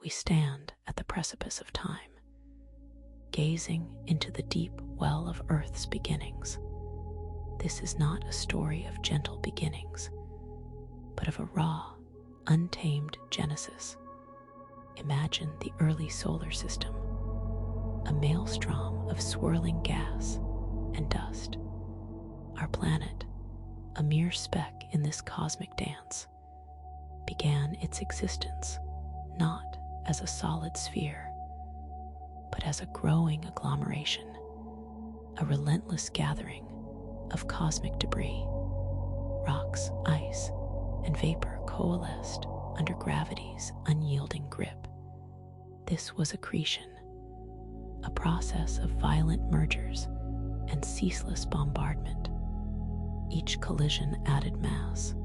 we stand at the precipice of time, gazing into the deep well of Earth's beginnings. This is not a story of gentle beginnings, but of a raw, untamed genesis. Imagine the early solar system, a maelstrom of swirling gas and dust. Our planet, a mere speck in this cosmic dance, began its existence not as a solid sphere, but as a growing agglomeration, a relentless gathering of cosmic debris. Rocks, ice, and vapor coalesced under gravity's unyielding grip. This was accretion, a process of violent mergers and ceaseless bombardment. Each collision added mass,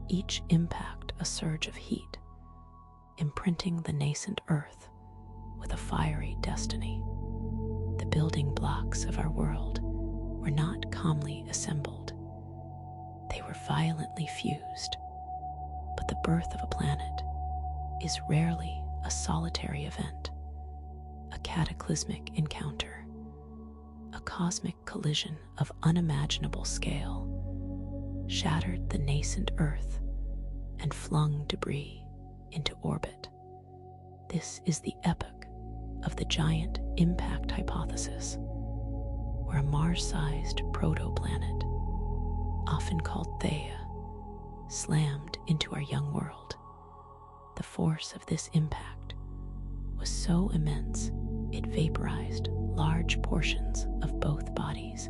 each impact a surge of heat, imprinting the nascent Earth with a fiery destiny. The building blocks of our world were not calmly assembled. They were violently fused. But the birth of a planet is rarely a solitary event, a cataclysmic encounter, a cosmic collision of unimaginable scale, shattered the nascent Earth and flung debris into orbit. This is the epoch of the giant impact hypothesis, where a Mars-sized protoplanet, often called Theia, slammed into our young world. The force of this impact was so immense it vaporized large portions of both bodies,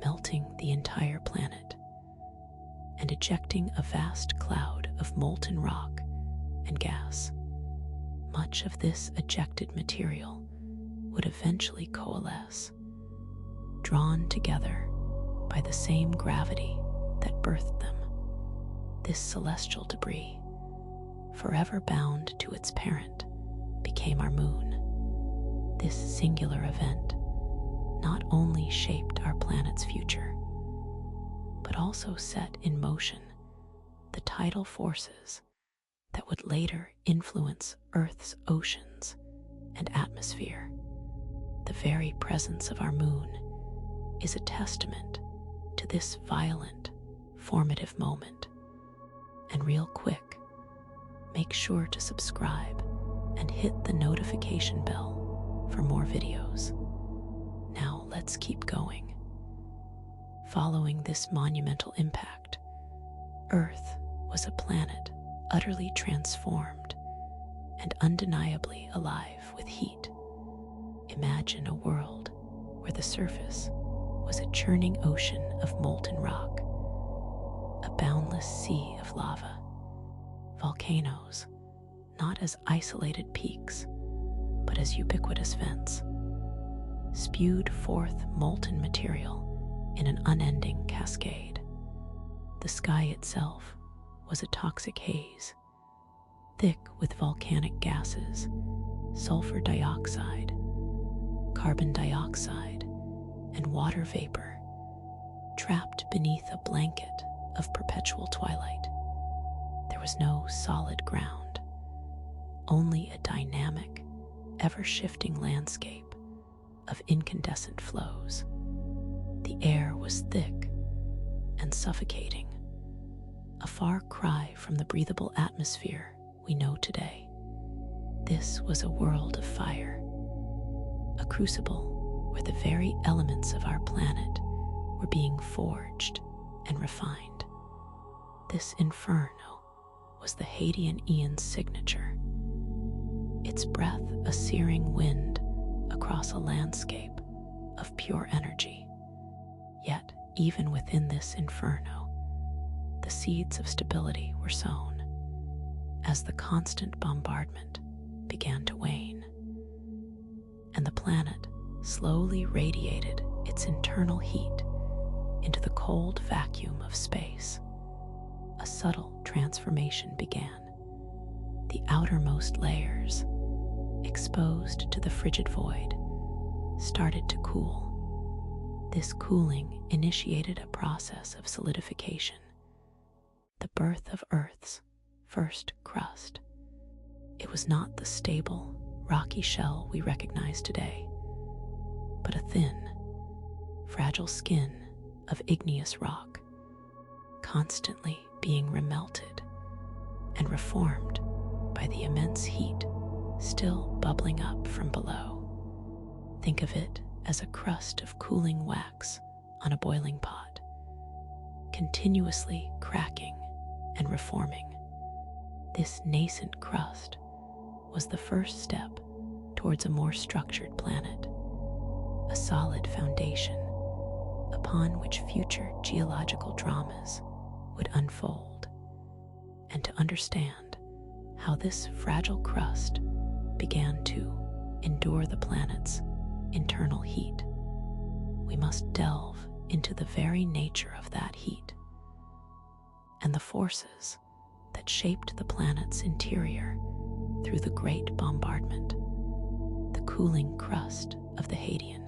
melting the entire planet and ejecting a vast cloud of molten rock and gas. Much of this ejected material would eventually coalesce, drawn together by the same gravity that birthed them. This celestial debris, forever bound to its parent, became our moon. This singular event not only shaped our planet's future, but also set in motion the tidal forces that would later influence Earth's oceans and atmosphere. The very presence of our moon is a testament to this violent, formative moment. And real quick, make sure to subscribe and hit the notification bell for more videos. Now let's keep going. Following this monumental impact, Earth was a planet utterly transformed and undeniably alive with heat. Imagine a world where the surface was a churning ocean of molten rock, a boundless sea of lava, volcanoes, not as isolated peaks, but as ubiquitous vents, spewed forth molten material in an unending cascade. The sky itself was a toxic haze, thick with volcanic gases, sulfur dioxide, carbon dioxide, and water vapor, trapped beneath a blanket of perpetual twilight. There was no solid ground, only a dynamic, ever-shifting landscape of incandescent flows. The air was thick and suffocating, a far cry from the breathable atmosphere we know today. This was a world of fire, a crucible where the very elements of our planet were being forged and refined. This inferno was the Hadean Aeon's signature, its breath a searing wind across a landscape of pure energy. Yet, even within this inferno, the seeds of stability were sown as the constant bombardment began to wane, and the planet slowly radiated its internal heat into the cold vacuum of space. A subtle transformation began. The outermost layers, exposed to the frigid void, started to cool. This cooling initiated a process of solidification, the birth of Earth's first crust. It was not the stable, rocky shell we recognize today, but a thin, fragile skin of igneous rock, constantly being remelted and reformed by the immense heat still bubbling up from below. Think of it as a crust of cooling wax on a boiling pot, continuously cracking and reforming. This nascent crust was the first step towards a more structured planet, a solid foundation upon which future geological dramas would unfold. And to understand how this fragile crust began to endure the planet's internal heat, we must delve into the very nature of that heat and the forces that shaped the planet's interior through the Great Bombardment. The cooling crust of the Hadean,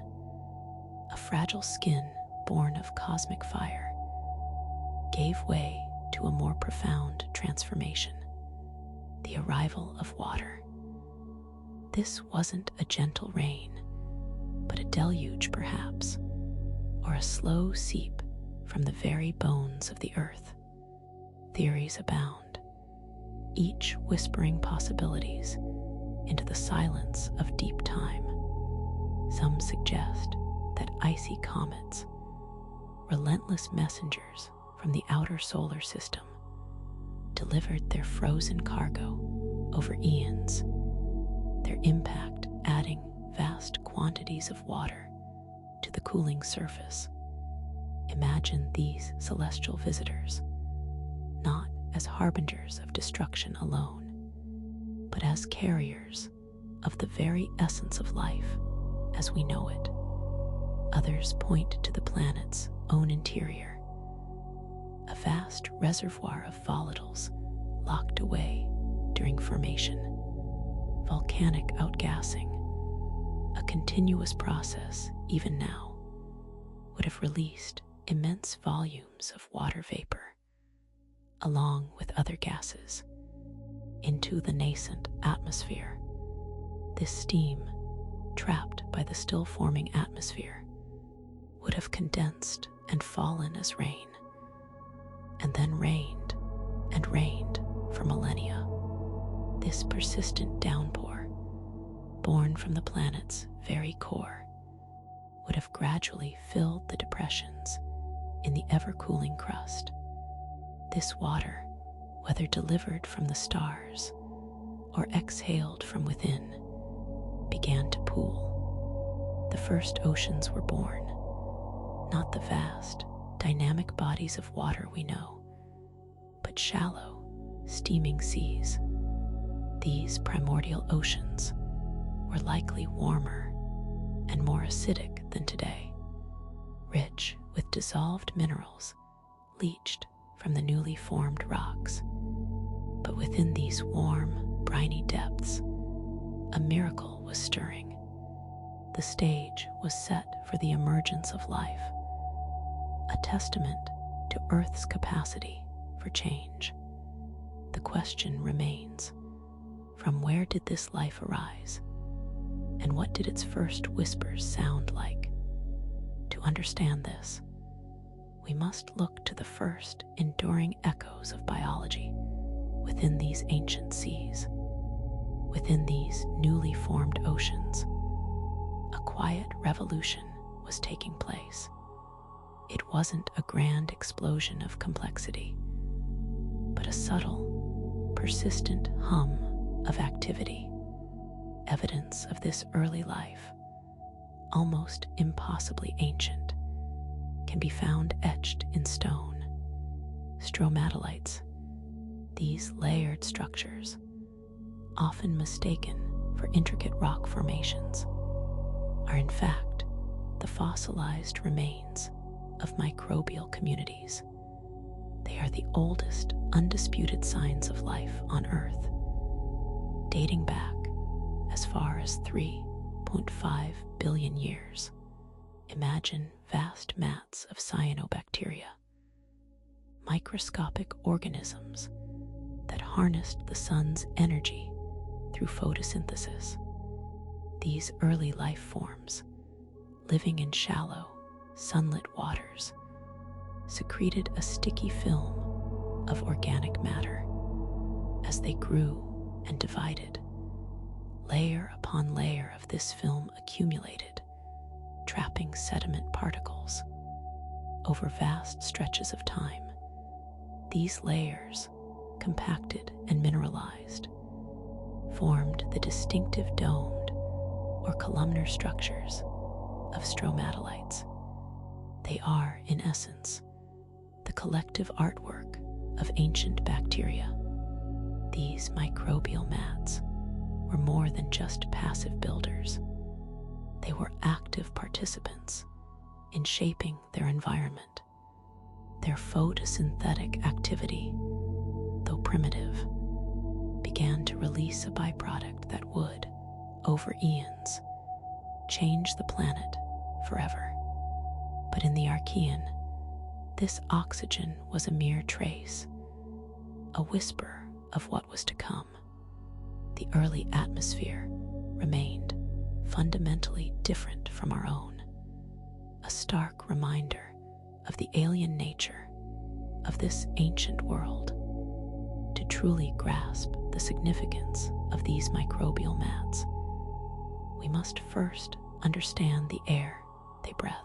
a fragile skin born of cosmic fire, gave way to a more profound transformation, the arrival of water. This wasn't a gentle rain, but a deluge perhaps, or a slow seep from the very bones of the earth. Theories abound, each whispering possibilities into the silence of deep time. Some suggest that icy comets, relentless messengers from the outer solar system, delivered their frozen cargo over eons, their impact adding vast quantities of water to the cooling surface. Imagine these celestial visitors not as harbingers of destruction alone, but as carriers of the very essence of life as we know it. Others point to the planet's own interior, a vast reservoir of volatiles locked away during formation, volcanic outgassing, a continuous process even now, would have released immense volumes of water vapor, along with other gases, into the nascent atmosphere. This steam, trapped by the still forming atmosphere, would have condensed and fallen as rain, and then rained and rained for millennia. This persistent downpour, born from the planet's very core, would have gradually filled the depressions in the ever-cooling crust. This water, whether delivered from the stars or exhaled from within, began to pool. The first oceans were born, not the vast, dynamic bodies of water we know, but shallow, steaming seas. These primordial oceans were likely warmer and more acidic than today, rich with dissolved minerals leached from the newly formed rocks. But within these warm, briny depths, a miracle was stirring. The stage was set for the emergence of life, a testament to Earth's capacity for change. The question remains, from where did this life arise, and what did its first whispers sound like? To understand this, we must look to the first enduring echoes of biology within these ancient seas, within these newly formed oceans. A quiet revolution was taking place. It wasn't a grand explosion of complexity, but a subtle, persistent hum of activity, evidence of this early life, almost impossibly ancient, can be found etched in stone. Stromatolites, these layered structures, often mistaken for intricate rock formations, are in fact the fossilized remains of microbial communities. They are the oldest undisputed signs of life on Earth, dating back as far as 3.5 billion years. Imagine vast mats of cyanobacteria, microscopic organisms that harnessed the sun's energy through photosynthesis. These early life forms, living in shallow, sunlit waters, secreted a sticky film of organic matter. As they grew and divided, layer upon layer of this film accumulated, trapping sediment particles. Over vast stretches of time, these layers, compacted and mineralized, formed the distinctive domed or columnar structures of stromatolites. They are, in essence, the collective artwork of ancient bacteria. These microbial mats were more than just passive builders. They were active participants in shaping their environment. Their photosynthetic activity, though primitive, began to release a byproduct that would, over eons, change the planet forever. But in the Archean, this oxygen was a mere trace, a whisper of what was to come. The early atmosphere remained fundamentally different from our own, a stark reminder of the alien nature of this ancient world. To truly grasp the significance of these microbial mats, we must first understand the air they breathed.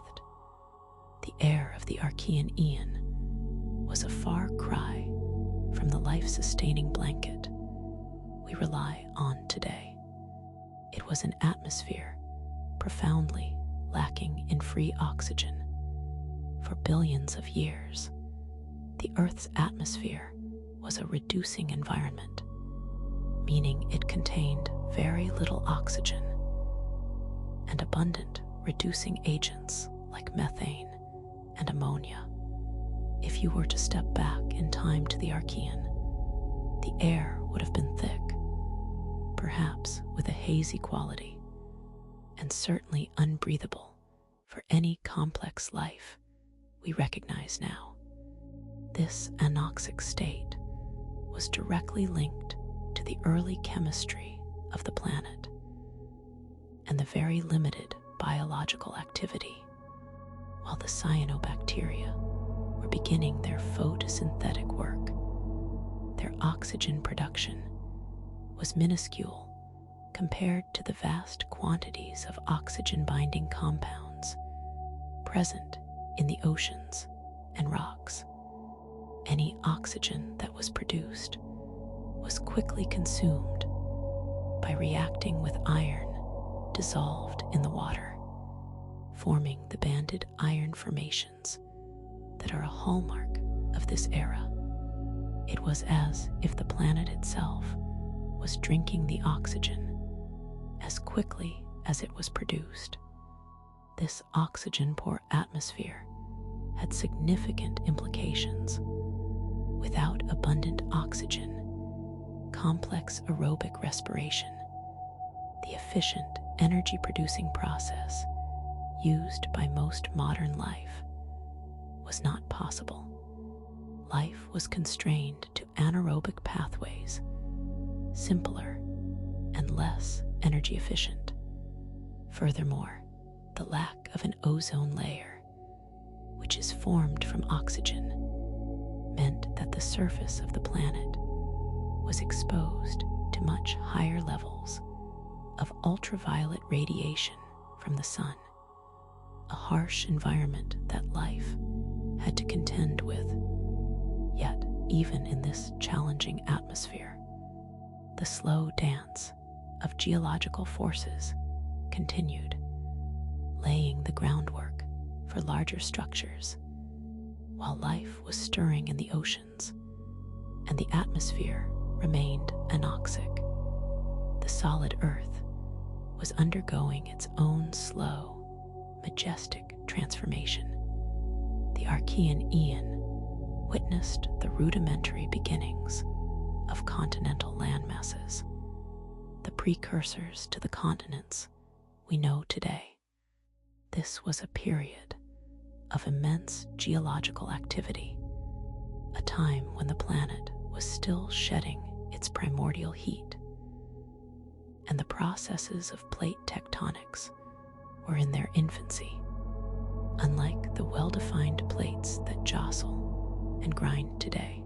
The air of the Archean Aeon was a far cry from the life-sustaining blanket we rely on today. It was an atmosphere profoundly lacking in free oxygen. For billions of years, the Earth's atmosphere was a reducing environment, meaning it contained very little oxygen and abundant reducing agents like methane and ammonia. If you were to step back in time to the Archean, the air would have been thick, perhaps with a hazy quality, and certainly unbreathable for any complex life we recognize now. This anoxic state was directly linked to the early chemistry of the planet and the very limited biological activity. While the cyanobacteria were beginning their photosynthetic work, their oxygen production was minuscule compared to the vast quantities of oxygen-binding compounds present in the oceans and rocks. Any oxygen that was produced was quickly consumed by reacting with iron dissolved in the water, forming the banded iron formations that are a hallmark of this era. It was as if the planet itself was drinking the oxygen as quickly as it was produced. This oxygen-poor atmosphere had significant implications. Without abundant oxygen, complex aerobic respiration, the efficient energy-producing process used by most modern life, was not possible. Life was constrained to anaerobic pathways, simpler and less energy efficient. Furthermore, the lack of an ozone layer, which is formed from oxygen, meant that the surface of the planet was exposed to much higher levels of ultraviolet radiation from the sun, a harsh environment that life had to contend with. Yet, even in this challenging atmosphere, the slow dance of geological forces continued, laying the groundwork for larger structures. While life was stirring in the oceans and the atmosphere remained anoxic, the solid earth was undergoing its own slow, majestic transformation. The Archean Aeon witnessed the rudimentary beginnings of continental landmasses, the precursors to the continents we know today. This was a period of immense geological activity, a time when the planet was still shedding its primordial heat. and the processes of plate tectonics were in their infancy, unlike the well-defined plates that jostle and grind today.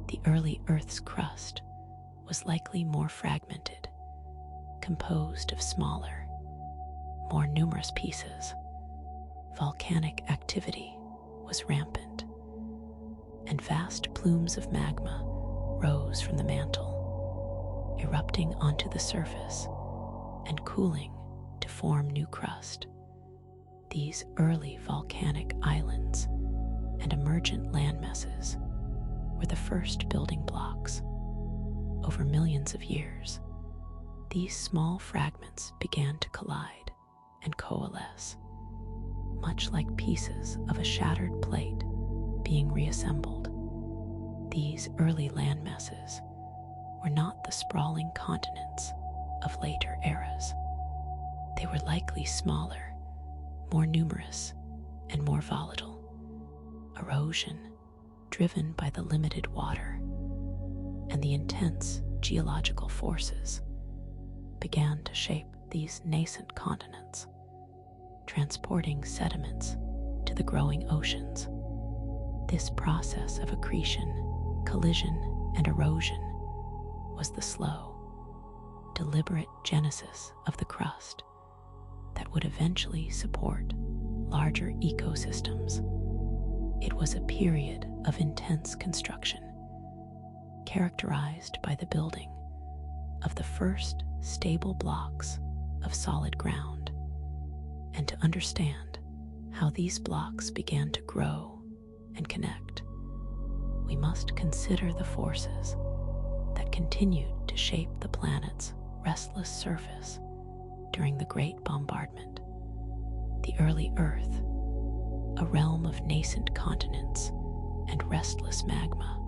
The early Earth's crust was likely more fragmented, composed of smaller, more numerous pieces. Volcanic activity was rampant, and vast plumes of magma rose from the mantle, erupting onto the surface and cooling to form new crust. These early volcanic islands and emergent landmasses were the first building blocks. Over millions of years, these small fragments began to collide and coalesce, much like pieces of a shattered plate being reassembled. These early landmasses were not the sprawling continents of later eras. They were likely smaller, more numerous, and more volatile. Erosion, driven by the limited water and the intense geological forces, began to shape these nascent continents, transporting sediments to the growing oceans. This process of accretion, collision, and erosion was the slow, deliberate genesis of the crust that would eventually support larger ecosystems. It was a period of intense construction, characterized by the building of the first stable blocks of solid ground. And to understand how these blocks began to grow and connect, we must consider the forces that continued to shape the planet's restless surface during the Great Bombardment. The early Earth, a realm of nascent continents and restless magma,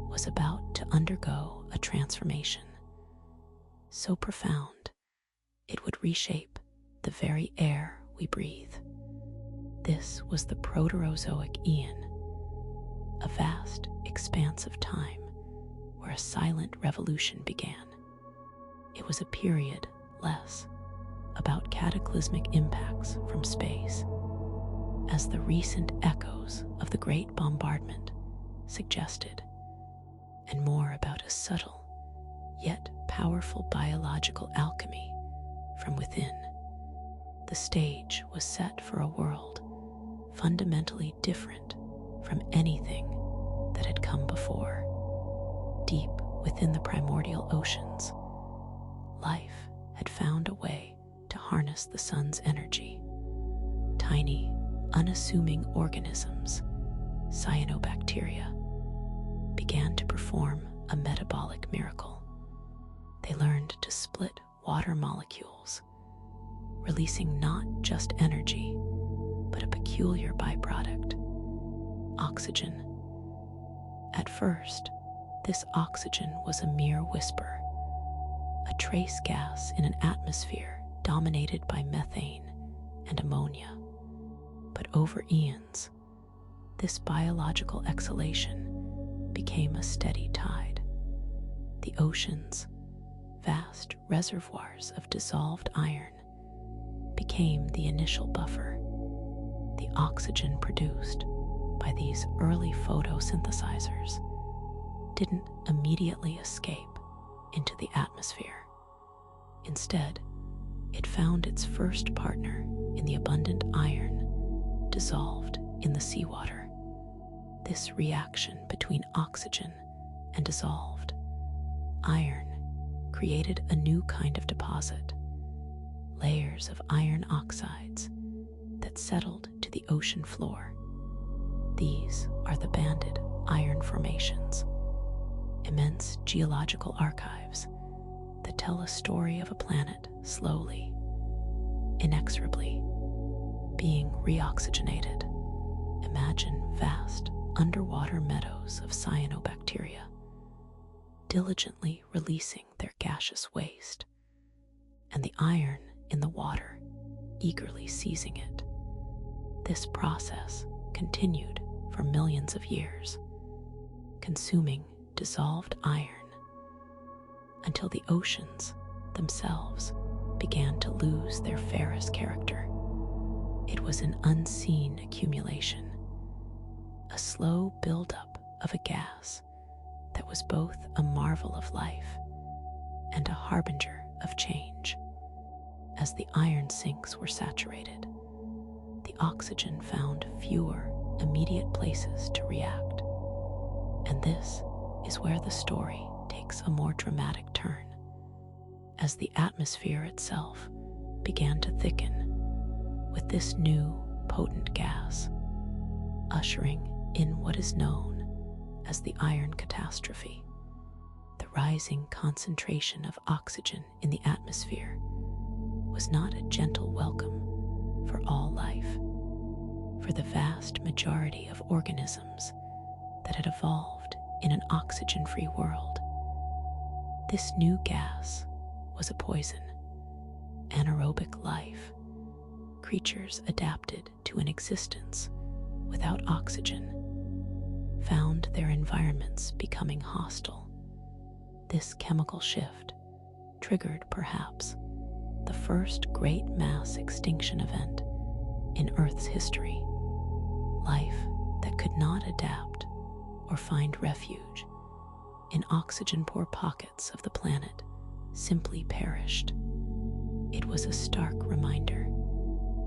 was about to undergo a transformation so profound it would reshape the very air we breathe. This was the Proterozoic Eon, a vast expanse of time where a silent revolution began. It was a period less about cataclysmic impacts from space, as the recent echoes of the Great Bombardment suggested, and more about a subtle yet powerful biological alchemy from within. The stage was set for a world fundamentally different from anything that had come before. Deep within the primordial oceans, life had found a way to harness the sun's energy. Tiny, unassuming organisms, cyanobacteria, began to perform a metabolic miracle. They learned to split water molecules, releasing not just energy, but a peculiar byproduct: oxygen. At first, this oxygen was a mere whisper, a trace gas in an atmosphere dominated by methane and ammonia. But over eons, this biological exhalation became a steady tide. The oceans, vast reservoirs of dissolved iron, became the initial buffer. The oxygen produced by these early photosynthesizers didn't immediately escape into the atmosphere. Instead, it found its first partner in the abundant iron dissolved in the seawater. This reaction between oxygen and dissolved iron created a new kind of deposit, layers of iron oxides that settled to the ocean floor. These are the banded iron formations, immense geological archives that tell a story of a planet slowly, inexorably being reoxygenated. Imagine vast underwater meadows of cyanobacteria diligently releasing their gaseous waste, and the iron in the water eagerly seizing it. This process continued for millions of years, consuming dissolved iron until the oceans themselves began to lose their ferrous character. It was an unseen accumulation, a slow buildup of a gas that was both a marvel of life and a harbinger of change. As the iron sinks were saturated, the oxygen found fewer immediate places to react. And this is where the story takes a more dramatic turn. As the atmosphere itself began to thicken with this new, potent gas, ushering in what is known as the iron catastrophe. The rising concentration of oxygen in the atmosphere was not a gentle welcome for all life. For the vast majority of organisms that had evolved in an oxygen-free world, this new gas was a poison. Anaerobic life, creatures adapted to an existence without oxygen, found their environments becoming hostile. This chemical shift triggered, perhaps, the first great mass extinction event in Earth's history. Life that could not adapt or find refuge in oxygen-poor pockets of the planet simply perished. It was a stark reminder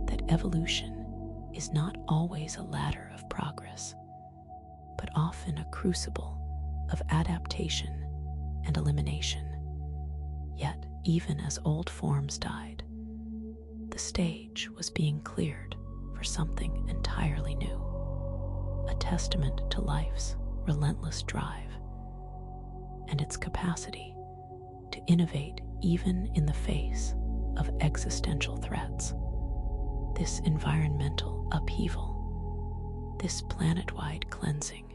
that evolution is not always a ladder of progress, but often a crucible of adaptation and elimination. Yet, even as old forms died, the stage was being cleared for something entirely new, a testament to life's relentless drive and its capacity to innovate even in the face of existential threats. This environmental upheaval, this planet-wide cleansing,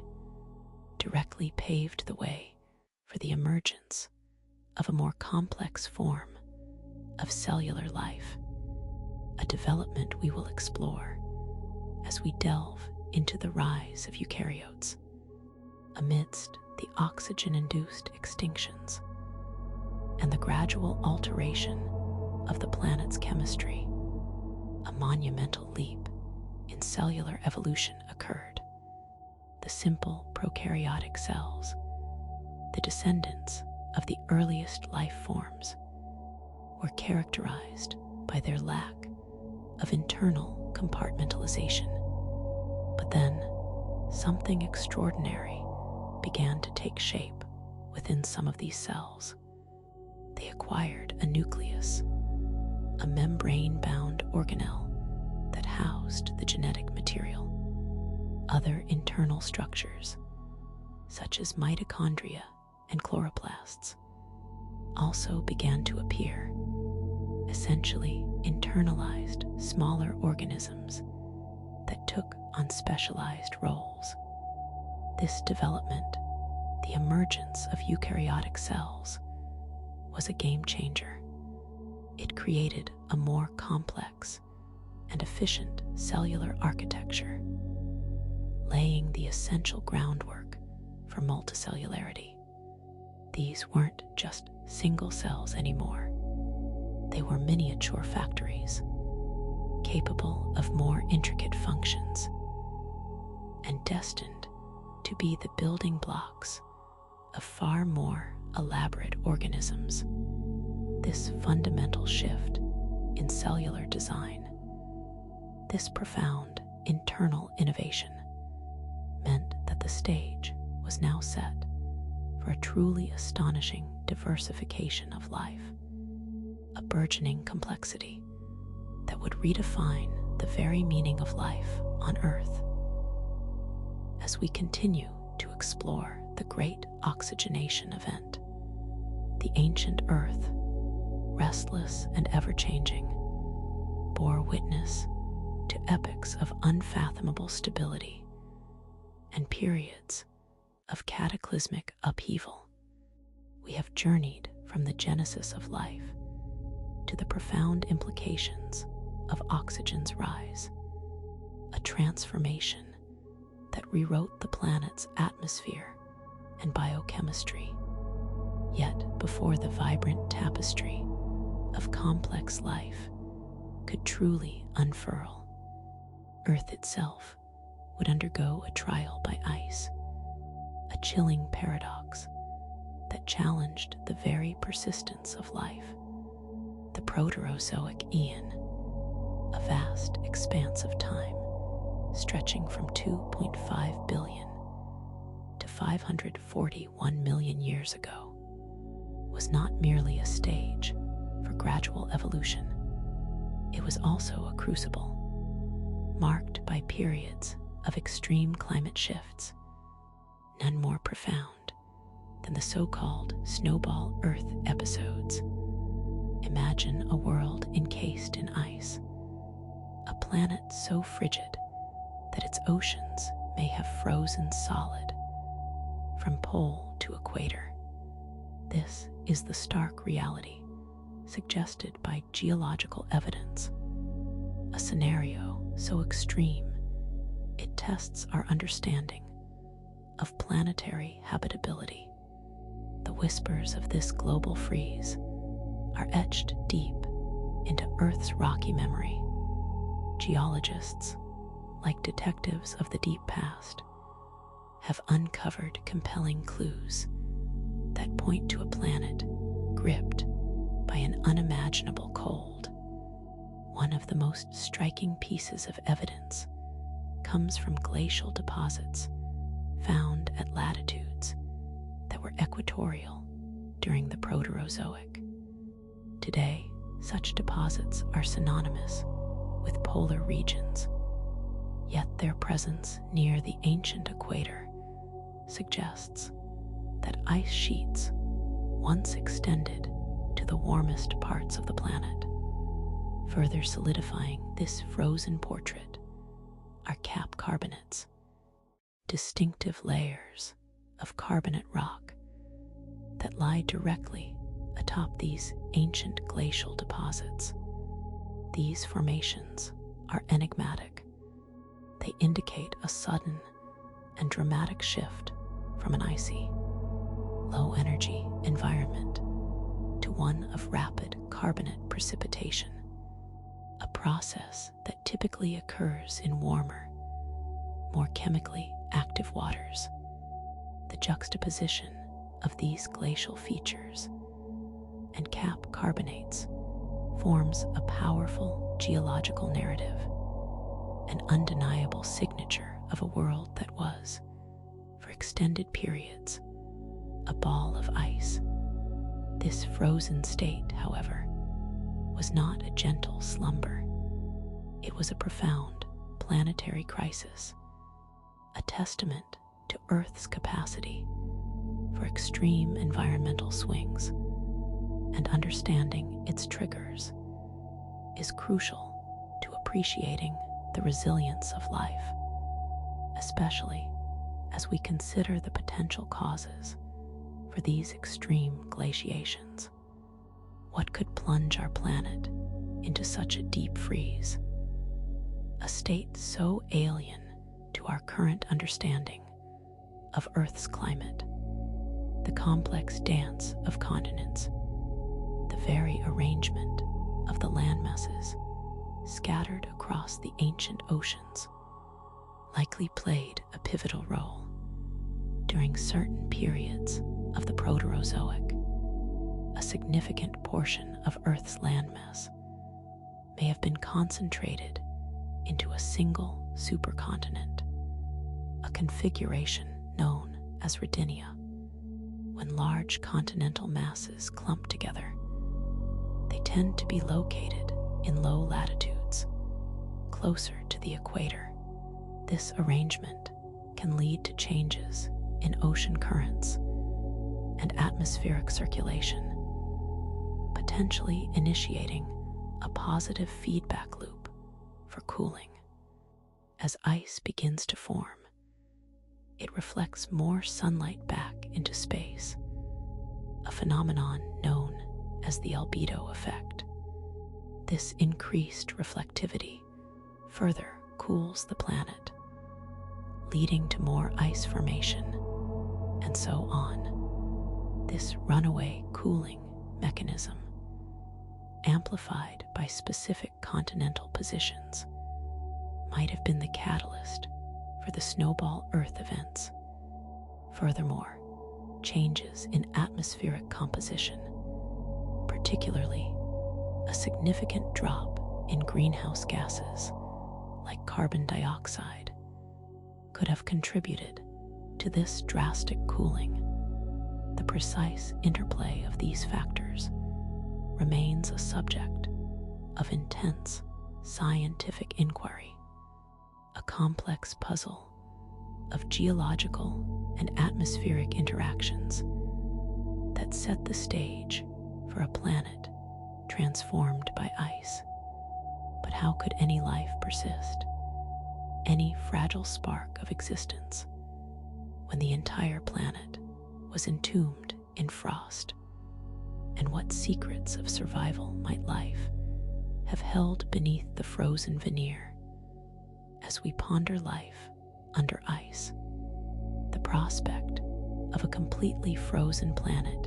directly paved the way for the emergence of a more complex form of cellular life, a development we will explore as we delve into the rise of eukaryotes amidst the oxygen-induced extinctions and the gradual alteration of the planet's chemistry. A monumental leap in cellular evolution occurred. The simple prokaryotic cells, the descendants of the earliest life forms, were characterized by their lack of internal compartmentalization. But then, something extraordinary began to take shape within some of these cells. They acquired a nucleus, a membrane-bound organelle that housed the genetic material. Other internal structures, such as mitochondria and chloroplasts, also began to appear, essentially internalized smaller organisms that took on specialized roles. This development, the emergence of eukaryotic cells, was a game changer. It created a more complex and efficient cellular architecture, laying the essential groundwork for multicellularity. These weren't just single cells anymore. They were miniature factories, capable of more intricate functions, and destined to be the building blocks of far more elaborate organisms. This fundamental shift in cellular design, this profound internal innovation, meant that the stage was now set for a truly astonishing diversification of life, a burgeoning complexity that would redefine the very meaning of life on Earth. As we continue to explore the great oxygenation event, the ancient Earth, restless and ever-changing, bore witness to epochs of unfathomable stability and periods of cataclysmic upheaval. We have journeyed from the genesis of life to the profound implications of oxygen's rise, a transformation that rewrote the planet's atmosphere and biochemistry. Yet before the vibrant tapestry of complex life could truly unfurl, Earth itself would undergo a trial by ice, a chilling paradox that challenged the very persistence of life. The Proterozoic Eon, a vast expanse of time stretching from 2.5 billion to 541 million years ago, was not merely a stage for gradual evolution. It was also a crucible, marked by periods of extreme climate shifts, none more profound than the so-called snowball Earth episodes. Imagine a world encased in ice, a planet so frigid that its oceans may have frozen solid from pole to equator. This is the stark reality suggested by geological evidence, a scenario so extreme it tests our understanding of planetary habitability. The whispers of this global freeze are etched deep into Earth's rocky memory. Geologists, like detectives of the deep past, have uncovered compelling clues that point to a planet gripped by an unimaginable cold. One of the most striking pieces of evidence comes from glacial deposits found at latitudes that were equatorial during the Proterozoic. Today, such deposits are synonymous with polar regions, yet their presence near the ancient equator suggests that ice sheets once extended to the warmest parts of the planet. Further solidifying this frozen portrait are cap carbonates, distinctive layers of carbonate rock that lie directly atop these ancient glacial deposits. These formations are enigmatic. They indicate a sudden and dramatic shift from an icy, low-energy environment to one of rapid carbonate precipitation, a process that typically occurs in warmer, more chemically active waters. The juxtaposition of these glacial features and cap carbonates forms a powerful geological narrative, an undeniable signature of a world that was, for extended periods, a ball of ice. This frozen state, however, was not a gentle slumber. It was a profound planetary crisis, a testament to Earth's capacity for extreme environmental swings, and understanding its triggers is crucial to appreciating the resilience of life, especially as we consider the potential causes for these extreme glaciations. What could plunge our planet into such a deep freeze, a state so alien to our current understanding of Earth's climate? The complex dance of continents, the very arrangement of the landmasses scattered across the ancient oceans, likely played a pivotal role during certain periods of the Proterozoic. A significant portion of Earth's landmass may have been concentrated into a single supercontinent, a configuration known as Rodinia. When large continental masses clump together, they tend to be located in low latitudes, closer to the equator. This arrangement can lead to changes in ocean currents and atmospheric circulation, potentially initiating a positive feedback loop for cooling. As ice begins to form, it reflects more sunlight back into space, a phenomenon known as the albedo effect. This increased reflectivity further cools the planet, leading to more ice formation, and so on. This runaway cooling mechanism amplified by specific continental positions, might have been the catalyst for the snowball Earth events. Furthermore, changes in atmospheric composition, particularly a significant drop in greenhouse gases like carbon dioxide, could have contributed to this drastic cooling. The precise interplay of these factors remains a subject of intense scientific inquiry, a complex puzzle of geological and atmospheric interactions that set the stage for a planet transformed by ice. But how could any life persist, any fragile spark of existence, when the entire planet was entombed in frost? And what secrets of survival might life have held beneath the frozen veneer? As we ponder life under ice, the prospect of a completely frozen planet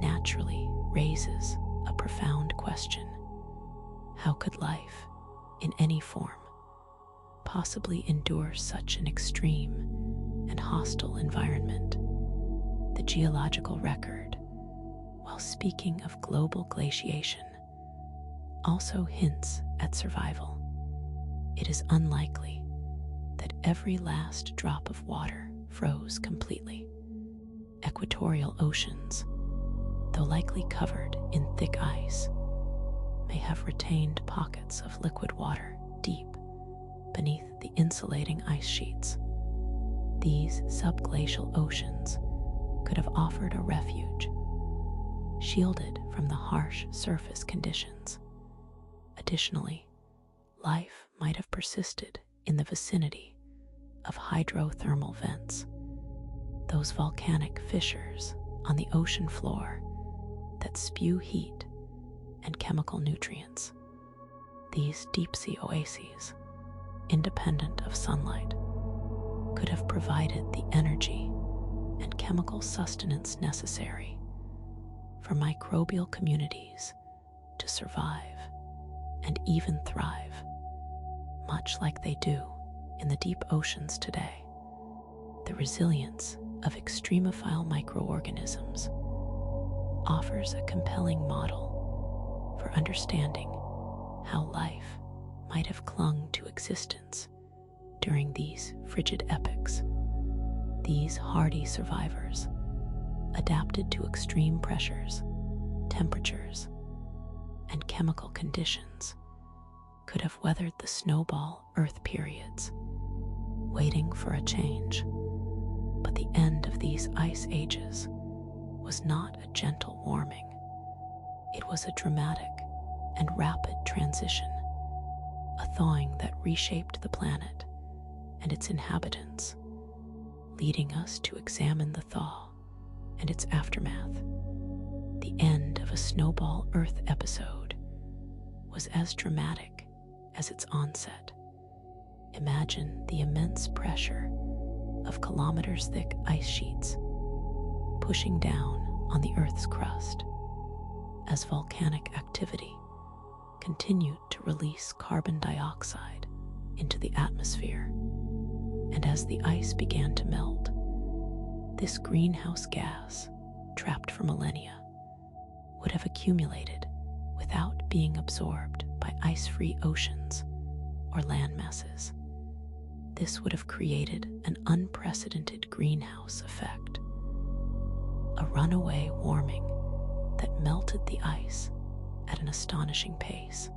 naturally raises a profound question. How could life, in any form, possibly endure such an extreme and hostile environment? The geological record, while speaking of global glaciation, also hints at survival. It is unlikely that every last drop of water froze completely. Equatorial oceans, though likely covered in thick ice, may have retained pockets of liquid water deep beneath the insulating ice sheets. These subglacial oceans could have offered a refuge, shielded from the harsh surface conditions. Additionally, life might have persisted in the vicinity of hydrothermal vents, those volcanic fissures on the ocean floor that spew heat and chemical nutrients. These deep-sea oases, independent of sunlight, could have provided the energy and chemical sustenance necessary for microbial communities to survive and even thrive, much like they do in the deep oceans today. The resilience of extremophile microorganisms offers a compelling model for understanding how life might have clung to existence during these frigid epochs. These hardy survivors adapted to extreme pressures, temperatures, and chemical conditions, could have weathered the snowball Earth periods, waiting for a change. But the end of these ice ages was not a gentle warming. It was a dramatic and rapid transition, a thawing that reshaped the planet and its inhabitants, leading us to examine the thaw and its aftermath. The end of a snowball Earth episode was as dramatic as its onset. Imagine the immense pressure of kilometers-thick ice sheets pushing down on the Earth's crust as volcanic activity continued to release carbon dioxide into the atmosphere. And as the ice began to melt, this greenhouse gas, trapped for millennia, would have accumulated without being absorbed by ice-free oceans or land masses. This would have created an unprecedented greenhouse effect, a runaway warming that melted the ice at an astonishing pace.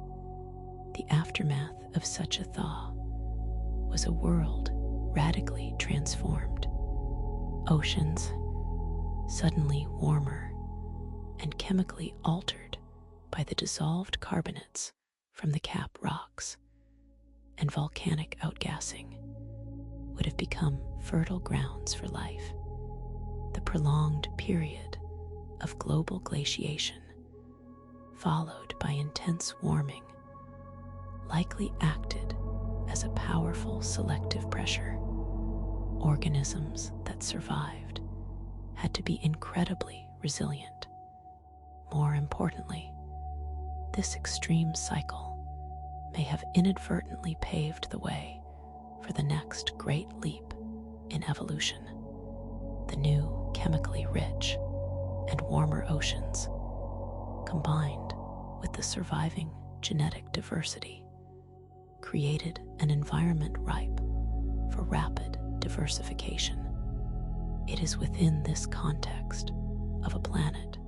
The aftermath of such a thaw was a world radically transformed. Oceans suddenly warmer and chemically altered by the dissolved carbonates from the cap rocks, and volcanic outgassing would have become fertile grounds for life. The prolonged period of global glaciation, followed by intense warming, likely acted as a powerful selective pressure. Organisms that survived had to be incredibly resilient. More importantly, this extreme cycle may have inadvertently paved the way for the next great leap in evolution. The new, chemically rich and warmer oceans, combined with the surviving genetic diversity, created an environment ripe for rapid diversification. It is within this context of a planet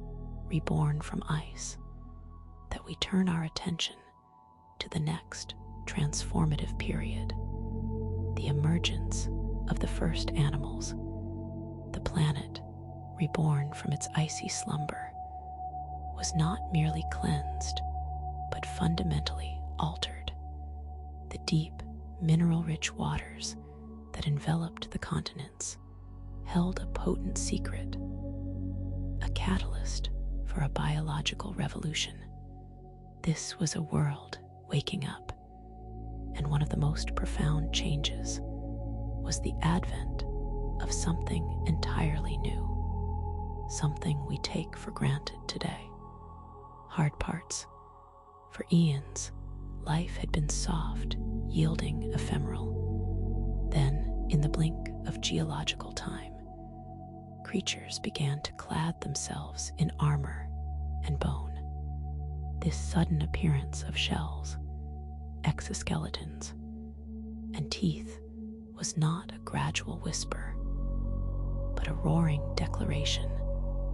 reborn from ice that we turn our attention to the next transformative period, the emergence of the first animals. The planet, reborn from its icy slumber, was not merely cleansed, but fundamentally altered. The deep, mineral-rich waters that enveloped the continents held a potent secret, a catalyst for a biological revolution. This was a world waking up, and one of the most profound changes was the advent of something entirely new, something we take for granted today: hard parts. For eons, life had been soft, yielding, ephemeral. Then, in the blink of geological time, creatures began to clad themselves in armor and bone. This sudden appearance of shells, exoskeletons, and teeth was not a gradual whisper, but a roaring declaration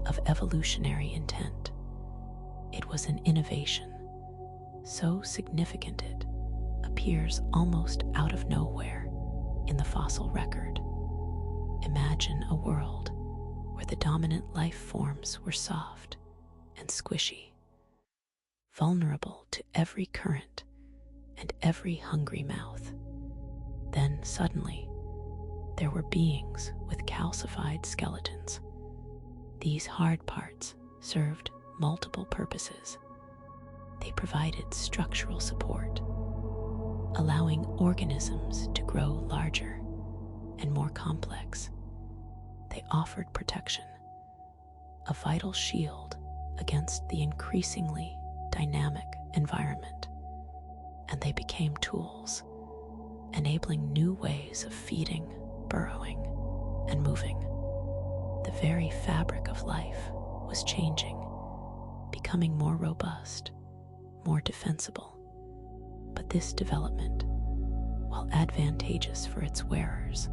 of evolutionary intent. It was an innovation so significant it appears almost out of nowhere in the fossil record. Imagine a world where the dominant life forms were soft and squishy, vulnerable to every current and every hungry mouth. Then suddenly, there were beings with calcified skeletons. These hard parts served multiple purposes. They provided structural support, allowing organisms to grow larger and more complex. They offered protection, a vital shield against the increasingly dynamic environment. And they became tools, enabling new ways of feeding, burrowing, and moving. The very fabric of life was changing, becoming more robust, more defensible. But this development, while advantageous for its wearers,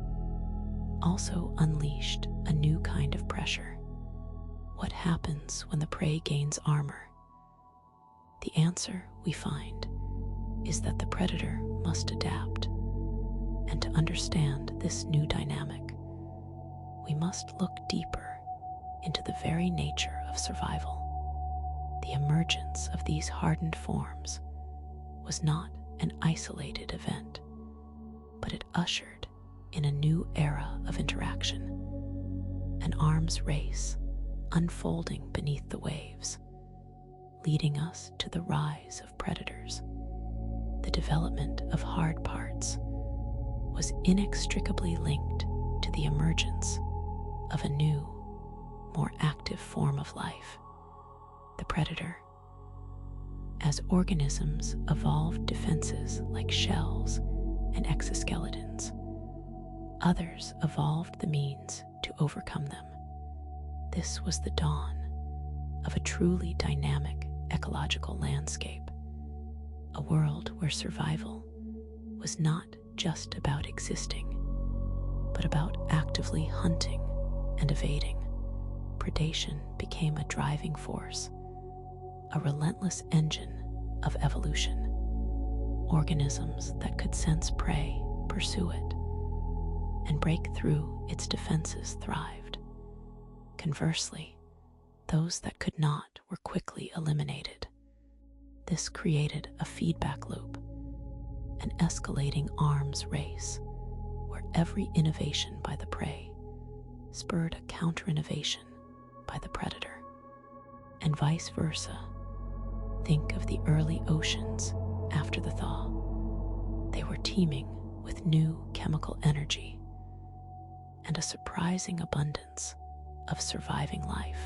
also unleashed a new kind of pressure. What happens when the prey gains armor? The answer, we find, is that the predator must adapt. And to understand this new dynamic, we must look deeper into the very nature of survival. The emergence of these hardened forms was not an isolated event, but it ushered in a new era of interaction, an arms race unfolding beneath the waves, leading us to the rise of predators. The development of hard parts was inextricably linked to the emergence of a new, more active form of life, the predator. As organisms evolved defenses like shells and exoskeletons, others evolved the means to overcome them. This was the dawn of a truly dynamic ecological landscape, a world where survival was not just about existing, but about actively hunting and evading. Predation became a driving force, a relentless engine of evolution. Organisms that could sense prey pursue it, and break through its defenses thrived. Conversely, those that could not were quickly eliminated. This created a feedback loop, an escalating arms race, where every innovation by the prey spurred a counter-innovation by the predator, and vice versa. Think of the early oceans after the thaw. They were teeming with new chemical energy and a surprising abundance of surviving life.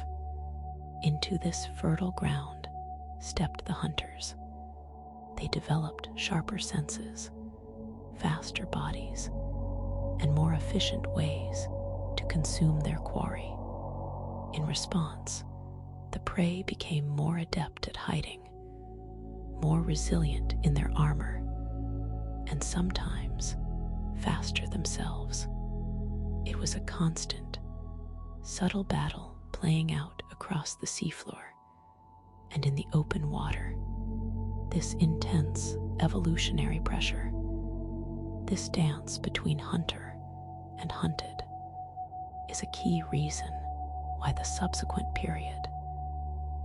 Into this fertile ground stepped the hunters. They developed sharper senses, faster bodies, and more efficient ways to consume their quarry. In response, the prey became more adept at hiding, more resilient in their armor, and sometimes faster themselves. It was a constant, subtle battle playing out across the seafloor and in the open water. This intense evolutionary pressure, this dance between hunter and hunted, is a key reason why the subsequent period,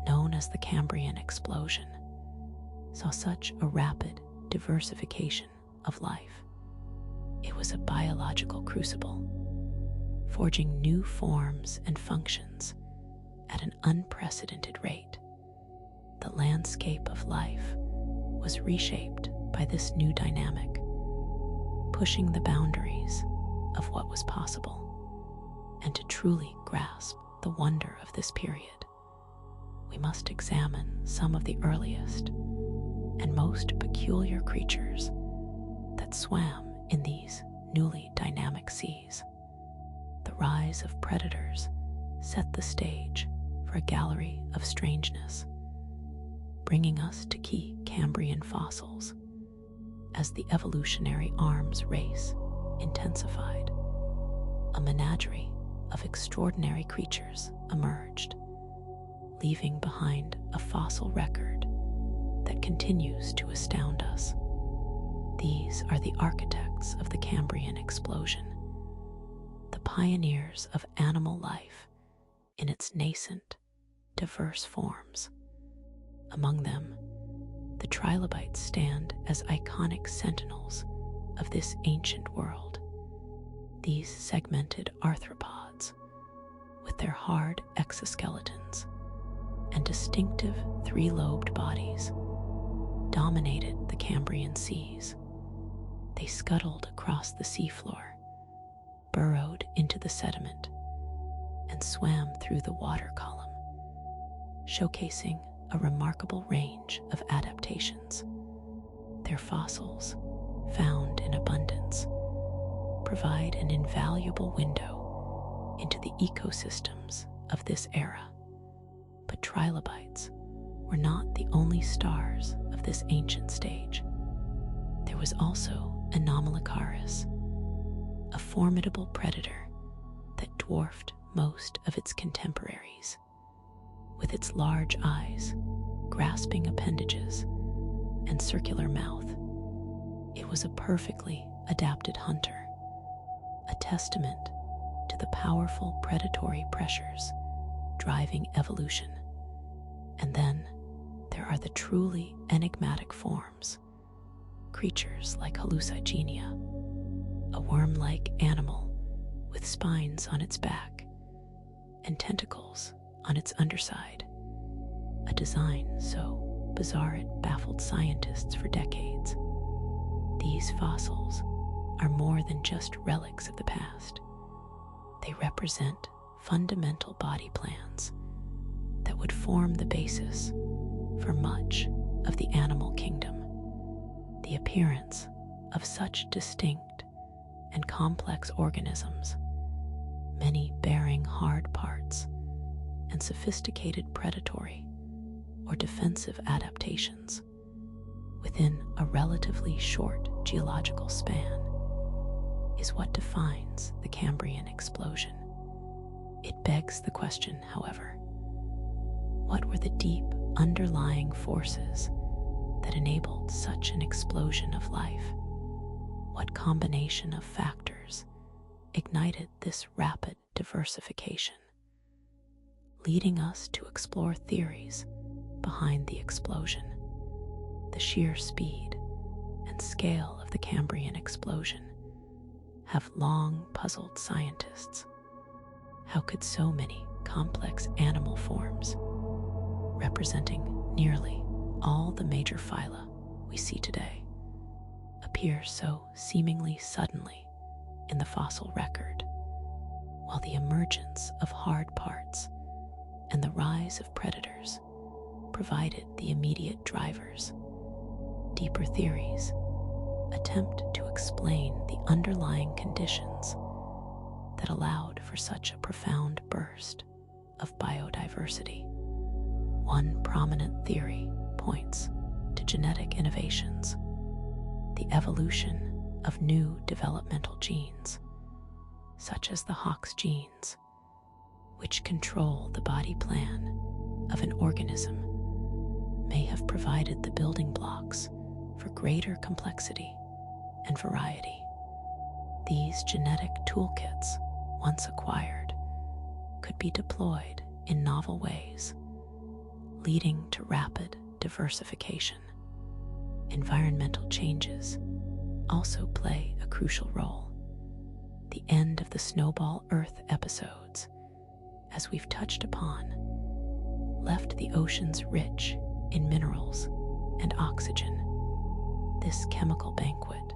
known as the Cambrian explosion, saw such a rapid diversification of life. It was a biological crucible, forging new forms and functions at an unprecedented rate. The landscape of life was reshaped by this new dynamic, pushing the boundaries of what was possible. And to truly grasp the wonder of this period, we must examine some of the earliest and most peculiar creatures that swam in these newly dynamic seas. The rise of predators set the stage for a gallery of strangeness, bringing us to key Cambrian fossils as the evolutionary arms race intensified. A menagerie of extraordinary creatures emerged, leaving behind a fossil record that continues to astound us. These are the architects of the Cambrian explosion, the pioneers of animal life in its nascent, diverse forms. Among them, the trilobites stand as iconic sentinels of this ancient world. These segmented arthropods, with their hard exoskeletons and distinctive three-lobed bodies, dominated the Cambrian seas. They scuttled across the seafloor, burrowed into the sediment, and swam through the water column, showcasing a remarkable range of adaptations. Their fossils, found in abundance, provide an invaluable window into the ecosystems of this era. But trilobites were not the only stars of this ancient stage. There was also Anomalocaris, a formidable predator that dwarfed most of its contemporaries. With its large eyes, grasping appendages, and circular mouth, it was a perfectly adapted hunter, a testament to the powerful predatory pressures driving evolution. And then there are the truly enigmatic forms, creatures like Hallucigenia, a worm-like animal with spines on its back and tentacles on its underside, a design so bizarre it baffled scientists for decades. These fossils are more than just relics of the past. They represent fundamental body plans that would form the basis for much of the animal kingdom. The appearance of such distinct and complex organisms, many bearing hard parts and sophisticated predatory or defensive adaptations within a relatively short geological span, is what defines the Cambrian explosion. It begs the question, however, what were the deep underlying forces that enabled such an explosion of life? What combination of factors ignited this rapid diversification, leading us to explore theories behind the explosion? The sheer speed and scale of the Cambrian explosion have long puzzled scientists. How could so many complex animal forms, representing nearly all the major phyla we see today, appear so seemingly suddenly in the fossil record, while the emergence of hard parts and the rise of predators provided the immediate drivers. Deeper theories attempt to explain the underlying conditions that allowed for such a profound burst of biodiversity. One prominent theory points to genetic innovations, the evolution of new developmental genes, such as the Hox genes, which control the body plan of an organism, may have provided the building blocks for greater complexity and variety. These genetic toolkits, once acquired, could be deployed in novel ways, leading to rapid diversification. Environmental changes also play a crucial role. The end of the Snowball Earth episodes, as we've touched upon, left the oceans rich in minerals and oxygen. This chemical banquet,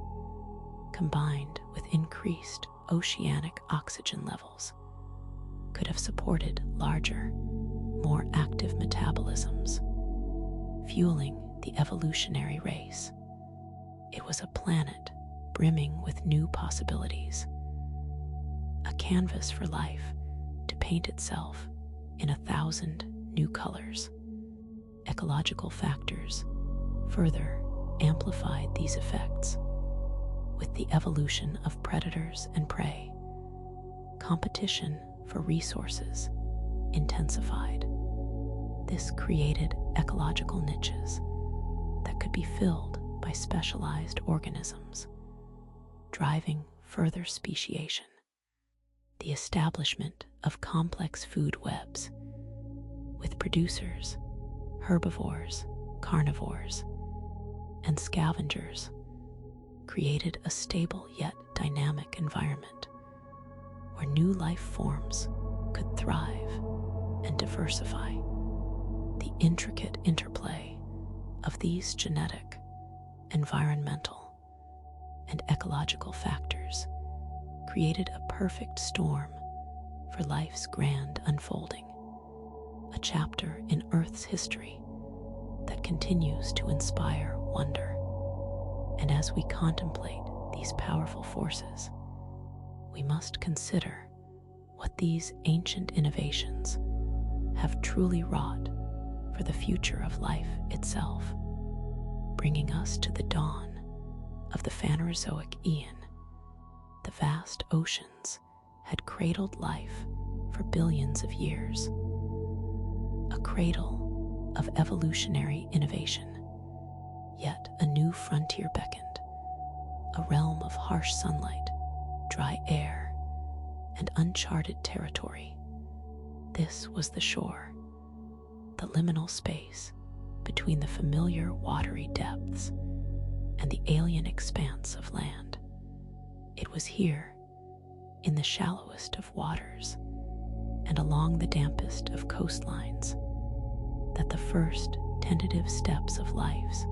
combined with increased oceanic oxygen levels, could have supported larger, more active metabolisms, fueling the evolutionary race. It was a planet brimming with new possibilities, a canvas for life to paint itself in 1,000 new colors. Ecological factors further amplified these effects. With the evolution of predators and prey, competition for resources intensified. This created ecological niches that could be filled by specialized organisms, driving further speciation. The establishment of complex food webs, with producers, herbivores, carnivores, and scavengers, created a stable yet dynamic environment where new life forms could thrive and diversify. The intricate interplay of these genetic, environmental, and ecological factors created a perfect storm for life's grand unfolding, a chapter in Earth's history that continues to inspire wonder. And as we contemplate these powerful forces, we must consider what these ancient innovations have truly wrought for the future of life itself, bringing us to the dawn of the Phanerozoic Eon. The vast oceans had cradled life for billions of years, a cradle of evolutionary innovation. Yet a new frontier beckoned, a realm of harsh sunlight, dry air, and uncharted territory. This was the shore, the liminal space between the familiar watery depths and the alien expanse of land. It was here, in the shallowest of waters and along the dampest of coastlines, that the first tentative steps of life's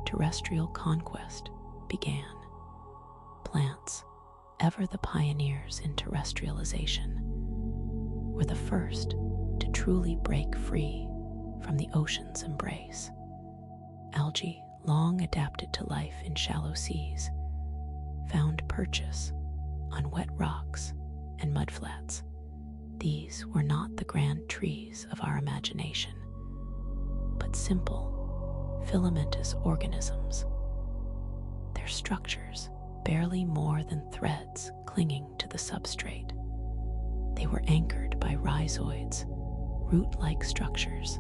terrestrial conquest began. Plants, ever the pioneers in terrestrialization, were the first to truly break free from the ocean's embrace. Algae, long adapted to life in shallow seas, found purchase on wet rocks and mudflats. These were not the grand trees of our imagination, but simple, filamentous organisms, their structures barely more than threads clinging to the substrate. They were anchored by rhizoids, root-like structures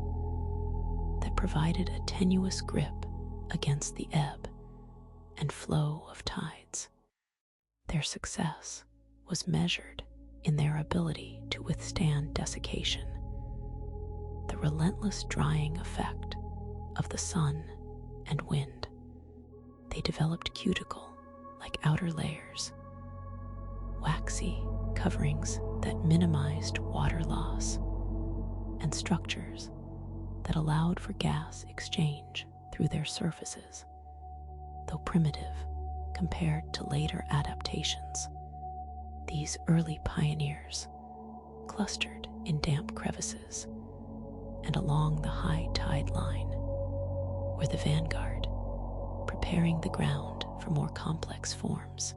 that provided a tenuous grip against the ebb and flow of tides. Their success was measured in their ability to withstand desiccation, the relentless drying effect of the sun and wind. They developed cuticle-like outer layers, waxy coverings that minimized water loss, and structures that allowed for gas exchange through their surfaces. Though primitive compared to later adaptations, these early pioneers clustered in damp crevices and along the high tide line were the vanguard, preparing the ground for more complex forms.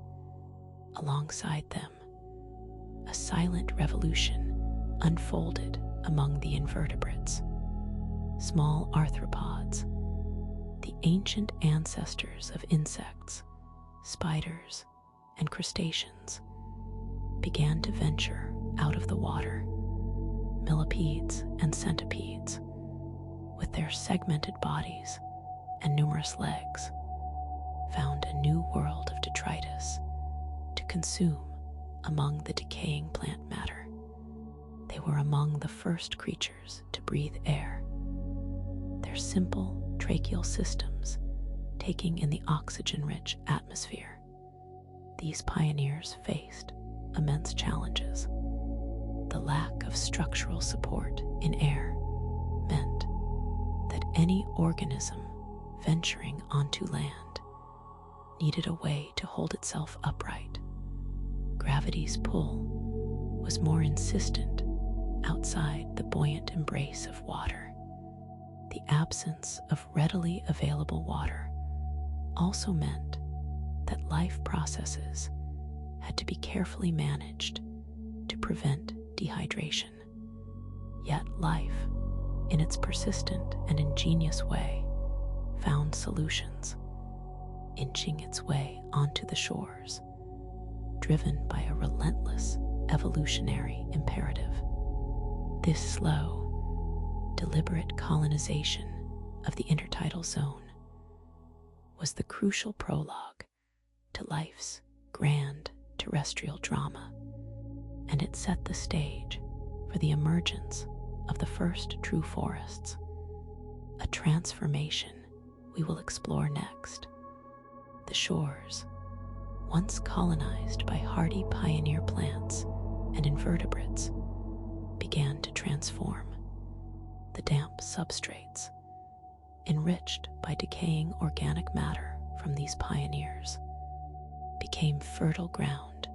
Alongside them, a silent revolution unfolded among the invertebrates. Small arthropods, the ancient ancestors of insects, spiders, and crustaceans, began to venture out of the water. Millipedes and centipedes, with their segmented bodies and numerous legs, found a new world of detritus to consume among the decaying plant matter. They were among the first creatures to breathe air, their simple tracheal systems taking in the oxygen-rich atmosphere. These pioneers faced immense challenges. The lack of structural support in air meant that any organism venturing onto land needed a way to hold itself upright. Gravity's pull was more insistent outside the buoyant embrace of water. The absence of readily available water also meant that life processes had to be carefully managed to prevent dehydration. Yet life, in its persistent and ingenious way, found solutions, inching its way onto the shores, driven by a relentless evolutionary imperative. This slow, deliberate colonization of the intertidal zone was the crucial prologue to life's grand terrestrial drama, and it set the stage for the emergence of the first true forests, a transformation we will explore next. The shores, once colonized by hardy pioneer plants and invertebrates, began to transform. The damp substrates, enriched by decaying organic matter from these pioneers, became fertile ground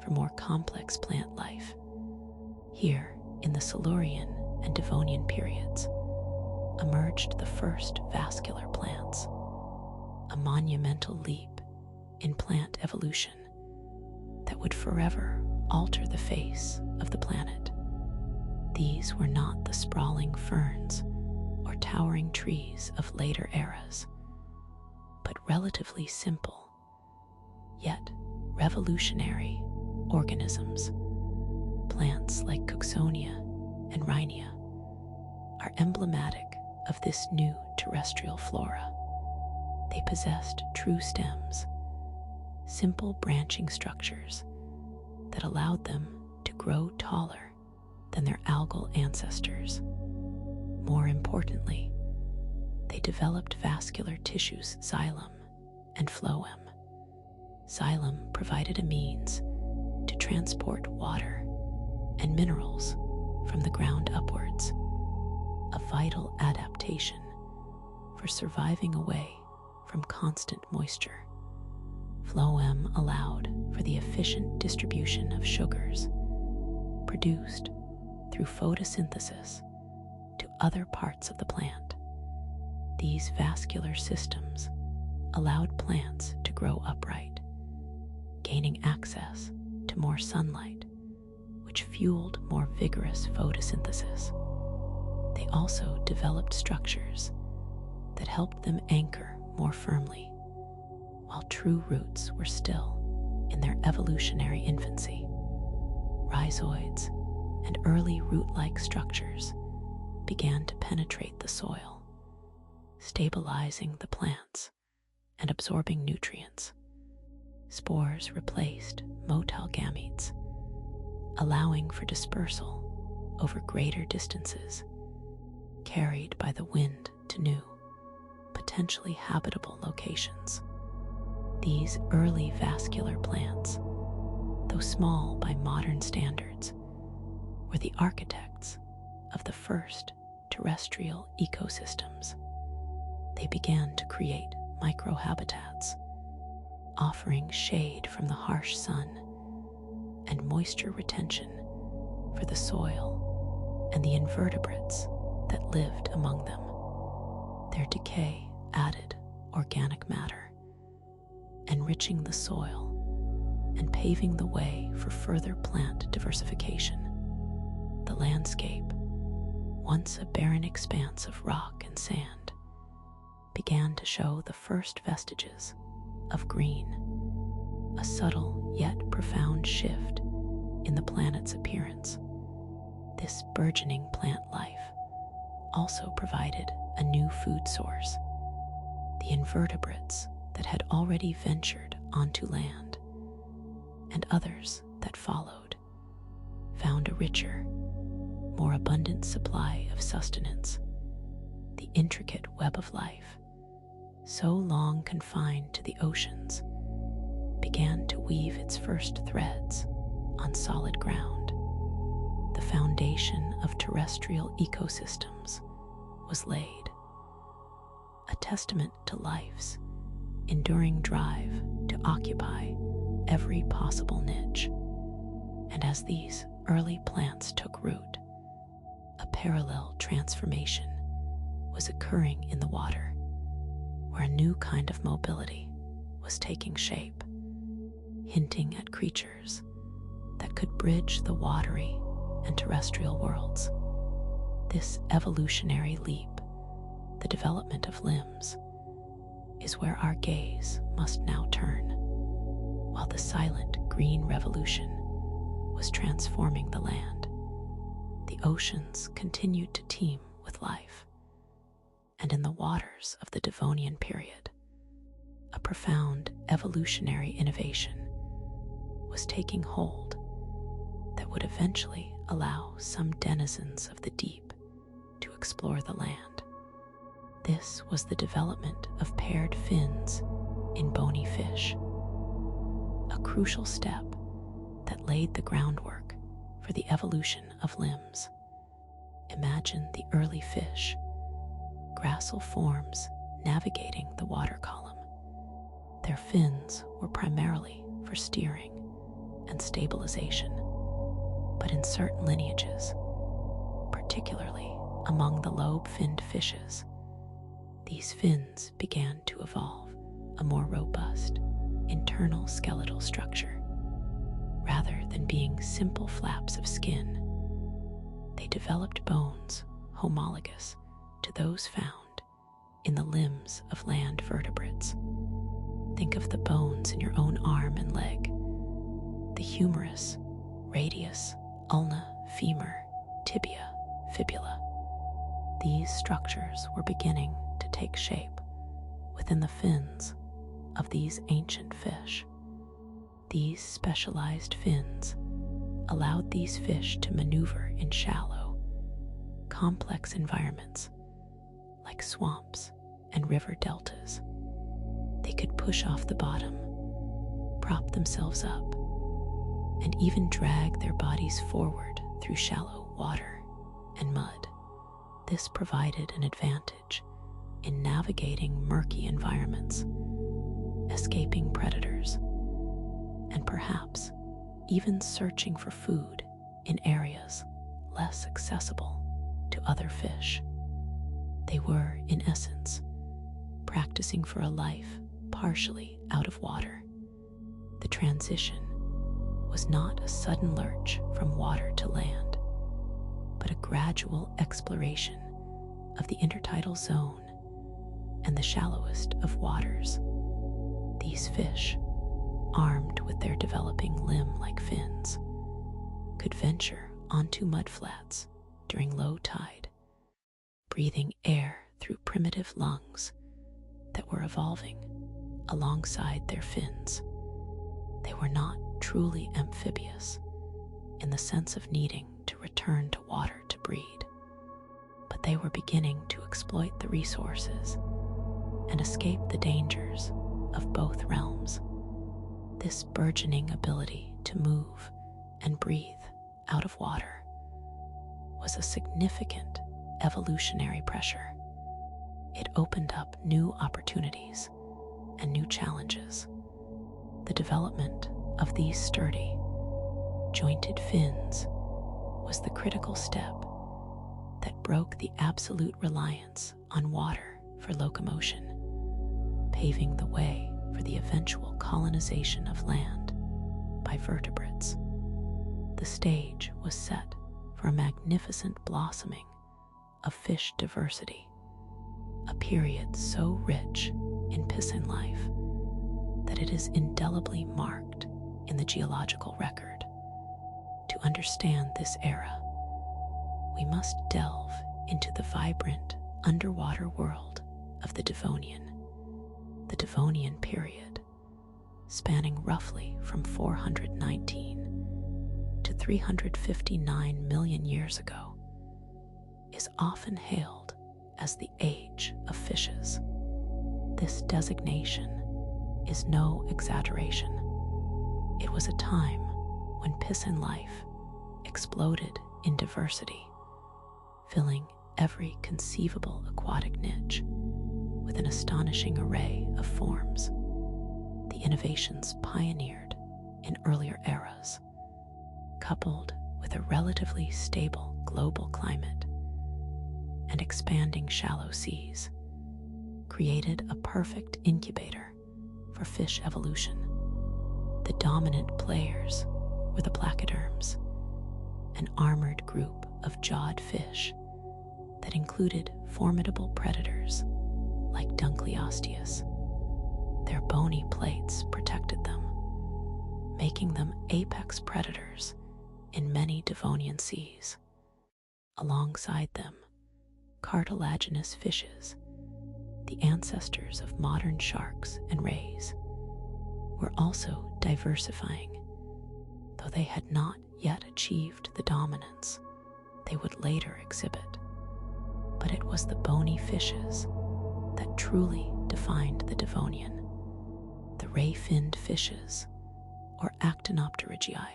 for more complex plant life. Here, in the Silurian and Devonian periods, emerged the first vascular plants, a monumental leap in plant evolution that would forever alter the face of the planet. These were not the sprawling ferns or towering trees of later eras, but relatively simple, yet revolutionary organisms. Plants like Cooksonia and Rhynia are emblematic of this new terrestrial flora. They possessed true stems, simple branching structures that allowed them to grow taller than their algal ancestors. More importantly, they developed vascular tissues, xylem and phloem. Xylem provided a means to transport water and minerals from the ground upwards, a vital adaptation for surviving away from constant moisture. Phloem allowed for the efficient distribution of sugars produced through photosynthesis to other parts of the plant. These vascular systems allowed plants to grow upright, gaining access to more sunlight, which fueled more vigorous photosynthesis. They also developed structures that helped them anchor more firmly, while true roots were still in their evolutionary infancy. Rhizoids and early root-like structures began to penetrate the soil, stabilizing the plants and absorbing nutrients. Spores replaced motile gametes, allowing for dispersal over greater distances, carried by the wind to new, potentially habitable locations. These early vascular plants, though small by modern standards, were the architects of the first terrestrial ecosystems. They began to create microhabitats, offering shade from the harsh sun and moisture retention for the soil and the invertebrates that lived among them. Their decay added organic matter, enriching the soil and paving the way for further plant diversification. The landscape, once a barren expanse of rock and sand, began to show the first vestiges of green, a subtle yet profound shift in the planet's appearance. This burgeoning plant life also provided a new food source. The invertebrates that had already ventured onto land, and others that followed, found a richer, more abundant supply of sustenance. The intricate web of life, so long confined to the oceans, began to weave its first threads on solid ground. The foundation of terrestrial ecosystems was laid, a testament to life's enduring drive to occupy every possible niche. And as these early plants took root, a parallel transformation was occurring in the water, where a new kind of mobility was taking shape, hinting at creatures that could bridge the watery and terrestrial worlds. This evolutionary leap, the development of limbs, is where our gaze must now turn. While the silent green revolution was transforming the land, the oceans continued to teem with life. And in the waters of the Devonian period, a profound evolutionary innovation was taking hold that would eventually allow some denizens of the deep to explore the land. This was the development of paired fins in bony fish, a crucial step that laid the groundwork for the evolution of limbs. Imagine the early fish, gracile forms navigating the water column. Their fins were primarily for steering and stabilization, but in certain lineages, particularly among the lobe-finned fishes, these fins began to evolve a more robust internal skeletal structure. Rather than being simple flaps of skin, they developed bones homologous to those found in the limbs of land vertebrates. Think of the bones in your own arm and leg, the humerus, radius, ulna, femur, tibia, fibula. These structures were beginning to take shape within the fins of these ancient fish. These specialized fins allowed these fish to maneuver in shallow, complex environments like swamps and river deltas. They could push off the bottom, prop themselves up, and even drag their bodies forward through shallow water and mud. This provided an advantage in navigating murky environments, escaping predators, and perhaps even searching for food in areas less accessible to other fish. They were, in essence, practicing for a life partially out of water. The transition was not a sudden lurch from water to land, but a gradual exploration of the intertidal zone and the shallowest of waters. These fish, armed with their developing limb-like fins, could venture onto mudflats during low tide, breathing air through primitive lungs that were evolving alongside their fins. They were not truly amphibious in the sense of needing to return to water to breed, but they were beginning to exploit the resources and escape the dangers of both realms. This burgeoning ability to move and breathe out of water was a significant evolutionary pressure. It opened up new opportunities and new challenges. The development of these sturdy, jointed fins was the critical step that broke the absolute reliance on water for locomotion, paving the way for the eventual colonization of land by vertebrates. The stage was set for a magnificent blossoming of fish diversity, a period so rich in piscine life that it is indelibly marked in the geological record. To understand this era, we must delve into the vibrant underwater world of the Devonian. The Devonian period, spanning roughly from 419 to 359 million years ago, is often hailed as the Age of Fishes. This designation is no exaggeration. It was a time when piscine life exploded in diversity, filling every conceivable aquatic niche with an astonishing array of forms. The innovations pioneered in earlier eras, coupled with a relatively stable global climate and expanding shallow seas, created a perfect incubator for fish evolution. The dominant players were the placoderms, an armored group of jawed fish that included formidable predators like Dunkleosteus. Their bony plates protected them, making them apex predators in many Devonian seas. Alongside them, cartilaginous fishes, the ancestors of modern sharks and rays, were also diversifying, though they had not yet achieved the dominance they would later exhibit. But it was the bony fishes that truly defined the Devonian. The ray-finned fishes, or Actinopterygii,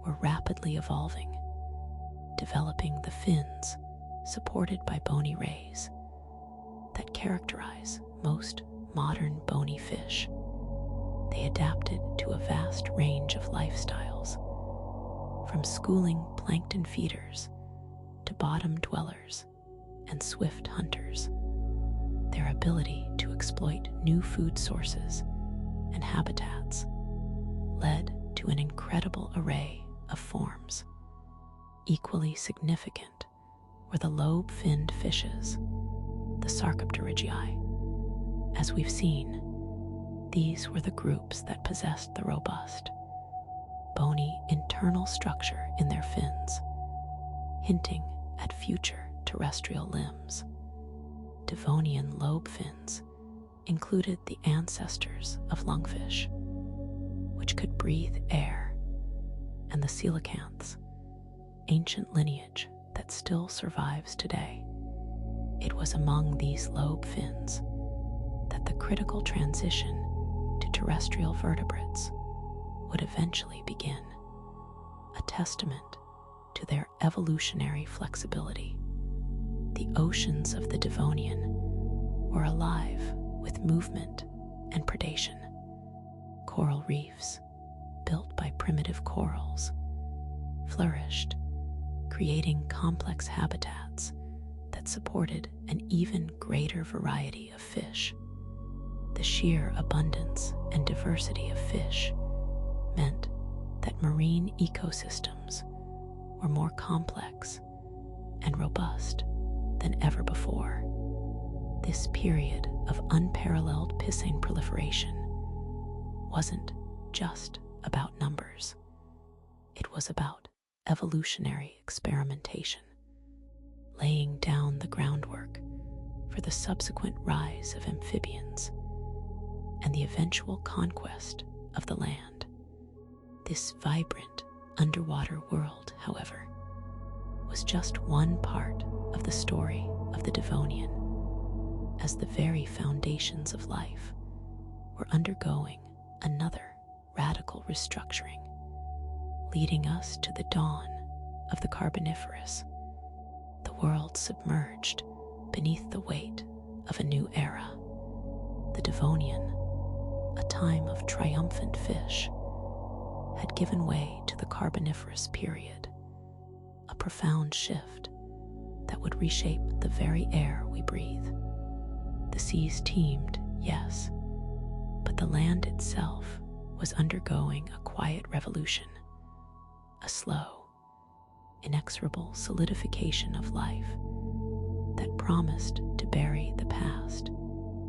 were rapidly evolving, developing the fins supported by bony rays that characterize most modern bony fish. They adapted to a vast range of lifestyles, from schooling plankton feeders to bottom dwellers and swift hunters. Their ability to exploit new food sources and habitats led to an incredible array of forms. Equally significant were the lobe-finned fishes, the Sarcopterygii. As we've seen, these were the groups that possessed the robust, bony internal structure in their fins, hinting at future terrestrial limbs. Devonian lobe fins included the ancestors of lungfish, which could breathe air, and the coelacanths, ancient lineage that still survives today. It was among these lobe fins that the critical transition to terrestrial vertebrates would eventually begin, a testament to their evolutionary flexibility. The oceans of the Devonian were alive with movement and predation. Coral reefs, built by primitive corals, flourished, creating complex habitats that supported an even greater variety of fish. The sheer abundance and diversity of fish meant that marine ecosystems were more complex and robust than ever before. This period of unparalleled piscine proliferation wasn't just about numbers. It was about evolutionary experimentation, laying down the groundwork for the subsequent rise of amphibians and the eventual conquest of the land. This vibrant underwater world, however, was just one part of the story of the Devonian, as the very foundations of life were undergoing another radical restructuring, leading us to the dawn of the Carboniferous, the world submerged beneath the weight of a new era. The Devonian, a time of triumphant fish, had given way to the Carboniferous period, a profound shift that would reshape the very air we breathe. The seas teemed, yes, but the land itself was undergoing a quiet revolution, a slow, inexorable solidification of life that promised to bury the past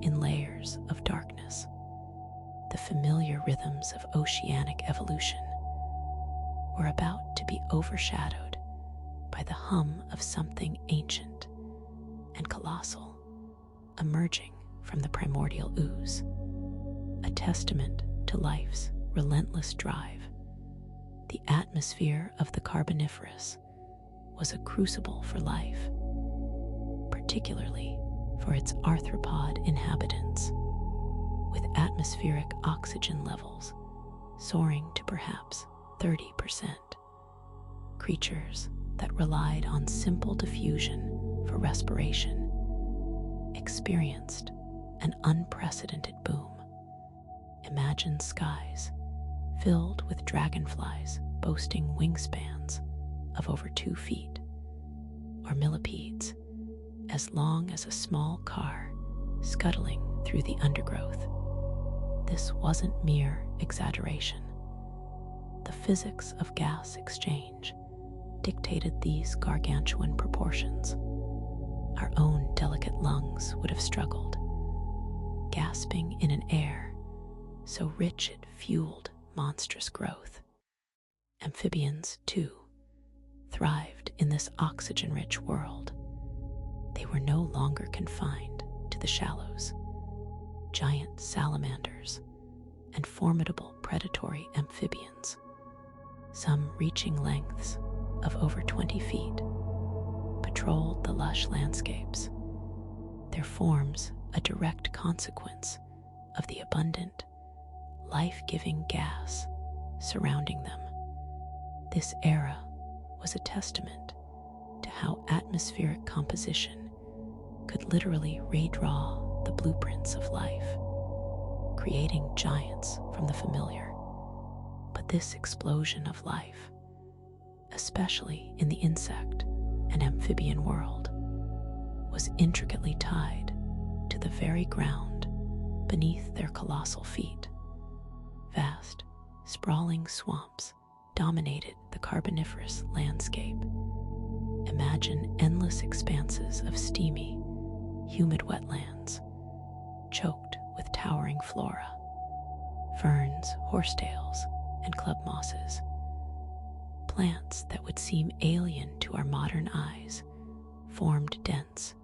in layers of darkness. The familiar rhythms of oceanic evolution were about to be overshadowed by the hum of something ancient and colossal emerging from the primordial ooze, a testament to life's relentless drive. The atmosphere of the Carboniferous was a crucible for life, particularly for its arthropod inhabitants, with atmospheric oxygen levels soaring to perhaps 30%. Creatures that relied on simple diffusion for respiration experienced an unprecedented boom. Imagine skies filled with dragonflies boasting wingspans of over 2 feet, or millipedes as long as a small car scuttling through the undergrowth. This wasn't mere exaggeration. The physics of gas exchange dictated these gargantuan proportions. Our own delicate lungs would have struggled, gasping in an air so rich it fueled monstrous growth. Amphibians, too, thrived in this oxygen-rich world. They were no longer confined to the shallows. Giant salamanders and formidable predatory amphibians, some reaching lengths of over 20 feet, patrolled the lush landscapes, their forms a direct consequence of the abundant, life-giving gas surrounding them. This era was a testament to how atmospheric composition could literally redraw the blueprints of life, creating giants from the familiar. But this explosion of life, especially in the insect and amphibian world, was intricately tied to the very ground beneath their colossal feet. Vast, sprawling swamps dominated the Carboniferous landscape. Imagine endless expanses of steamy, humid wetlands, choked with towering flora, ferns, horsetails, and club mosses. Plants that would seem alien to our modern eyes formed dense,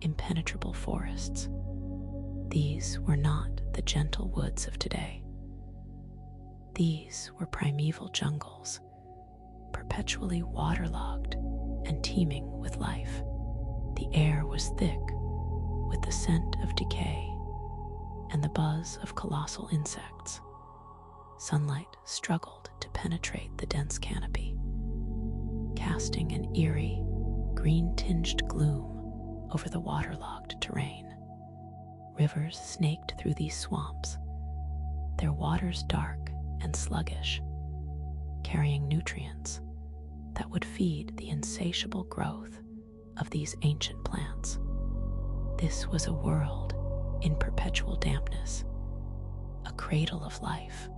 impenetrable forests. These were not the gentle woods of today. These were primeval jungles, perpetually waterlogged and teeming with life. The air was thick with the scent of decay and the buzz of colossal insects. Sunlight struggled to penetrate the dense canopy, casting an eerie, green-tinged gloom over the waterlogged terrain. Rivers snaked through these swamps, their waters dark and sluggish, carrying nutrients that would feed the insatiable growth of these ancient plants. This was a world in perpetual dampness, a cradle of life,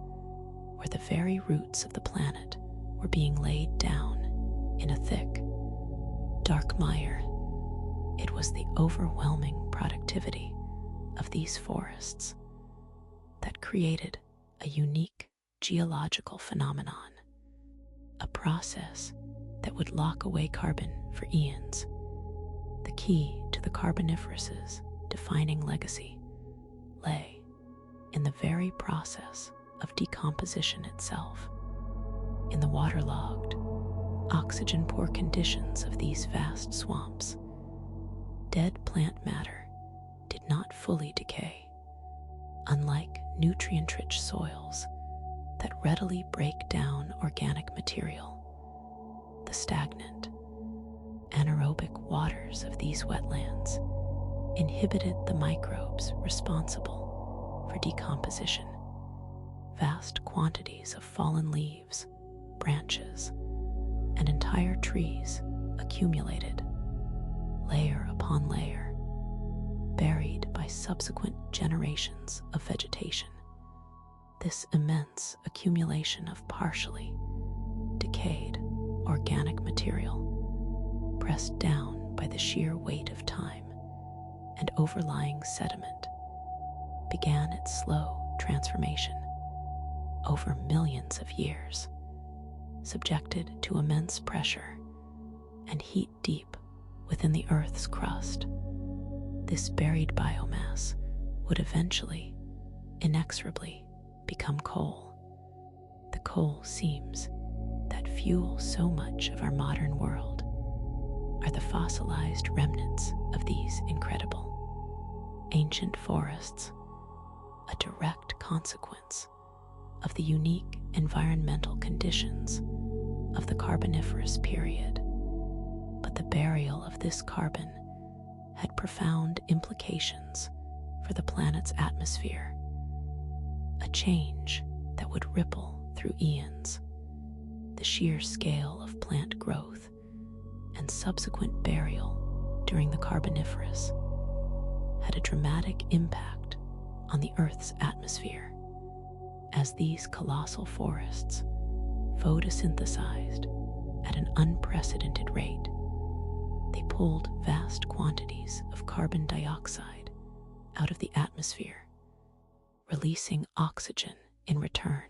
where the very roots of the planet were being laid down in a thick, dark mire. It was the overwhelming productivity of these forests that created a unique geological phenomenon, a process that would lock away carbon for eons. The key to the Carboniferous's defining legacy lay in the very process of decomposition itself, in the waterlogged, oxygen-poor conditions of these vast swamps. Dead plant matter did not fully decay, unlike nutrient-rich soils that readily break down organic material. The stagnant, anaerobic waters of these wetlands inhibited the microbes responsible for decomposition. Vast quantities of fallen leaves, branches, and entire trees accumulated, layer upon layer, buried by subsequent generations of vegetation. This immense accumulation of partially decayed organic material, pressed down by the sheer weight of time and overlying sediment, began its slow transformation over millions of years, subjected to immense pressure and heat deep within the Earth's crust. This buried biomass would eventually, inexorably, become coal. The coal seams that fuel so much of our modern world are the fossilized remnants of these incredible ancient forests, a direct consequence of the unique environmental conditions of the Carboniferous period. But the burial of this carbon had profound implications for the planet's atmosphere, a change that would ripple through eons. The sheer scale of plant growth and subsequent burial during the Carboniferous had a dramatic impact on the Earth's atmosphere. As these colossal forests photosynthesized at an unprecedented rate, they pulled vast quantities of carbon dioxide out of the atmosphere, releasing oxygen in return.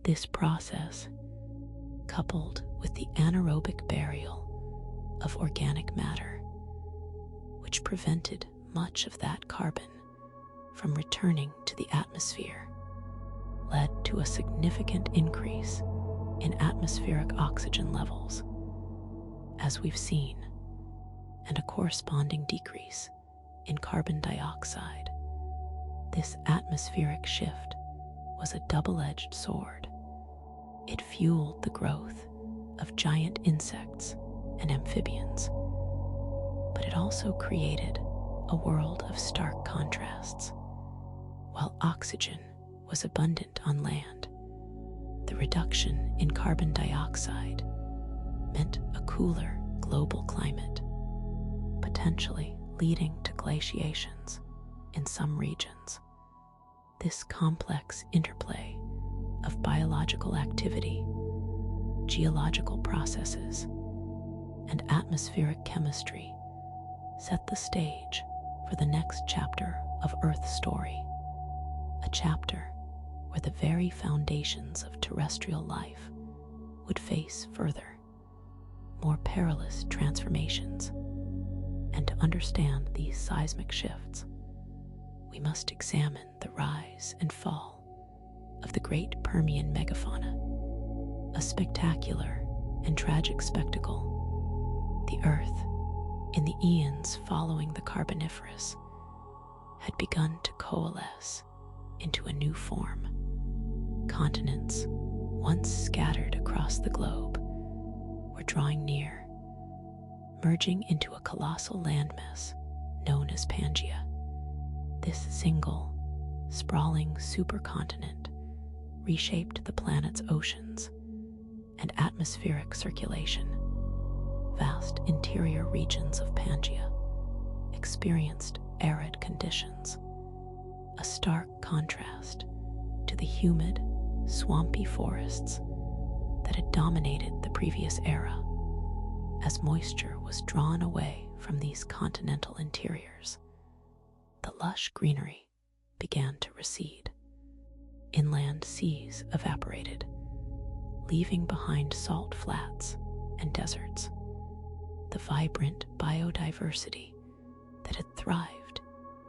This process, coupled with the anaerobic burial of organic matter, which prevented much of that carbon from returning to the atmosphere, led to a significant increase in atmospheric oxygen levels, as we've seen, and a corresponding decrease in carbon dioxide. This atmospheric shift was a double-edged sword. It fueled the growth of giant insects and amphibians, but it also created a world of stark contrasts. While oxygen was abundant on land, the reduction in carbon dioxide meant a cooler global climate, potentially leading to glaciations in some regions. This complex interplay of biological activity, geological processes, and atmospheric chemistry set the stage for the next chapter of Earth's story, a chapter where the very foundations of terrestrial life would face further, more perilous transformations. And to understand these seismic shifts, we must examine the rise and fall of the great Permian megafauna, a spectacular and tragic spectacle. The Earth, in the eons following the Carboniferous, had begun to coalesce into a new form. Continents, once scattered across the globe, were drawing near, merging into a colossal landmass known as Pangaea. This single, sprawling supercontinent reshaped the planet's oceans and atmospheric circulation. Vast interior regions of Pangaea experienced arid conditions, a stark contrast to the humid, swampy forests that had dominated the previous era. As moisture was drawn away from these continental interiors, the lush greenery began to recede. Inland seas evaporated, leaving behind salt flats and deserts. The vibrant biodiversity that had thrived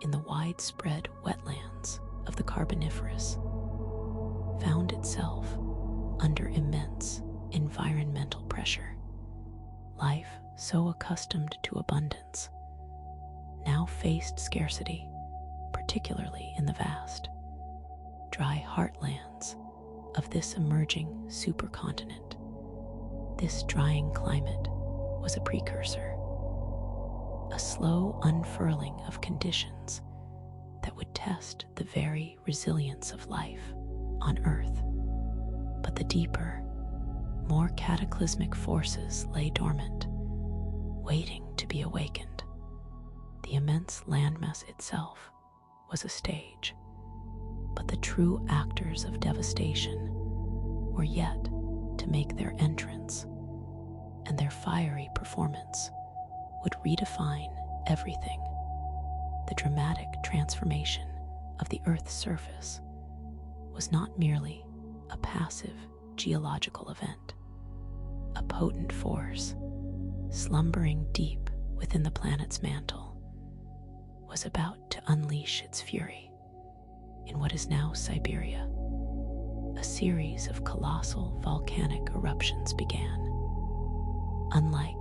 in the widespread wetlands of the Carboniferous found itself under immense environmental pressure. Life, so accustomed to abundance, now faced scarcity, particularly in the vast, dry heartlands of this emerging supercontinent. This drying climate was a precursor, a slow unfurling of conditions that would test the very resilience of life on Earth. But the deeper, more cataclysmic forces lay dormant, waiting to be awakened. The immense landmass itself was a stage, but the true actors of devastation were yet to make their entrance, and their fiery performance would redefine everything. The dramatic transformation of the Earth's surface was not merely a passive geological event. A potent force, slumbering deep within the planet's mantle, was about to unleash its fury. In what is now Siberia, a series of colossal volcanic eruptions began, unlike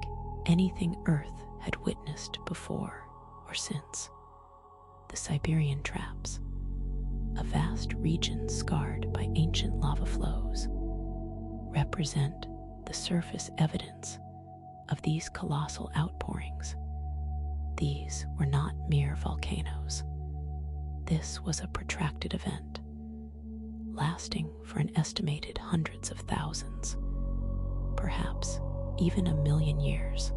anything Earth had witnessed before or since. The Siberian Traps, a vast region scarred by ancient lava flows, represent the surface evidence of these colossal outpourings. These were not mere volcanoes. This was a protracted event, lasting for an estimated hundreds of thousands, perhaps even 1,000,000 years.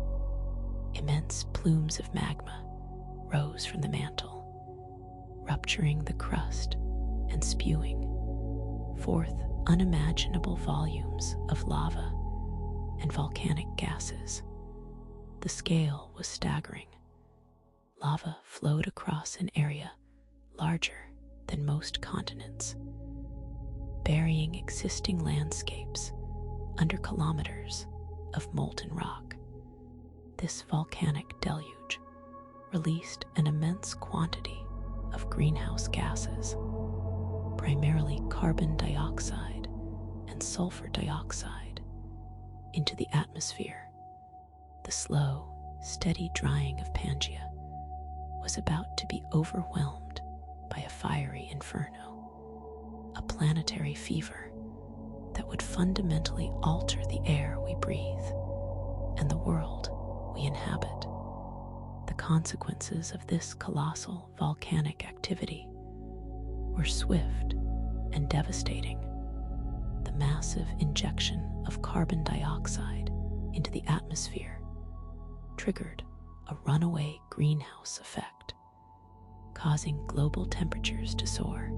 Immense plumes of magma rose from the mantle, rupturing the crust and spewing forth unimaginable volumes of lava and volcanic gases. The scale was staggering. Lava flowed across an area larger than most continents, burying existing landscapes under kilometers of molten rock. This volcanic deluge released an immense quantity of greenhouse gases, primarily carbon dioxide and sulfur dioxide, into the atmosphere. The slow, steady drying of Pangaea was about to be overwhelmed by a fiery inferno, a planetary fever that would fundamentally alter the air we breathe and the world we inhabit. The consequences of this colossal volcanic activity were swift and devastating. The massive injection of carbon dioxide into the atmosphere triggered a runaway greenhouse effect, causing global temperatures to soar.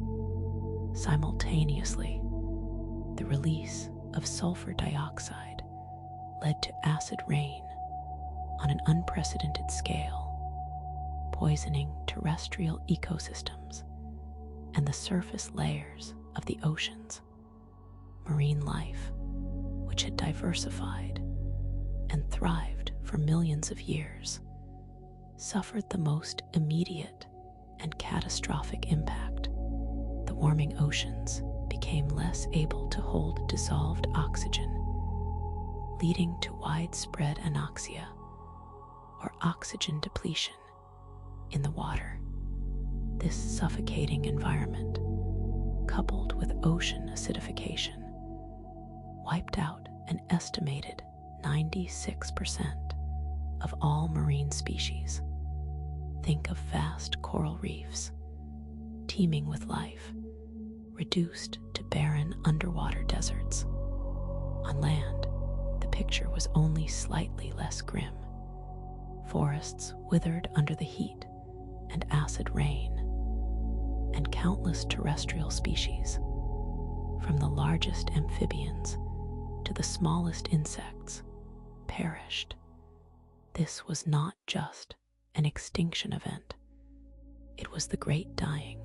Simultaneously, the release of sulfur dioxide led to acid rain on an unprecedented scale, poisoning terrestrial ecosystems and the surface layers of the oceans. Marine life, which had diversified and thrived for millions of years, suffered the most immediate and catastrophic impact. The warming oceans became less able to hold dissolved oxygen, leading to widespread anoxia, or oxygen depletion, in the water. This suffocating environment, coupled with ocean acidification, wiped out an estimated 96% of all marine species. Think of vast coral reefs, teeming with life, reduced to barren underwater deserts. On land, the picture was only slightly less grim. Forests withered under the heat and acid rain, and countless terrestrial species, from the largest amphibians to the smallest insects, perished. This was not just an extinction event. It was the Great Dying,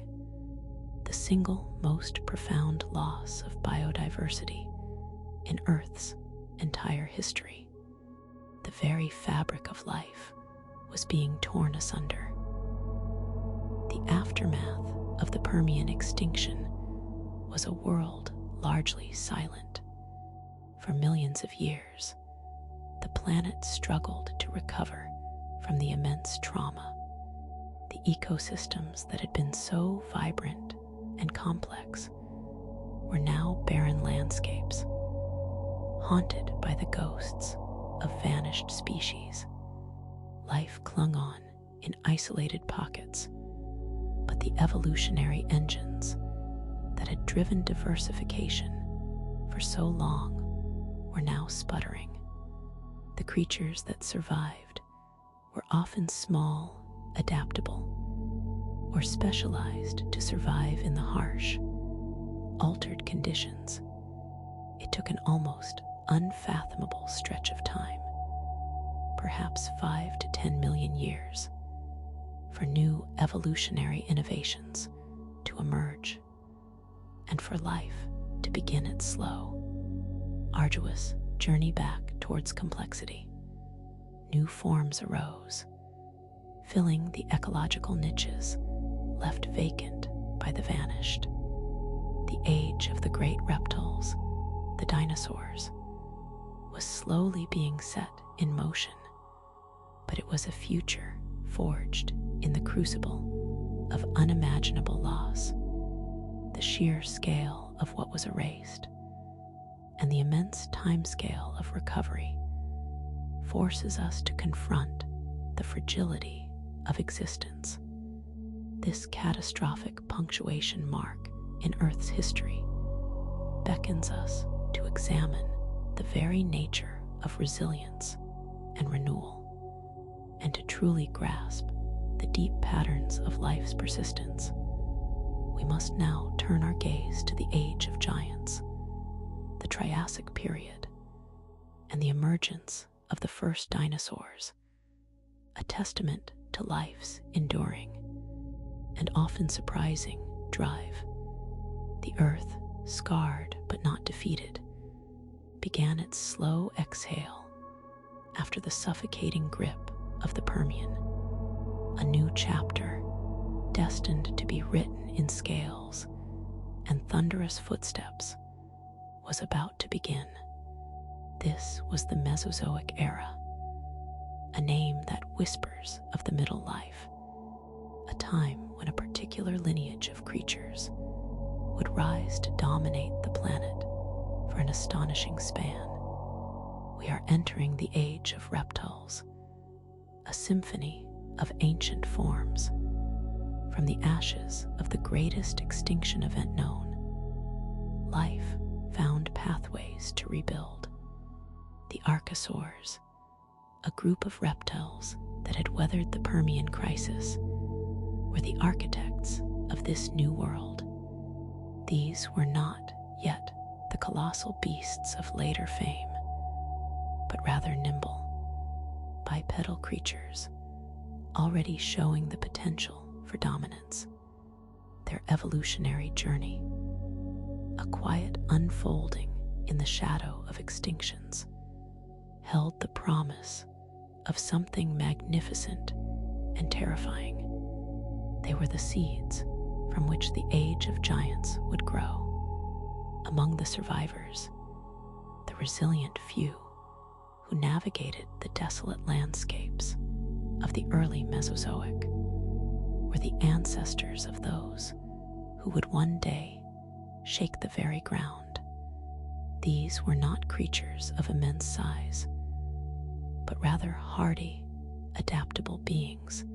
the single most profound loss of biodiversity in Earth's entire history. The very fabric of life was being torn asunder. The aftermath of the Permian extinction was a world largely silent. For millions of years, the planet struggled to recover from the immense trauma. The ecosystems that had been so vibrant and complex were now barren landscapes, haunted by the ghosts of vanished species. Life clung on in isolated pockets, but the evolutionary engines that had driven diversification for so long were now sputtering. The creatures that survived were often small, adaptable, or specialized to survive in the harsh, altered conditions. It took an almost unfathomable stretch of time, perhaps 5 to 10 million years, for new evolutionary innovations to emerge and for life to begin its slow, arduous journey back towards complexity. New forms arose, filling the ecological niches left vacant by the vanished. The age of the great reptiles, the dinosaurs, was slowly being set in motion, but it was a future forged in the crucible of unimaginable loss. The sheer scale of what was erased and the immense timescale of recovery forces us to confront the fragility of existence. This catastrophic punctuation mark in Earth's history beckons us to examine the very nature of resilience and renewal, and to truly grasp the deep patterns of life's persistence. We must now turn our gaze to the age of giants, the Triassic period, and the emergence of the first dinosaurs, a testament to life's enduring and often surprising drive. The Earth, scarred but not defeated, began its slow exhale after the suffocating grip of the Permian. A new chapter, destined to be written in scales and thunderous footsteps, was about to begin. This was the Mesozoic era, a name that whispers of the middle life, a time when a particular lineage of creatures would rise to dominate the planet for an astonishing span. We are entering the age of reptiles, a symphony of ancient forms. From the ashes of the greatest extinction event known, life found pathways to rebuild. The archosaurs, a group of reptiles that had weathered the Permian crisis, were the architects of this new world. These were not yet the colossal beasts of later fame, but rather nimble, bipedal creatures, already showing the potential for dominance. Their evolutionary journey, a quiet unfolding in the shadow of extinctions, held the promise of something magnificent and terrifying. They were the seeds from which the age of giants would grow. Among the survivors, the resilient few who navigated the desolate landscapes of the early Mesozoic were the ancestors of those who would one day shake the very ground. These were not creatures of immense size, but rather hardy, adaptable beings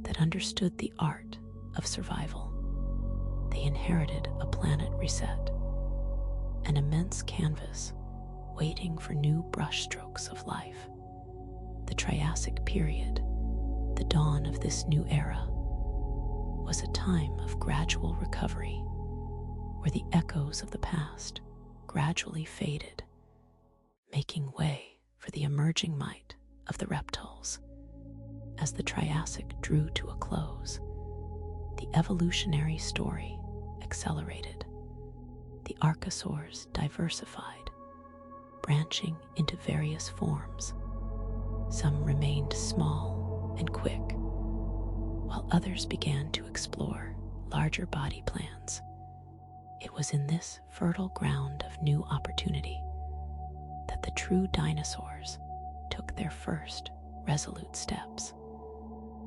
that understood the art of survival. They inherited a planet reset, an immense canvas waiting for new brushstrokes of life. The Triassic period, the dawn of this new era, was a time of gradual recovery, where the echoes of the past gradually faded, making way for the emerging might of the reptiles. As the Triassic drew to a close, the evolutionary story accelerated. The archosaurs diversified, branching into various forms. Some remained small and quick, while others began to explore larger body plans. It was in this fertile ground of new opportunity that the true dinosaurs took their first resolute steps.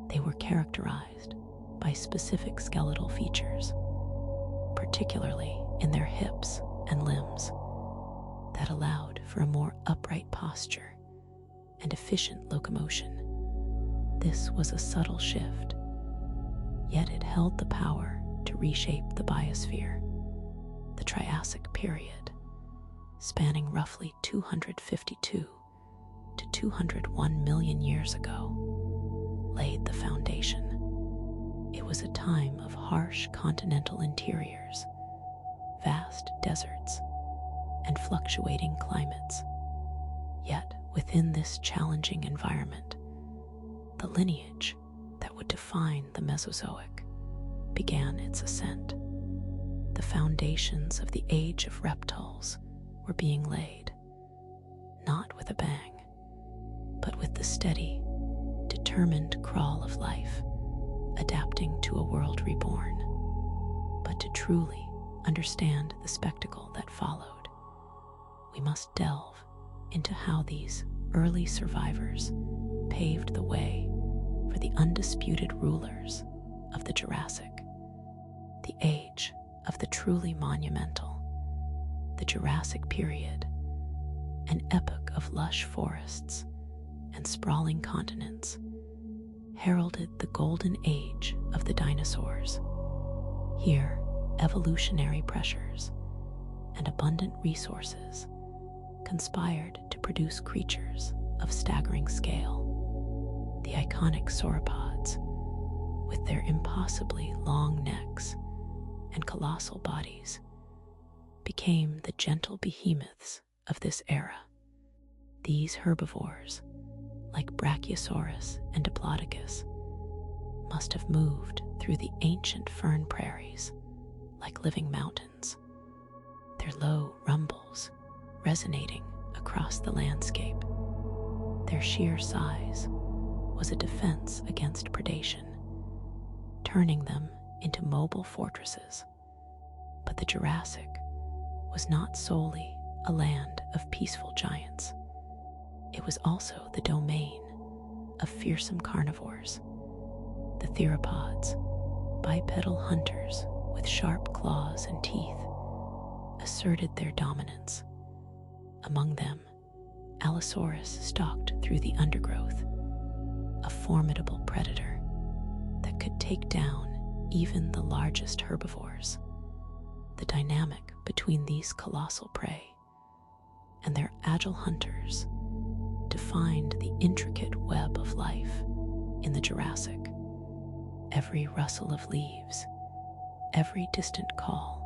They were characterized by specific skeletal features, particularly in their hips and limbs, that allowed for a more upright posture and efficient locomotion. This was a subtle shift, yet it held the power to reshape the biosphere. The Triassic period, spanning roughly 252 to 201 million years ago, laid the foundation. It was a time of harsh continental interiors, vast deserts, and fluctuating climates. Yet, within this challenging environment, the lineage that would define the Mesozoic began its ascent. The foundations of the age of reptiles were being laid, not with a bang, but with the steady, determined crawl of life, adapting to a world reborn. But to truly understand the spectacle that followed, we must delve into how these early survivors paved the way for the undisputed rulers of the Jurassic, the age of the truly monumental. The Jurassic period, an epoch of lush forests and sprawling continents, heralded the golden age of the dinosaurs. Here, evolutionary pressures and abundant resources conspired to produce creatures of staggering scale. The iconic sauropods, with their impossibly long necks and colossal bodies, became the gentle behemoths of this era. These herbivores, like Brachiosaurus and Diplodocus, must have moved through the ancient fern prairies like living mountains, their low rumbles resonating across the landscape. Their sheer size was a defense against predation, turning them into mobile fortresses. But the Jurassic was not solely a land of peaceful giants. It was also the domain of fearsome carnivores. The theropods, bipedal hunters with sharp claws and teeth, asserted their dominance. Among them, Allosaurus stalked through the undergrowth, a formidable predator that could take down even the largest herbivores. The dynamic between these colossal prey and their agile hunters defined the intricate web of life in the Jurassic. Every rustle of leaves, every distant call,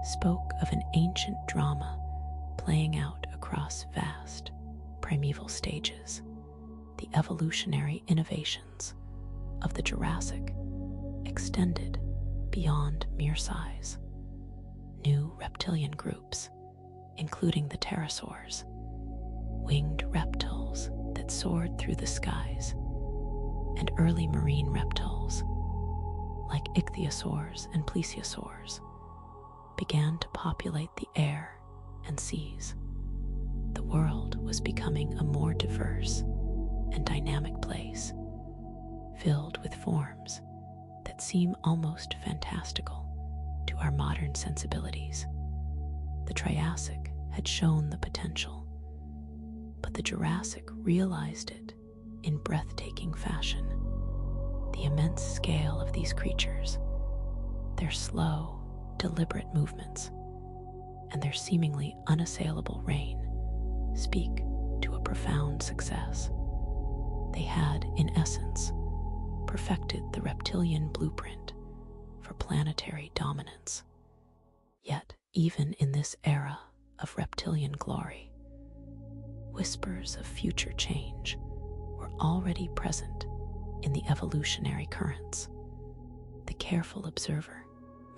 spoke of an ancient drama playing out across vast, primeval stages. The evolutionary innovations of the Jurassic extended beyond mere size. New reptilian groups, including the pterosaurs, winged reptiles that soared through the skies, and early marine reptiles, like ichthyosaurs and plesiosaurs, began to populate the air and seas. The world was becoming a more diverse and dynamic place, filled with forms that seem almost fantastical to our modern sensibilities. The Triassic had shown the potential, but the Jurassic realized it in breathtaking fashion. The immense scale of these creatures, their slow, deliberate movements, and their seemingly unassailable reign speak to a profound success. They had, in essence, perfected the reptilian blueprint for planetary dominance. Yet, even in this era of reptilian glory, whispers of future change were already present in the evolutionary currents. The careful observer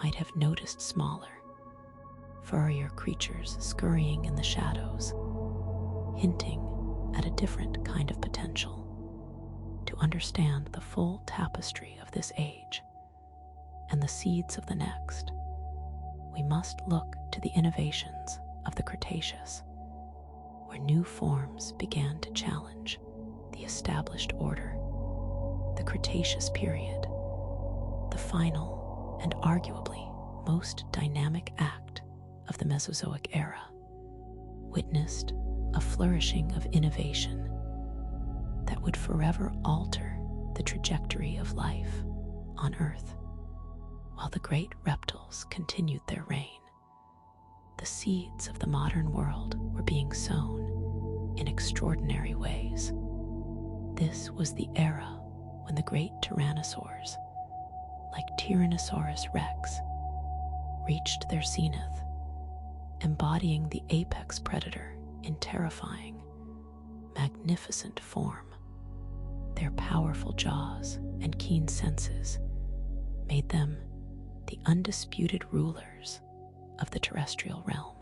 might have noticed smaller, furrier creatures scurrying in the shadows, hinting at a different kind of potential. To understand the full tapestry of this age and the seeds of the next, we must look to the innovations of the Cretaceous, where new forms began to challenge the established order. The Cretaceous period, the final and arguably most dynamic act of the Mesozoic era, witnessed a flourishing of innovation that would forever alter the trajectory of life on Earth. While the great reptiles continued their reign, the seeds of the modern world were being sown in extraordinary ways. This was the era when the great tyrannosaurs, like Tyrannosaurus rex, reached their zenith, embodying the apex predator in terrifying, magnificent form. Their powerful jaws and keen senses made them the undisputed rulers of the terrestrial realm.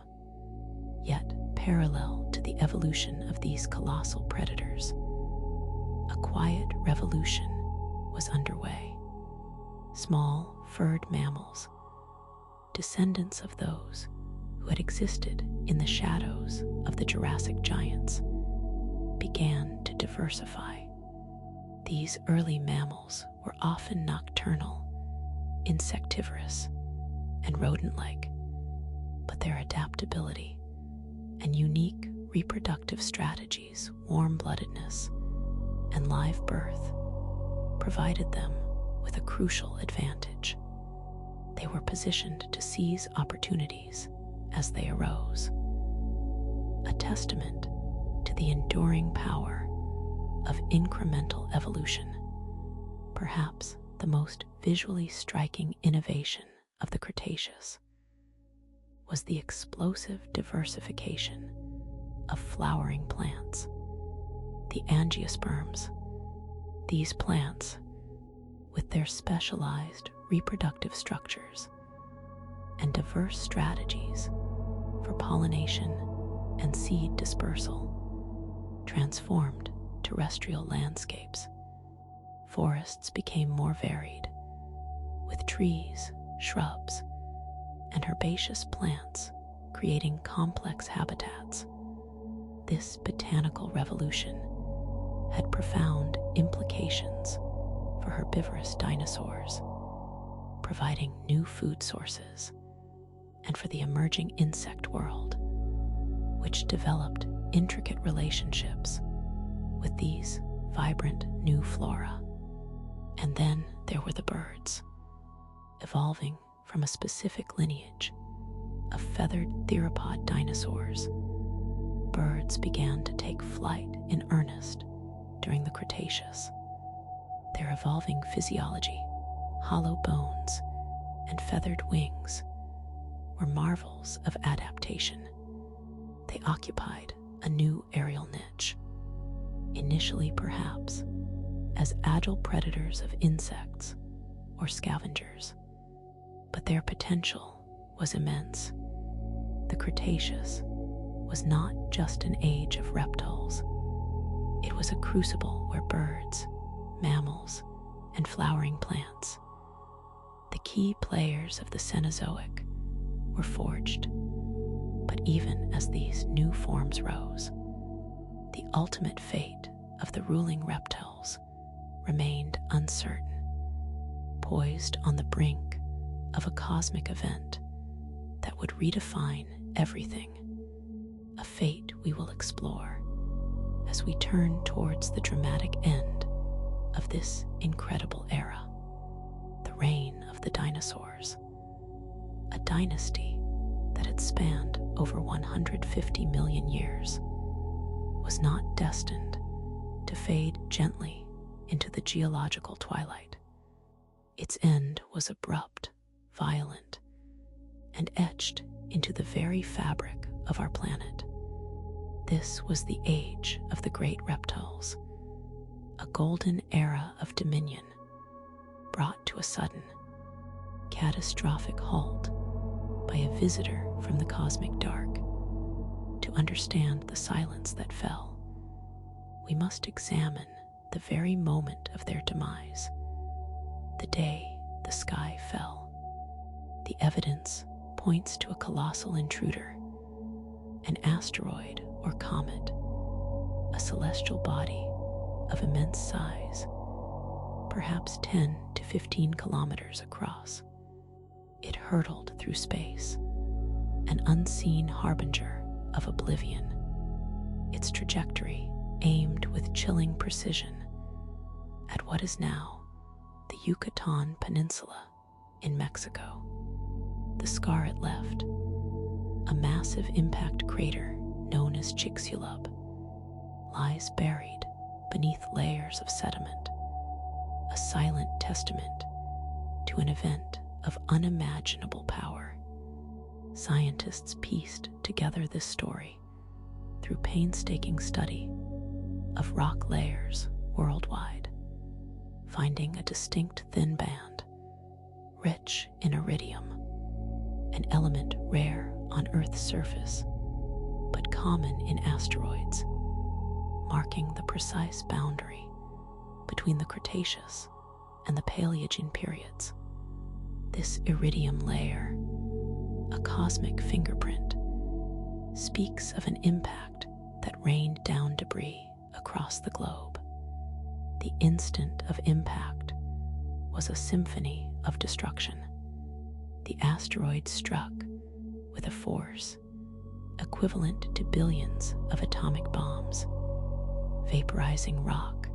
Yet, parallel to the evolution of these colossal predators, a quiet revolution was underway. Small, furred mammals, descendants of those who had existed in the shadows of the Jurassic giants, began to diversify. These early mammals were often nocturnal, insectivorous, and rodent-like, but their adaptability and unique reproductive strategies, warm-bloodedness, and live birth provided them with a crucial advantage. They were positioned to seize opportunities as they arose, a testament to the enduring power of incremental evolution. Perhaps the most visually striking innovation of the Cretaceous was the explosive diversification of flowering plants, the angiosperms. These plants, with their specialized reproductive structures and diverse strategies for pollination and seed dispersal, transformed terrestrial landscapes. Forests became more varied, with trees, shrubs, and herbaceous plants creating complex habitats. This botanical revolution had profound implications for herbivorous dinosaurs, providing new food sources, and for the emerging insect world, which developed intricate relationships with these vibrant new flora. And then there were the birds, evolving from a specific lineage of feathered theropod dinosaurs. Birds began to take flight in earnest during the Cretaceous. Their evolving physiology, hollow bones, and feathered wings were marvels of adaptation. They occupied a new aerial niche, initially perhaps as agile predators of insects or scavengers, but their potential was immense. The Cretaceous was not just an age of reptiles. It was a crucible where birds, mammals, and flowering plants, the key players of the Cenozoic, were forged. But even as these new forms rose, the ultimate fate of the ruling reptiles remained uncertain. Poised on the brink of a cosmic event that would redefine everything, a fate we will explore as we turn towards the dramatic end of this incredible era, the reign of the dinosaurs, a dynasty that had spanned over 150 million years, was not destined to fade gently into the geological twilight. Its end was abrupt, violent, and etched into the very fabric of our planet. This was the age of the great reptiles, a golden era of dominion brought to a sudden, catastrophic halt by a visitor from the cosmic dark. To understand the silence that fell, we must examine the very moment of their demise, the day the sky fell. The evidence points to a colossal intruder, an asteroid or comet, a celestial body of immense size, perhaps 10 to 15 kilometers across. It hurtled through space, an unseen harbinger of oblivion, its trajectory aimed with chilling precision at what is now the Yucatan Peninsula in Mexico. The scar it left, a massive impact crater known as Chicxulub, lies buried beneath layers of sediment, a silent testament to an event of unimaginable power. Scientists pieced together this story through painstaking study of rock layers worldwide, finding a distinct thin band, rich in iridium, an element rare on Earth's surface, but common in asteroids, marking the precise boundary between the Cretaceous and the Paleogene periods. This iridium layer, a cosmic fingerprint, speaks of an impact that rained down debris across the globe. The instant of impact was a symphony of destruction. The asteroid struck with a force equivalent to billions of atomic bombs, vaporizing rock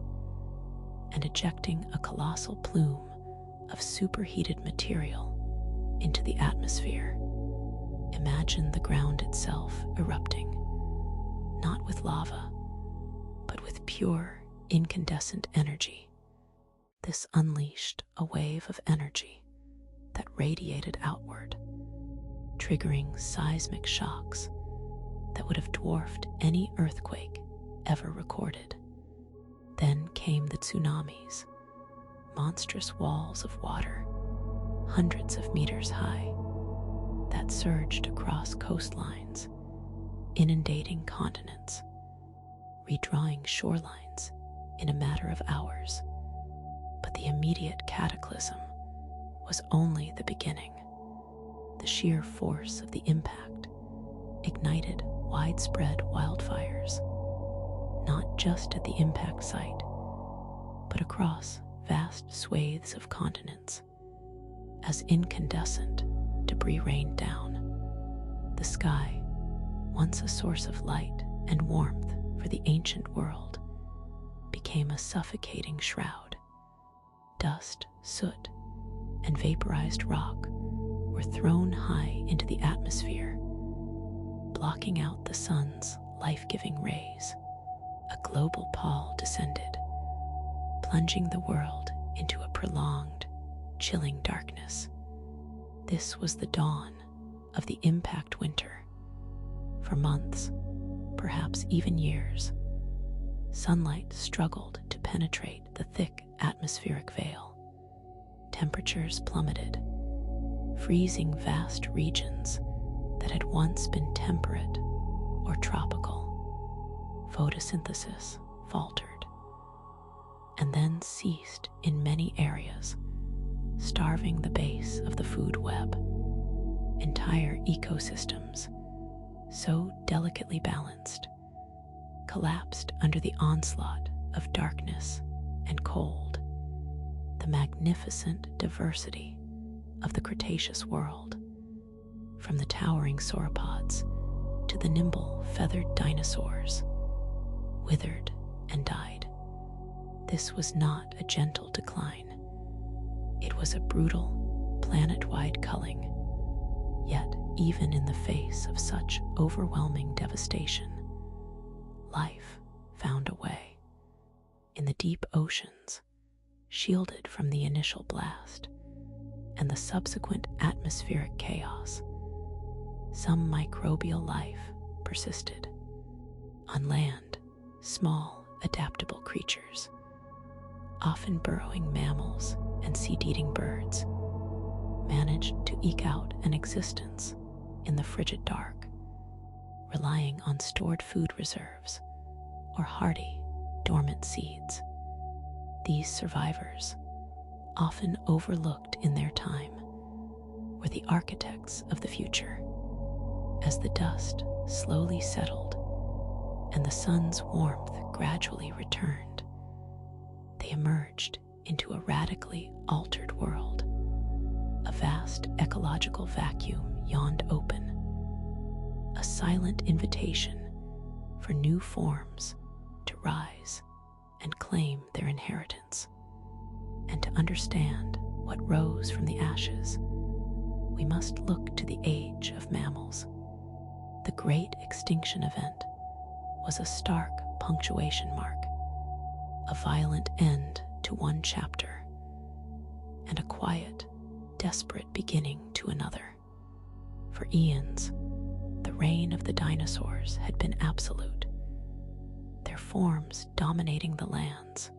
and ejecting a colossal plume of superheated material into the atmosphere. Imagine the ground itself erupting, not with lava, but with pure, incandescent energy. This unleashed a wave of energy that radiated outward, triggering seismic shocks that would have dwarfed any earthquake ever recorded. Then came the tsunamis, monstrous walls of water, hundreds of meters high, that surged across coastlines, inundating continents, redrawing shorelines in a matter of hours. But the immediate cataclysm was only the beginning. The sheer force of the impact ignited widespread wildfires, not just at the impact site, but across vast swathes of continents. As incandescent debris rained down, the sky, once a source of light and warmth for the ancient world, became a suffocating shroud. Dust, soot, and vaporized rock were thrown high into the atmosphere, blocking out the sun's life-giving rays. A global pall descended, plunging the world into a prolonged, chilling darkness. This was the dawn of the impact winter. For months, perhaps even years, sunlight struggled to penetrate the thick atmospheric veil. Temperatures plummeted, freezing vast regions that had once been temperate or tropical. Photosynthesis faltered, and then ceased in many areas, starving the base of the food web. Entire ecosystems, so delicately balanced, collapsed under the onslaught of darkness and cold. The magnificent diversity of the Cretaceous world, from the towering sauropods to the nimble feathered dinosaurs, withered and died. This was not a gentle decline. It was a brutal, planet-wide culling. Yet, even in the face of such overwhelming devastation, life found a way. In the deep oceans, shielded from the initial blast and the subsequent atmospheric chaos, some microbial life persisted. On land, small, adaptable creatures, often burrowing mammals and seed-eating birds, managed to eke out an existence in the frigid dark, relying on stored food reserves or hardy, dormant seeds. These survivors, often overlooked in their time, were the architects of the future. As the dust slowly settled and the sun's warmth gradually returned, they emerged into a radically altered world. A vast ecological vacuum yawned open, a silent invitation for new forms to rise and claim their inheritance. And to understand what rose from the ashes, we must look to the age of mammals. The Great Extinction Event was a stark punctuation mark, a violent end to one chapter and a quiet, desperate beginning to another. For eons, the reign of the dinosaurs had been absolute, their forms dominating the lands,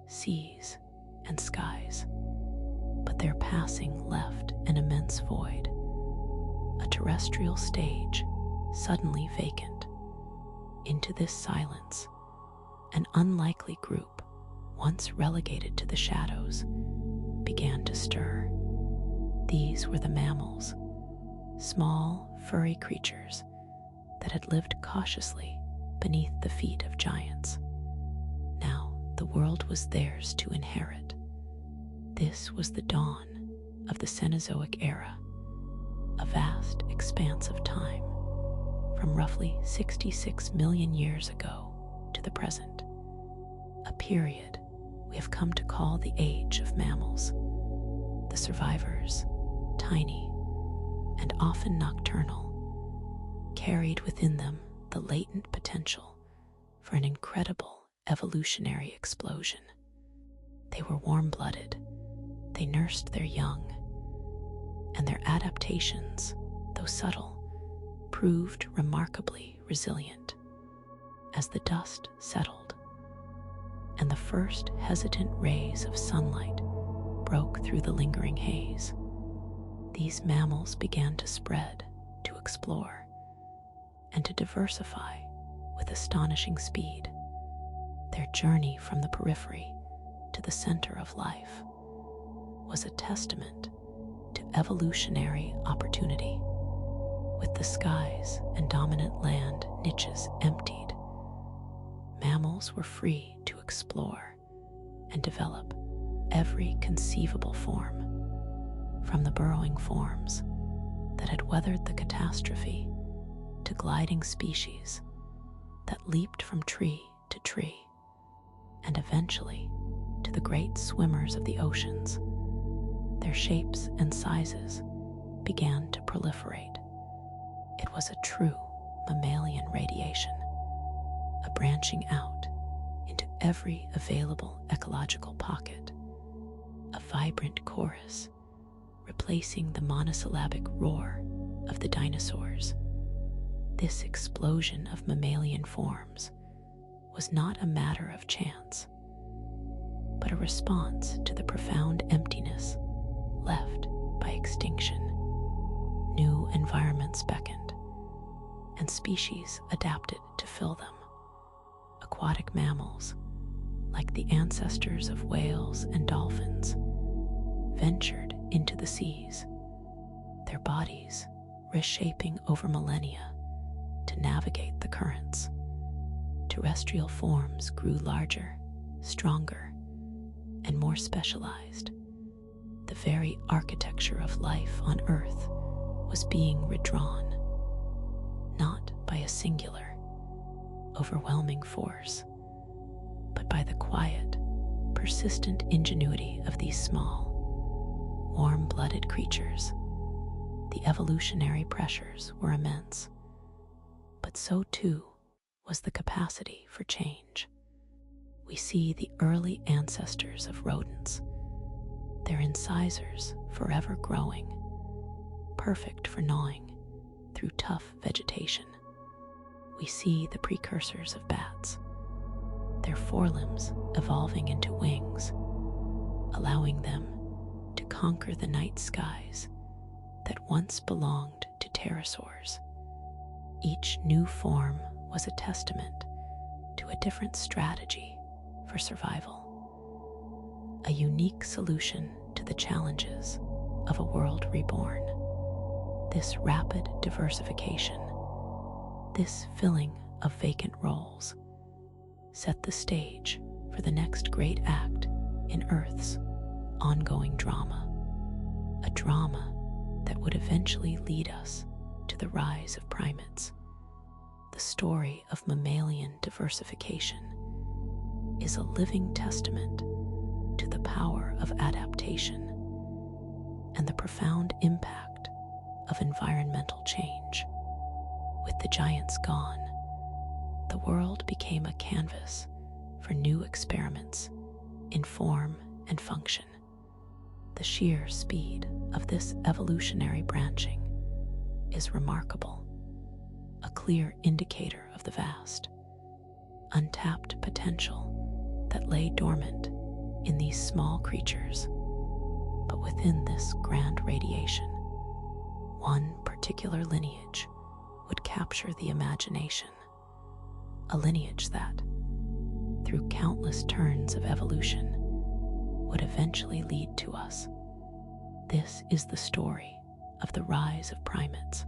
seas, and skies. But their passing left an immense void, a terrestrial stage suddenly vacant. Into this silence, an unlikely group, once relegated to the shadows, began to stir. These were the mammals, small, furry creatures that had lived cautiously beneath the feet of giants. Now the world was theirs to inherit. This was the dawn of the Cenozoic era, a vast expanse of time, from roughly 66 million years ago to the present, a period we have come to call the Age of Mammals. The survivors, tiny and often nocturnal, carried within them the latent potential for an incredible evolutionary explosion. They were warm-blooded, they nursed their young, and their adaptations, though subtle, proved remarkably resilient. As the dust settled and the first hesitant rays of sunlight broke through the lingering haze, these mammals began to spread, to explore, and to diversify with astonishing speed. Their journey from the periphery to the center of life was a testament to evolutionary opportunity. With the skies and dominant land niches emptied, mammals were free to explore and develop every conceivable form, from the burrowing forms that had weathered the catastrophe to gliding species that leaped from tree to tree, and eventually to the great swimmers of the oceans. Their shapes and sizes began to proliferate. It was a true mammalian radiation, a branching out into every available ecological pocket, a vibrant chorus replacing the monosyllabic roar of the dinosaurs. This explosion of mammalian forms was not a matter of chance, but a response to the profound emptiness left by extinction. New environments beckoned, and species adapted to fill them. Aquatic mammals, like the ancestors of whales and dolphins, ventured into the seas, their bodies reshaping over millennia to navigate the currents. Terrestrial forms grew larger, stronger, and more specialized. The very architecture of life on Earth was being redrawn, not by a singular, overwhelming force, but by the quiet, persistent ingenuity of these small, warm-blooded creatures. The evolutionary pressures were immense, but so too was the capacity for change. We see the early ancestors of rodents, their incisors forever growing, perfect for gnawing through tough vegetation. We see the precursors of bats, their forelimbs evolving into wings, allowing them to conquer the night skies that once belonged to pterosaurs. Each new form was a testament to a different strategy for survival, a unique solution to the challenges of a world reborn. This rapid diversification, this filling of vacant roles, set the stage for the next great act in Earth's ongoing drama, a drama that would eventually lead us to the rise of primates. The story of mammalian diversification is a living testament to the power of adaptation and the profound impact of environmental change. With the giants gone, the world became a canvas for new experiments in form and function. The sheer speed of this evolutionary branching is remarkable, a clear indicator of the vast, untapped potential that lay dormant in these small creatures. But within this grand radiation, one particular lineage would capture the imagination, a lineage that, through countless turns of evolution, would eventually lead to us. This is the story of the rise of primates,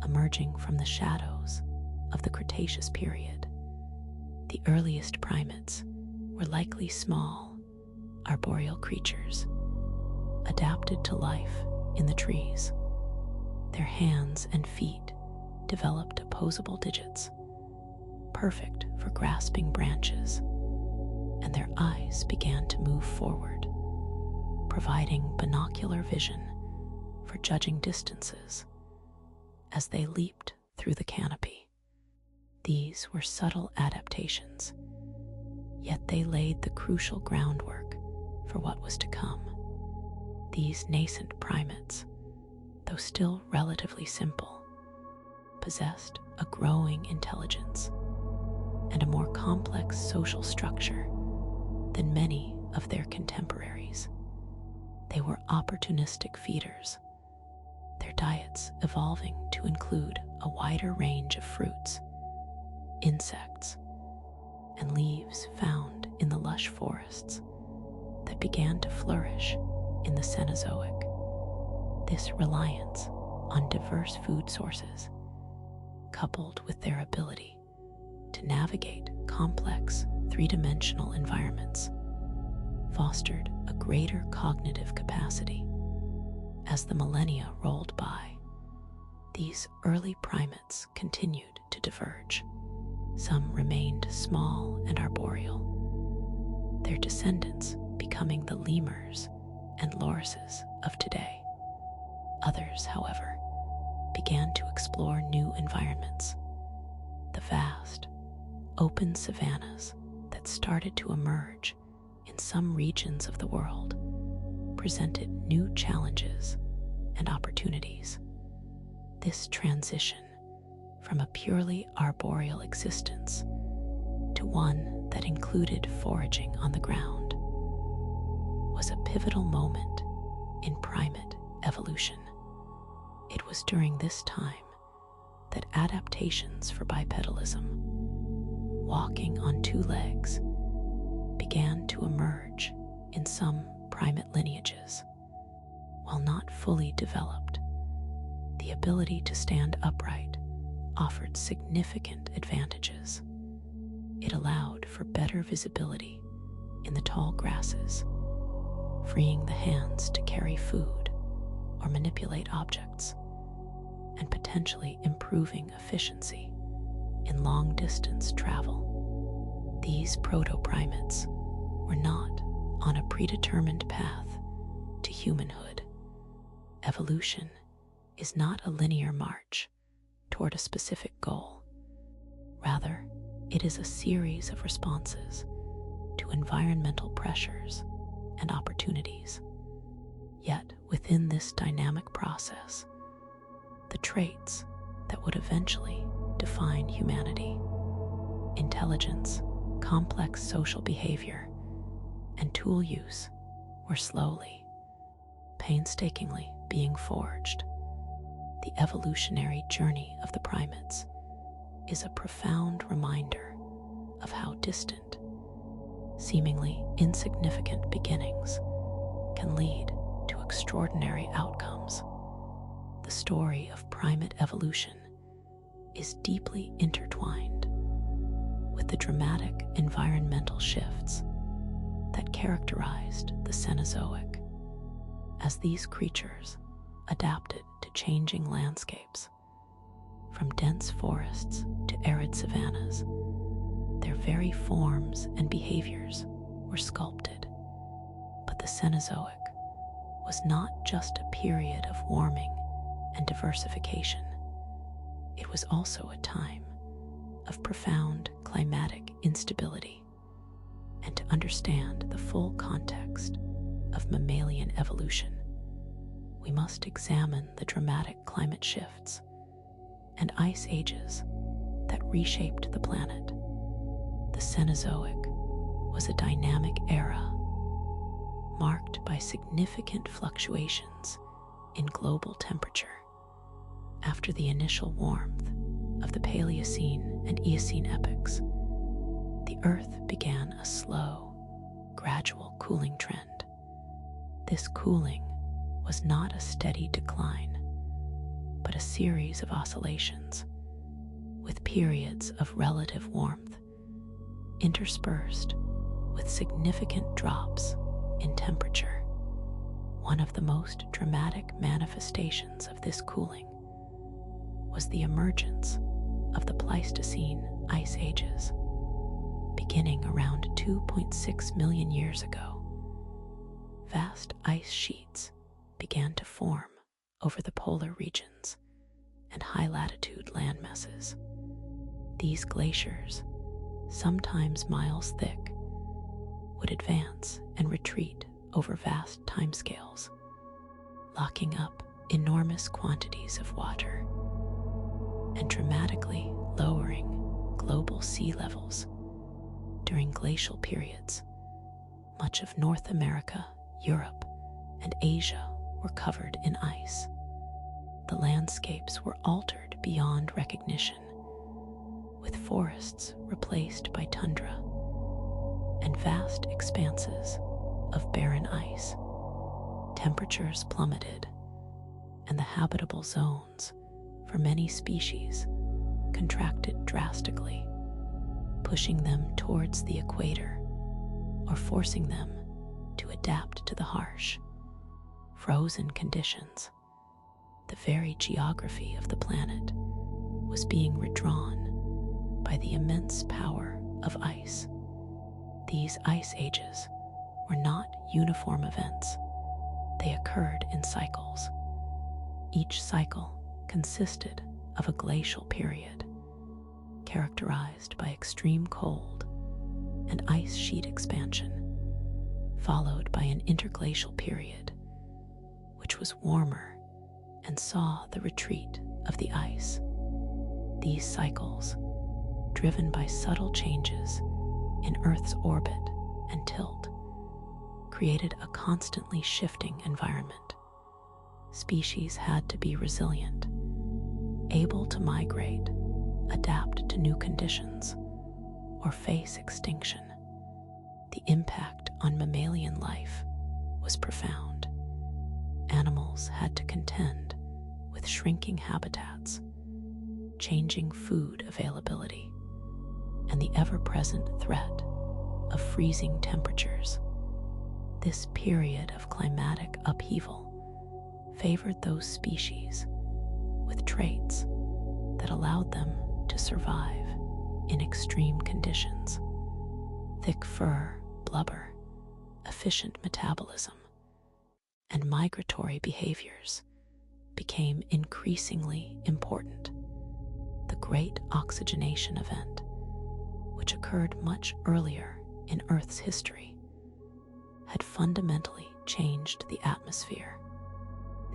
emerging from the shadows of the Cretaceous period. The earliest primates were likely small, arboreal creatures, adapted to life in the trees. Their hands and feet developed opposable digits, perfect for grasping branches, and their eyes began to move forward, providing binocular vision for judging distances as they leaped through the canopy. These were subtle adaptations, yet they laid the crucial groundwork for what was to come. These nascent primates, though still relatively simple, possessed a growing intelligence and a more complex social structure than many of their contemporaries. They were opportunistic feeders, their diets evolving to include a wider range of fruits, insects, and leaves found in the lush forests that began to flourish in the Cenozoic. This reliance on diverse food sources, coupled with their ability to navigate complex three-dimensional environments, fostered a greater cognitive capacity. As the millennia rolled by, these early primates continued to diverge. Some remained small and arboreal, their descendants becoming the lemurs and lorises of today. Others, however, began to explore new environments. The vast, open savannas that started to emerge in some regions of the world presented new challenges and opportunities. This transition from a purely arboreal existence to one that included foraging on the ground was a pivotal moment in primate evolution. It was during this time that adaptations for bipedalism, walking on two legs, began to emerge in some primate lineages. While not fully developed, the ability to stand upright offered significant advantages. It allowed for better visibility in the tall grasses, freeing the hands to carry food or manipulate objects, and potentially improving efficiency in long-distance travel. These proto-primates were not on a predetermined path to humanhood. Evolution is not a linear march toward a specific goal. Rather, it is a series of responses to environmental pressures and opportunities. Yet, within this dynamic process, the traits that would eventually define humanity, intelligence, complex social behavior, and tool use, were slowly, painstakingly being forged. The evolutionary journey of the primates is a profound reminder of how distant, seemingly insignificant beginnings can lead to extraordinary outcomes. The story of primate evolution is deeply intertwined with the dramatic environmental shifts that characterized the Cenozoic. As these creatures adapted to changing landscapes, from dense forests to arid savannas, their very forms and behaviors were sculpted. But the Cenozoic was not just a period of warming and diversification. It was also a time of profound climatic instability. And to understand the full context of mammalian evolution, we must examine the dramatic climate shifts and ice ages that reshaped the planet. The Cenozoic was a dynamic era marked by significant fluctuations in global temperature. After the initial warmth of the Paleocene and Eocene epochs, the Earth began a slow, gradual cooling trend. This cooling was not a steady decline, but a series of oscillations, with periods of relative warmth interspersed with significant drops in temperature. One of the most dramatic manifestations of this cooling was the emergence of the Pleistocene ice ages, beginning around 2.6 million years ago. Vast ice sheets began to form over the polar regions and high-latitude landmasses. These glaciers, sometimes miles thick, would advance and retreat over vast timescales, locking up enormous quantities of water and dramatically lowering global sea levels. During glacial periods, much of North America, Europe, and Asia were covered in ice. The landscapes were altered beyond recognition, with forests replaced by tundra and vast expanses of barren ice. Temperatures plummeted, and the habitable zones for many species contracted drastically, pushing them towards the equator or forcing them to adapt to the harsh, frozen conditions. The very geography of the planet was being redrawn by the immense power of ice. These ice ages were not uniform events. They occurred in cycles. Each cycle consisted of a glacial period, characterized by extreme cold and ice sheet expansion, followed by an interglacial period, which was warmer and saw the retreat of the ice. These cycles, driven by subtle changes in Earth's orbit and tilt, created a constantly shifting environment. Species had to be resilient, able to migrate, adapt to new conditions, or face extinction. The impact on mammalian life was profound. Animals had to contend with shrinking habitats, changing food availability, and the ever-present threat of freezing temperatures. This period of climatic upheaval favored those species with traits that allowed them to survive in extreme conditions. Thick fur, blubber, efficient metabolism, and migratory behaviors became increasingly important. The Great Oxygenation Event, which occurred much earlier in Earth's history, had fundamentally changed the atmosphere.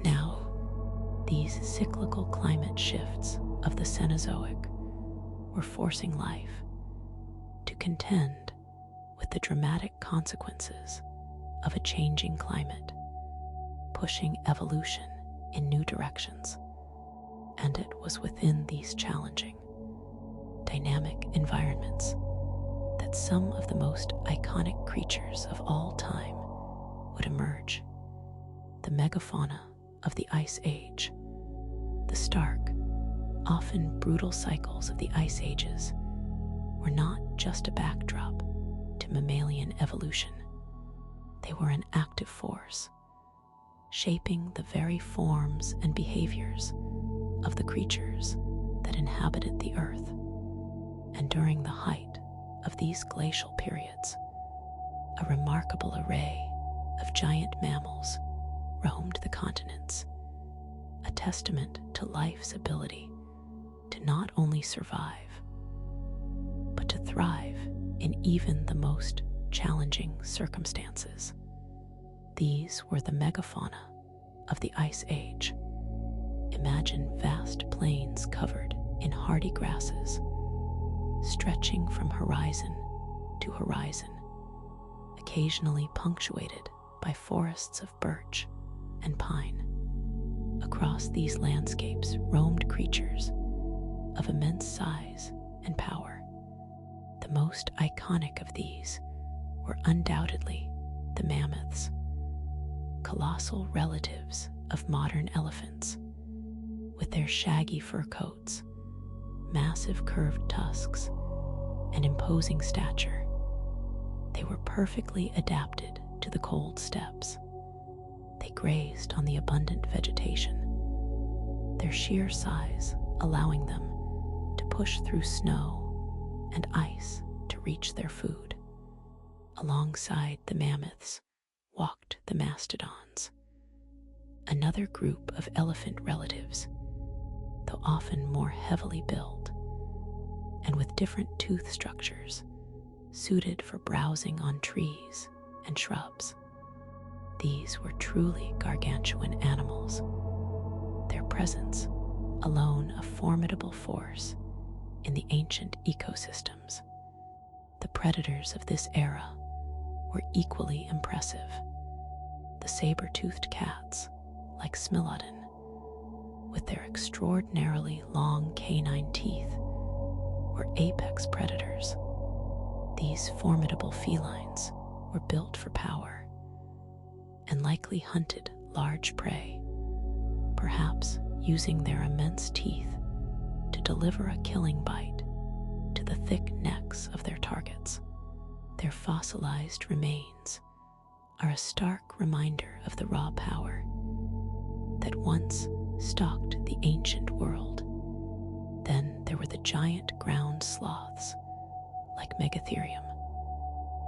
Now, these cyclical climate shifts of the Cenozoic were forcing life to contend with the dramatic consequences of a changing climate, pushing evolution in new directions. And it was within these challenging, dynamic environments that some of the most iconic creatures of all time would emerge. The megafauna of the Ice Age, the stark, often brutal cycles of the Ice Ages, were not just a backdrop to mammalian evolution. They were an active force, shaping the very forms and behaviors of the creatures that inhabited the Earth. And during the height of these glacial periods, a remarkable array of giant mammals roamed the continents, a testament to life's ability to not only survive, but to thrive in even the most challenging circumstances. These were the megafauna of the Ice Age. Imagine vast plains covered in hardy grasses, stretching from horizon to horizon, occasionally punctuated by forests of birch and pine. Across these landscapes roamed creatures of immense size and power. The most iconic of these were undoubtedly the mammoths, colossal relatives of modern elephants. With their shaggy fur coats, massive curved tusks, and imposing stature, they were perfectly adapted to the cold steppes. They grazed on the abundant vegetation, their sheer size allowing them to push through snow and ice to reach their food. Alongside the mammoths walked the mastodons, another group of elephant relatives, though often more heavily built and with different tooth structures suited for browsing on trees and shrubs. These were truly gargantuan animals, their presence alone a formidable force in the ancient ecosystems. The predators of this era were equally impressive. The saber-toothed cats, like Smilodon, with their extraordinarily long canine teeth, were apex predators. These formidable felines were built for power and likely hunted large prey, perhaps using their immense teeth to deliver a killing bite to the thick necks of their targets. Their fossilized remains are a stark reminder of the raw power that once stalked the ancient world. Then there were the giant ground sloths, like Megatherium.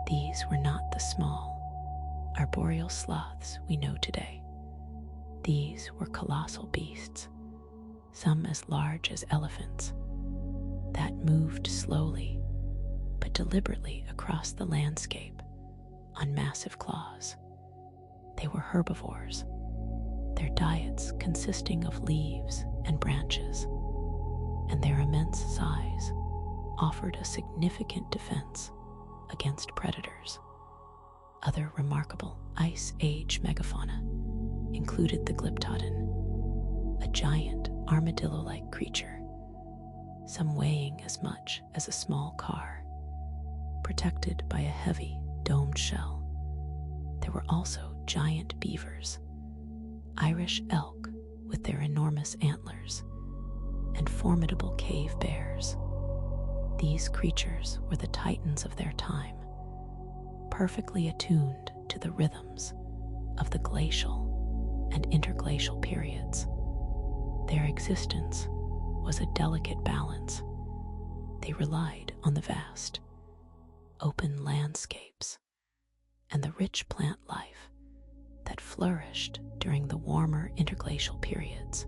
These were not the small, arboreal sloths we know today. These were colossal beasts, some as large as elephants, that moved slowly but deliberately across the landscape on massive claws. They were herbivores, their diets consisting of leaves and branches, and their immense size offered a significant defense against predators. Other remarkable Ice Age megafauna included the Glyptodon, a giant armadillo-like creature, some weighing as much as a small car, protected by a heavy domed shell. There were also giant beavers, Irish elk with their enormous antlers, and formidable cave bears. These creatures were the titans of their time, perfectly attuned to the rhythms of the glacial and interglacial periods. Their existence was a delicate balance. They relied on the vast, open landscapes and the rich plant life that flourished during the warmer interglacial periods,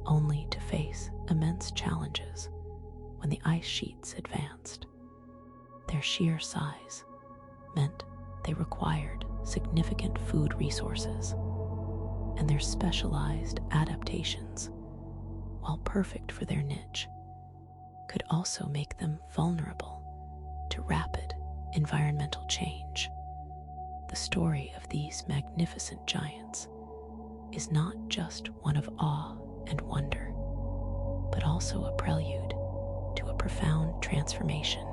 only to face immense challenges when the ice sheets advanced. Their sheer size meant they required significant food resources, and their specialized adaptations, while perfect for their niche, could also make them vulnerable to rapid environmental change. The story of these magnificent giants is not just one of awe and wonder, but also a prelude to a profound transformation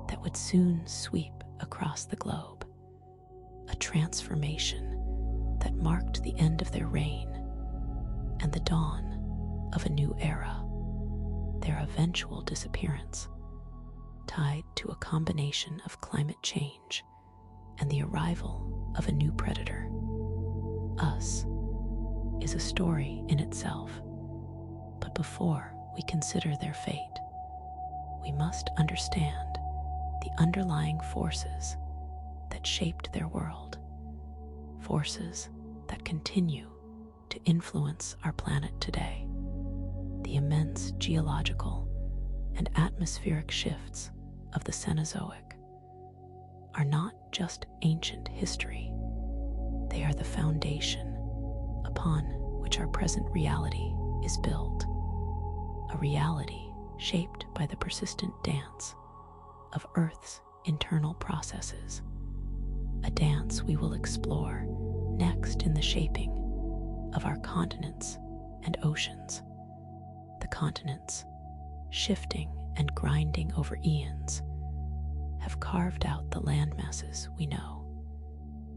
that would soon sweep across the globe, a transformation that marked the end of their reign and the dawn of a new era. Their eventual disappearance, tied to a combination of climate change and the arrival of a new predator, us, is a story in itself. But before we consider their fate, we must understand the underlying forces that shaped their world, forces that continue to influence our planet today. The immense geological and atmospheric shifts of the Cenozoic are not just ancient history, They are the foundation upon which our present reality is built, a reality shaped by the persistent dance of Earth's internal processes, a dance we will explore next in the shaping of our continents and oceans. The continents, shifting and grinding over eons, have carved out the landmasses we know,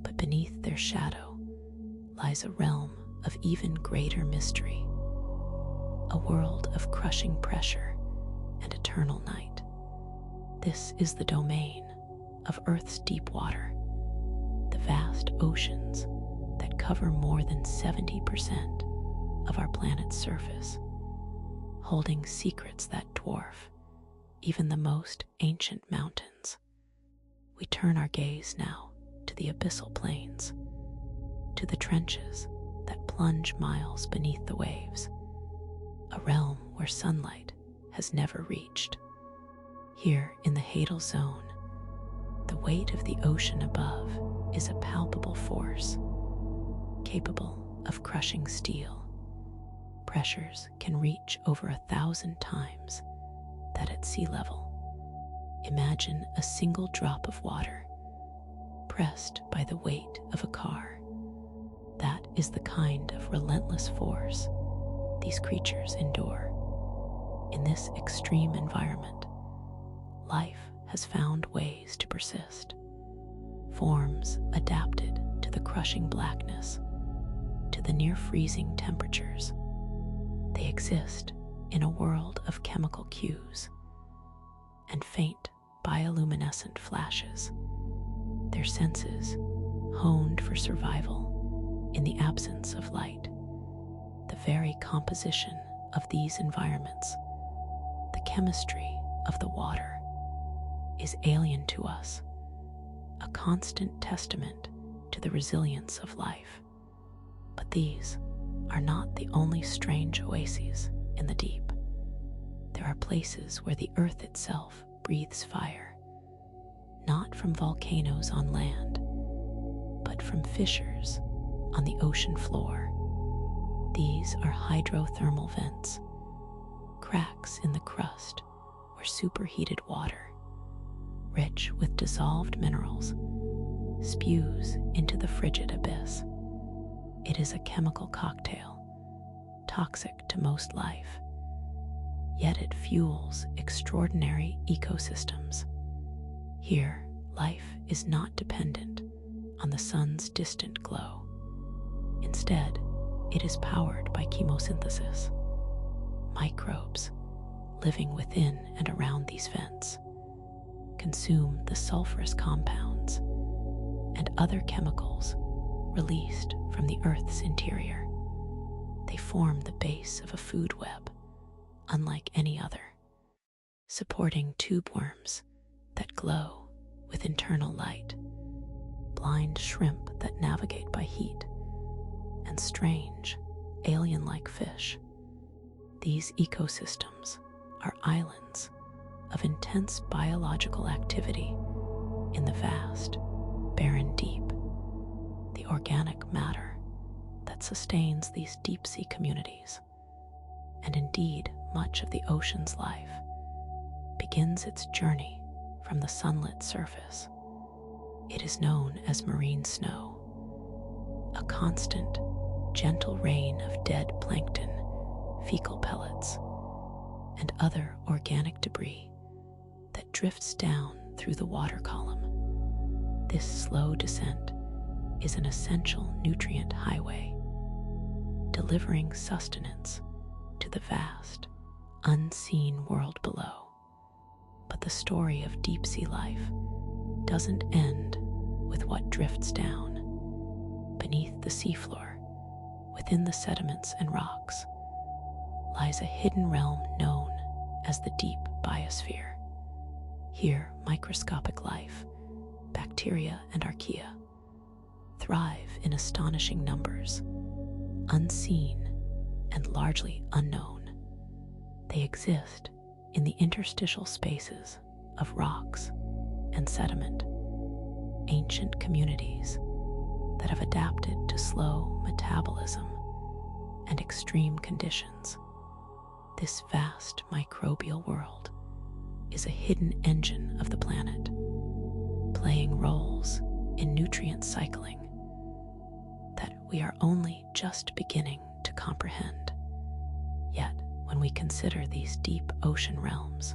but beneath their shadow lies a realm of even greater mystery, a world of crushing pressure and eternal night. This is the domain of Earth's deep water, the vast oceans that cover more than 70% of our planet's surface, holding secrets that dwarf even the most ancient mountains. We turn our gaze now to the abyssal plains, to the trenches that plunge miles beneath the waves, a realm where sunlight has never reached. Here in the Hadal Zone, the weight of the ocean above is a palpable force, capable of crushing steel. Pressures can reach over 1,000 times that at sea level. Imagine a single drop of water pressed by the weight of a car. That is the kind of relentless force these creatures endure. In this extreme environment, life has found ways to persist, forms adapted to the crushing blackness, to the near-freezing temperatures. They exist in a world of chemical cues and faint bioluminescent flashes, their senses honed for survival in the absence of light. The very composition of these environments, the chemistry of the water, is alien to us, a constant testament to the resilience of life. But these are not the only strange oases in the deep. There are places where the earth itself breathes fire, not from volcanoes on land, but from fissures on the ocean floor. These are hydrothermal vents, cracks in the crust where superheated water, rich with dissolved minerals, spews into the frigid abyss. It is a chemical cocktail, toxic to most life, yet it fuels extraordinary ecosystems. Here, life is not dependent on the sun's distant glow. Instead, it is powered by chemosynthesis. Microbes living within and around these vents consume the sulfurous compounds and other chemicals released from the Earth's interior. They form the base of a food web unlike any other, supporting tube worms that glow with internal light, blind shrimp that navigate by heat, and strange, alien-like fish. These ecosystems are islands of intense biological activity in the vast, barren deep. The organic matter that sustains these deep-sea communities, and indeed much of the ocean's life, begins its journey from the sunlit surface. It is known as marine snow, a constant, gentle rain of dead plankton, fecal pellets, and other organic debris that drifts down through the water column. This slow descent is an essential nutrient highway, delivering sustenance to the vast, unseen world below. But the story of deep-sea life doesn't end with what drifts down. Beneath the seafloor, within the sediments and rocks, lies a hidden realm known as the deep biosphere. Here, microscopic life, bacteria and archaea, thrive in astonishing numbers, unseen and largely unknown. They exist in the interstitial spaces of rocks and sediment, ancient communities that have adapted to slow metabolism and extreme conditions. This vast microbial world is a hidden engine of the planet, playing roles in nutrient cycling that we are only just beginning to comprehend. Yet, when we consider these deep ocean realms,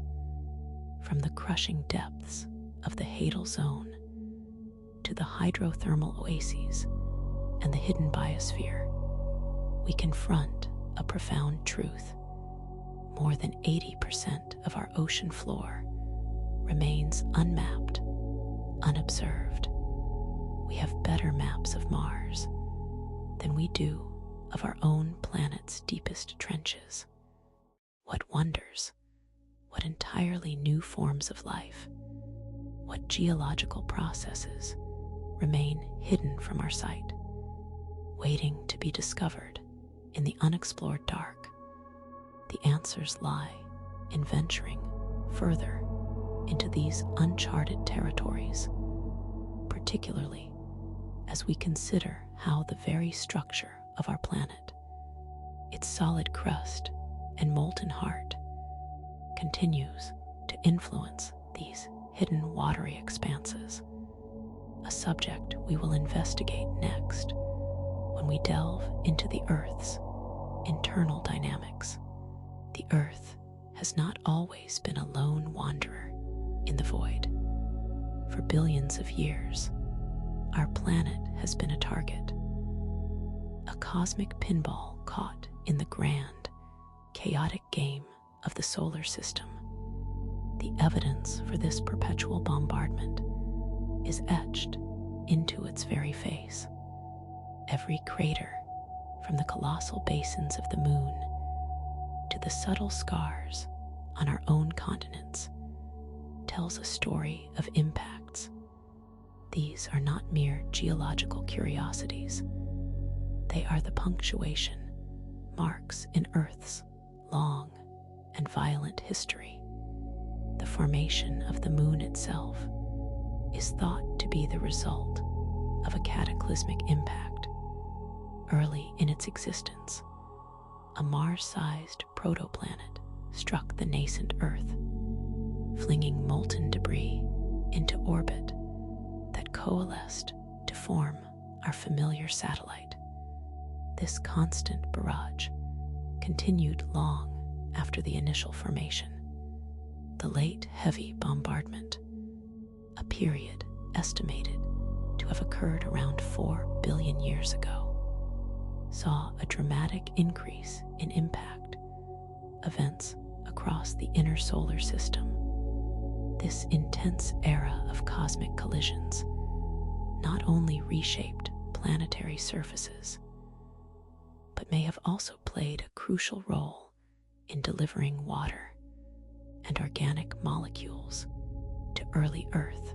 from the crushing depths of the Hadal Zone to the hydrothermal oases and the hidden biosphere, we confront a profound truth. More than 80% of our ocean floor remains unmapped, unobserved. We have better maps of Mars than we do of our own planet's deepest trenches. What wonders, what entirely new forms of life, what geological processes remain hidden from our sight, waiting to be discovered in the unexplored dark. The answers lie in venturing further into these uncharted territories, particularly as we consider how the very structure of our planet, its solid crust and molten heart, continues to influence these hidden watery expanses, a subject we will investigate next when we delve into the Earth's internal dynamics. The Earth has not always been a lone wanderer in the void. For billions of years, our planet has been a target, a cosmic pinball caught in the grand, chaotic game of the solar system. The evidence for this perpetual bombardment is etched into its very face. Every crater, from the colossal basins of the moon to the subtle scars on our own continents, tells a story of impacts. These are not mere geological curiosities. They are the punctuation marks in Earth's long and violent history. The formation of the moon itself is thought to be the result of a cataclysmic impact. Early in its existence, a Mars-sized protoplanet struck the nascent Earth, flinging molten debris into orbit that coalesced to form our familiar satellite. This constant barrage continued long after the initial formation. The late heavy bombardment, a period estimated to have occurred around 4 billion years ago, saw a dramatic increase in impact events across the inner solar system. This intense era of cosmic collisions not only reshaped planetary surfaces, but may have also played a crucial role in delivering water and organic molecules to early Earth,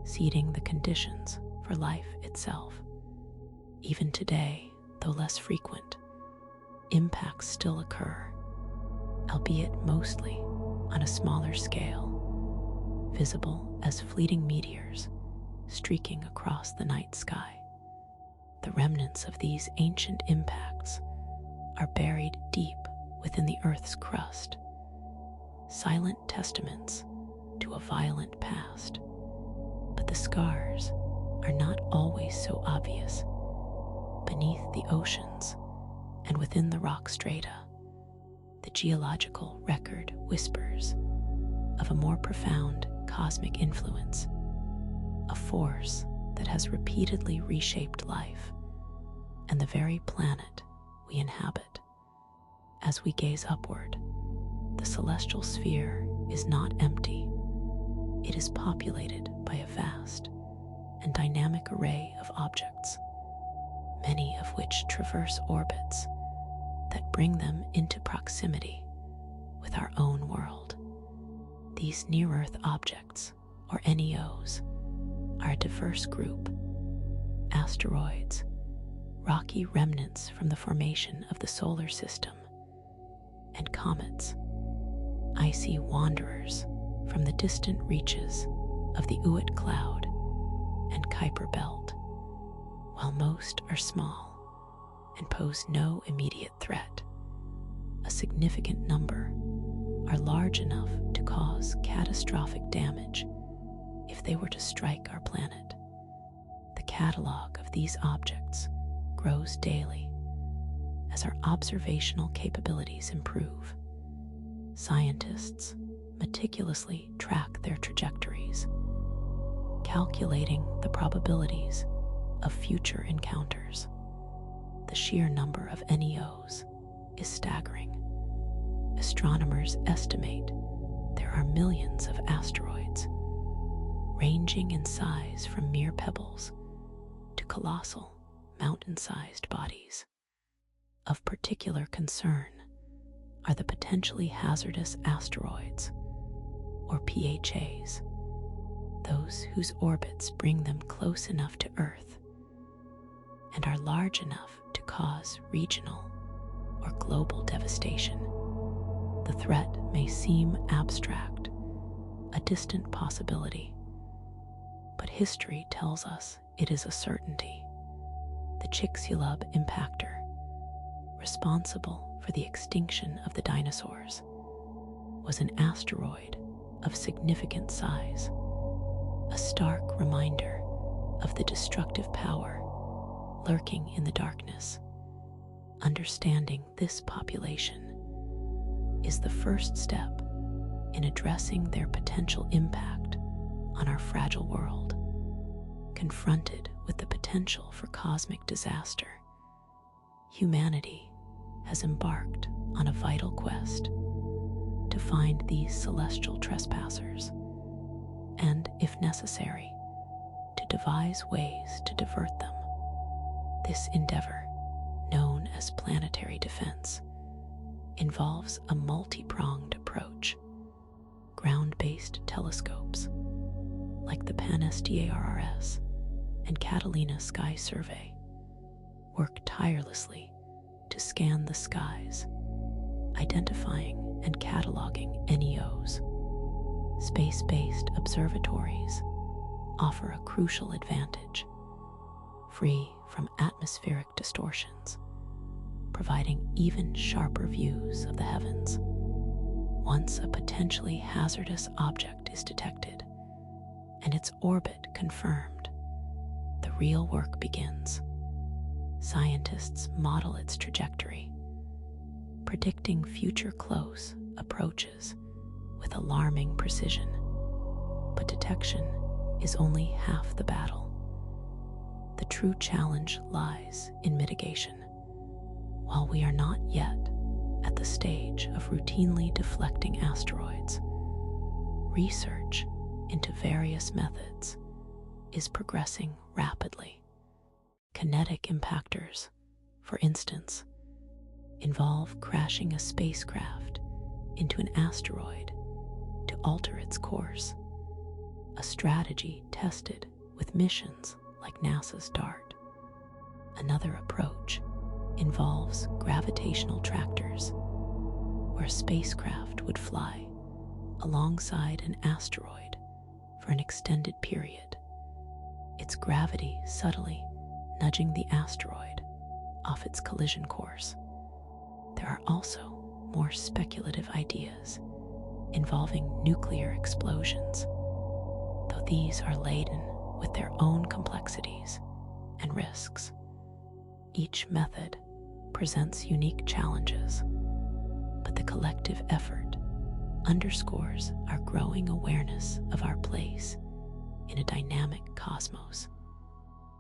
seeding the conditions for life itself. Even today, though less frequent, impacts still occur, albeit mostly on a smaller scale, visible as fleeting meteors streaking across the night sky. The remnants of these ancient impacts are buried deep within the Earth's crust, silent testaments to a violent past. But the scars are not always so obvious. Beneath the oceans and within the rock strata, the geological record whispers of a more profound cosmic influence, a force that has repeatedly reshaped life and the very planet we inhabit. As we gaze upward, the celestial sphere is not empty. It is populated by a vast and dynamic array of objects, many of which traverse orbits that bring them into proximity with our own world. These near-Earth objects, or NEOs, are a diverse group: asteroids, rocky remnants from the formation of the solar system, and comets, icy wanderers from the distant reaches of the Oort cloud and Kuiper belt. While most are small and pose no immediate threat, a significant number are large enough to cause catastrophic damage if they were to strike our planet. The catalog of these objects grows daily as our observational capabilities improve. Scientists meticulously track their trajectories, calculating the probabilities of future encounters. The sheer number of NEOs is staggering. Astronomers estimate there are millions of asteroids, ranging in size from mere pebbles to colossal, mountain-sized bodies. Of particular concern are the potentially hazardous asteroids, or PHAs, those whose orbits bring them close enough to Earth and are large enough to cause regional or global devastation. The threat may seem abstract, a distant possibility, but history tells us it is a certainty. The Chicxulub impactor, responsible for the extinction of the dinosaurs, was an asteroid of significant size, a stark reminder of the destructive power lurking in the darkness. Understanding this population is the first step in addressing their potential impact on our fragile world. Confronted with the potential for cosmic disaster, humanity has embarked on a vital quest to find these celestial trespassers and, if necessary, to devise ways to divert them. This endeavor, known as planetary defense, involves a multi-pronged approach. Ground-based telescopes, like the PAN-SDARRS and Catalina Sky Survey, work tirelessly to scan the skies, identifying and cataloging NEOs. Space-based observatories offer a crucial advantage, free from atmospheric distortions, providing even sharper views of the heavens. Once a potentially hazardous object is detected and its orbit confirmed, the real work begins. Scientists model its trajectory, predicting future close approaches with alarming precision. But detection is only half the battle. The true challenge lies in mitigation. While we are not yet at the stage of routinely deflecting asteroids, research into various methods is progressing rapidly. Kinetic impactors, for instance, involve crashing a spacecraft into an asteroid to alter its course, a strategy tested with missions like NASA's DART. Another approach involves gravitational tractors, where a spacecraft would fly alongside an asteroid for an extended period, its gravity subtly nudging the asteroid off its collision course. There are also more speculative ideas involving nuclear explosions, though these are laden with their own complexities and risks. Each method presents unique challenges, but the collective effort underscores our growing awareness of our place in a dynamic cosmos.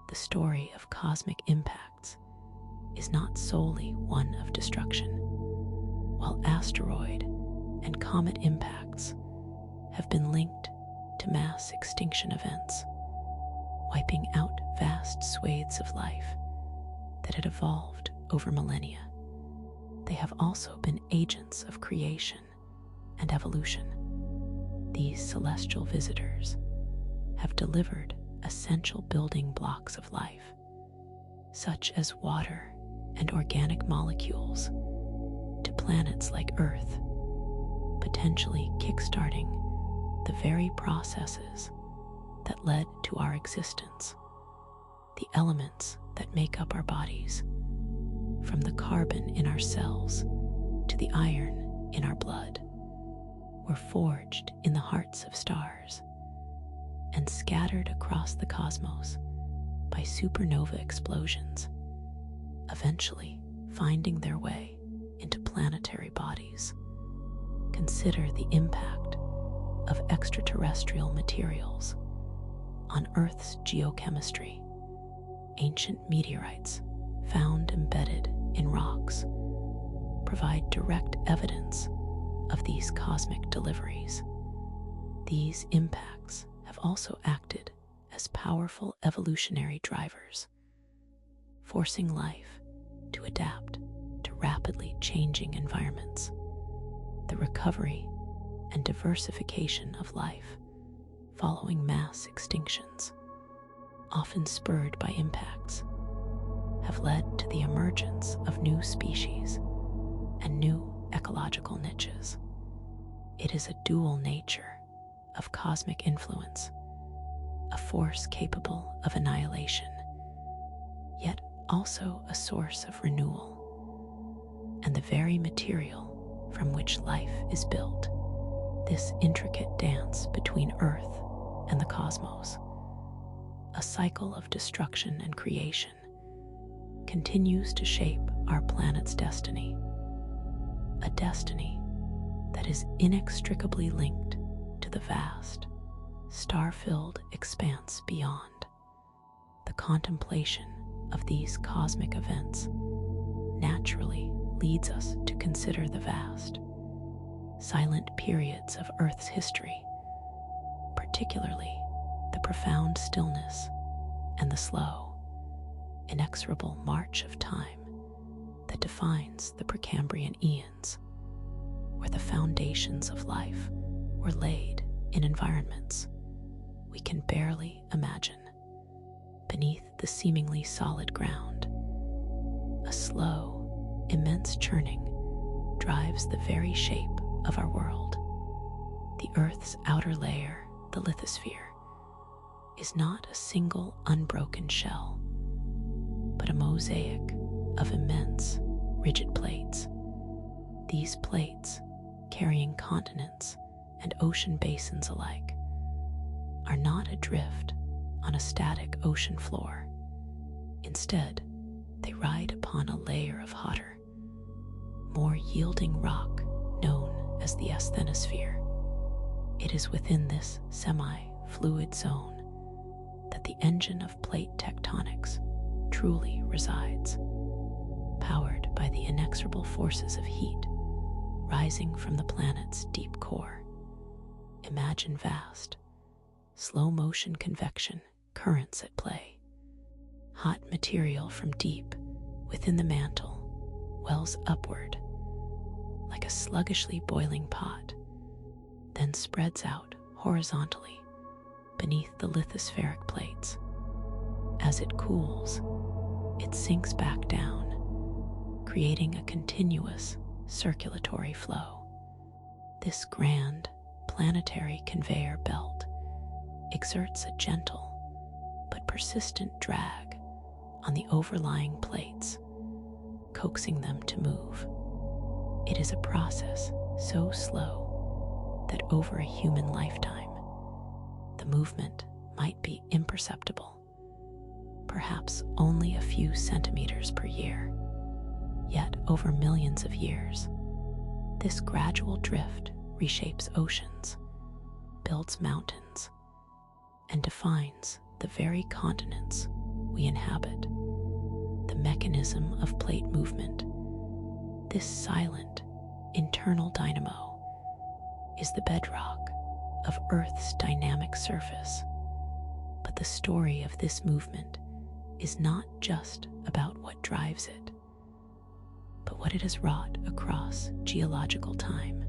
The story of cosmic impacts is not solely one of destruction. While asteroid and comet impacts have been linked to mass extinction events, wiping out vast swathes of life that had evolved over millennia, they have also been agents of creation and evolution. These celestial visitors have delivered essential building blocks of life, such as water and organic molecules, to planets like Earth, potentially kickstarting the very processes that led to our existence. The elements that make up our bodies, from the carbon in our cells to the iron in our blood, were forged in the hearts of stars and scattered across the cosmos by supernova explosions, eventually finding their way into planetary bodies. Consider the impact of extraterrestrial materials on Earth's geochemistry. Ancient meteorites found embedded in rocks provide direct evidence of these cosmic deliveries. These impacts have also acted as powerful evolutionary drivers, forcing life to adapt to rapidly changing environments. The recovery and diversification of life following mass extinctions, often spurred by impacts, have led to the emergence of new species and new ecological niches. It is a dual nature of cosmic influence, a force capable of annihilation, yet also a source of renewal, and the very material from which life is built. This intricate dance between Earth and the cosmos, a cycle of destruction and creation, continues to shape our planet's destiny, a destiny that is inextricably linked to the vast, star-filled expanse beyond. The contemplation of these cosmic events naturally leads us to consider the vast, silent periods of Earth's history, particularly the profound stillness and the slow, inexorable march of time that defines the Precambrian eons, where the foundations of life were laid in environments we can barely imagine. Beneath the seemingly solid ground, a slow, immense churning drives the very shape of our world. The Earth's outer layer, the lithosphere, is not a single unbroken shell, but a mosaic of immense, rigid plates. These plates, carrying continents and ocean basins alike, are not adrift on a static ocean floor. Instead, they ride upon a layer of hotter, more yielding rock known as the asthenosphere. It is within this semi-fluid zone that the engine of plate tectonics truly resides, powered by the inexorable forces of heat rising from the planet's deep core. Imagine vast, slow-motion convection currents at play. Hot material from deep within the mantle wells upward like a sluggishly boiling pot, then spreads out horizontally beneath the lithospheric plates. As it cools, it sinks back down, creating a continuous circulatory flow. This grand planetary conveyor belt exerts a gentle but persistent drag on the overlying plates, coaxing them to move. It is a process so slow that over a human lifetime, the movement might be imperceptible, perhaps only a few centimeters per year. Yet over millions of years, this gradual drift reshapes oceans, builds mountains, and defines the very continents we inhabit. The mechanism of plate movement, this silent, internal dynamo, is the bedrock of Earth's dynamic surface. But the story of this movement is not just about what drives it, but what it has wrought across geological time,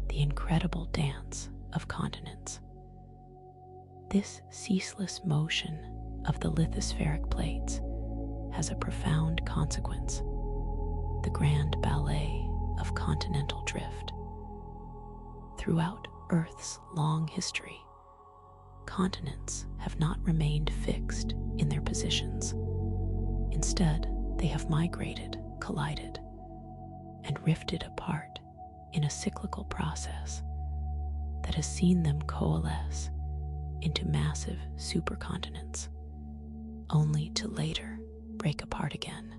the incredible dance of continents. This ceaseless motion of the lithospheric plates has a profound consequence: the grand ballet of continental drift. Throughout Earth's long history, continents have not remained fixed in their positions. Instead, they have migrated, collided, and rifted apart in a cyclical process that has seen them coalesce into massive supercontinents, only to later break apart again.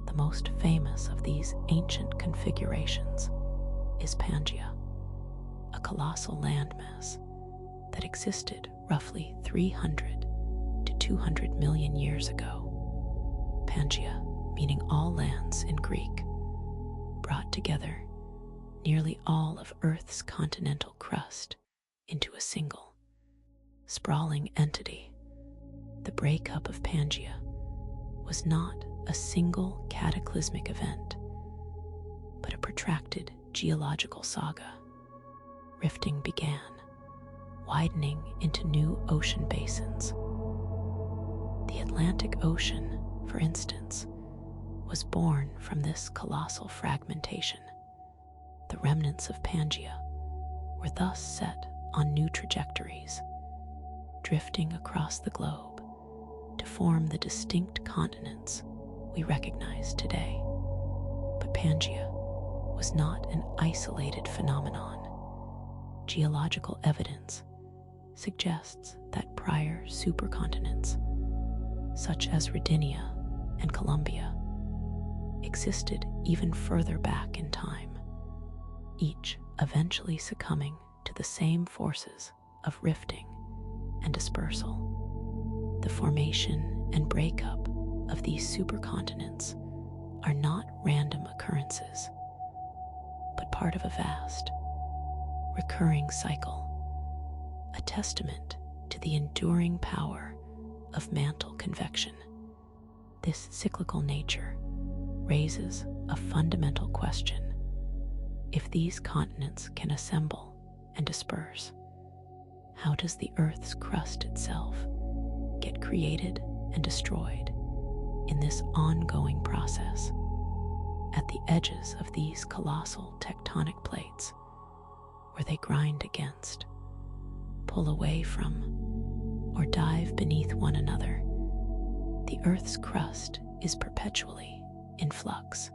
The most famous of these ancient configurations is Pangaea, a colossal landmass that existed roughly 300 to 200 million years ago. Pangaea, meaning all lands in Greek, brought together nearly all of Earth's continental crust into a single, sprawling entity. The breakup of Pangaea was not a single cataclysmic event, but a protracted geological saga. Rifting began, widening into new ocean basins. The Atlantic Ocean, for instance, was born from this colossal fragmentation. The remnants of Pangaea were thus set on new trajectories, drifting across the globe to form the distinct continents we recognize today. But Pangaea was not an isolated phenomenon. Geological evidence suggests that prior supercontinents, such as Rodinia and Columbia, existed even further back in time, each eventually succumbing to the same forces of rifting and dispersal. The formation and breakup of these supercontinents are not random occurrences, but part of a vast, recurring cycle, a testament to the enduring power of mantle convection. This cyclical nature raises a fundamental question. If these continents can assemble and disperse, how does the Earth's crust itself get created and destroyed in this ongoing process? At the edges of these colossal tectonic plates, where they grind against, pull away from, or dive beneath one another, the Earth's crust is perpetually in flux.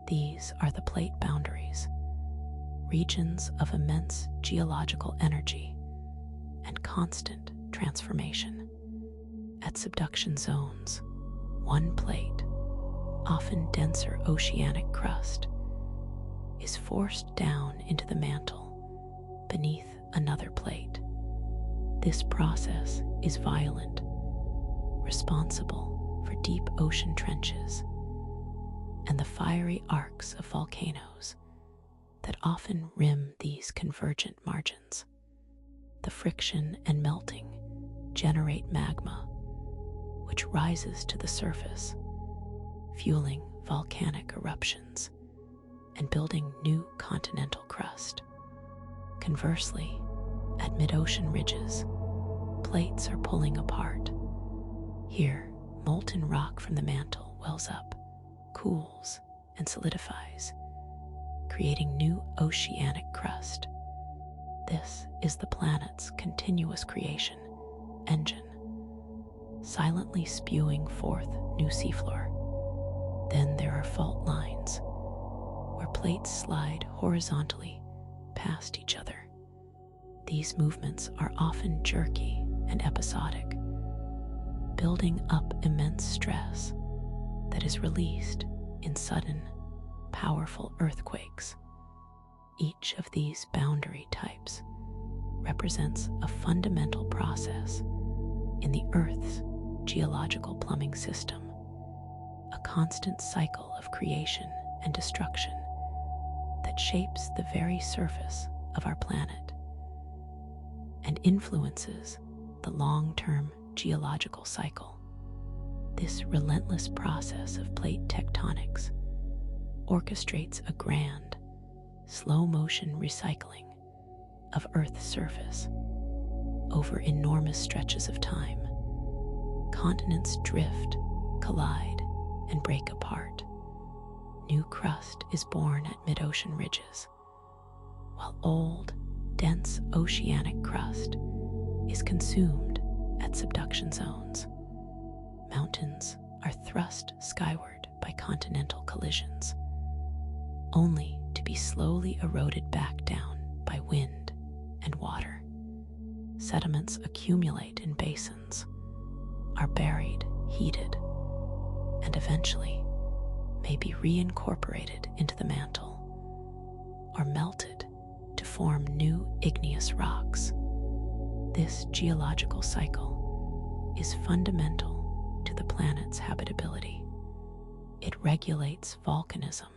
These are the plate boundaries, regions of immense geological energy and constant transformation. At subduction zones, one plate, often denser oceanic crust, is forced down into the mantle beneath another plate. This process is violent, responsible for deep ocean trenches and the fiery arcs of volcanoes that often rim these convergent margins. The friction and melting generate magma, which rises to the surface, fueling volcanic eruptions and building new continental crust. Conversely, at mid-ocean ridges, plates are pulling apart. Here, molten rock from the mantle wells up, cools, and solidifies, creating new oceanic crust. This is the planet's continuous creation engine, silently spewing forth new seafloor. Then there are fault lines, where plates slide horizontally past each other. These movements are often jerky and episodic, building up immense stress that is released in sudden, powerful earthquakes. Each of these boundary types represents a fundamental process in the Earth's geological plumbing system, a constant cycle of creation and destruction that shapes the very surface of our planet and influences the long-term geological cycle. This relentless process of plate tectonics orchestrates a grand, slow-motion recycling of Earth's surface over enormous stretches of time. Continents drift, collide, and break apart. New crust is born at mid-ocean ridges, while old, dense oceanic crust is consumed at subduction zones. Mountains are thrust skyward by continental collisions, only to be slowly eroded back down by wind and water. Sediments accumulate in basins, are buried, heated, and eventually may be reincorporated into the mantle or melted to form new igneous rocks. This geological cycle is fundamental to the planet's habitability. It regulates volcanism,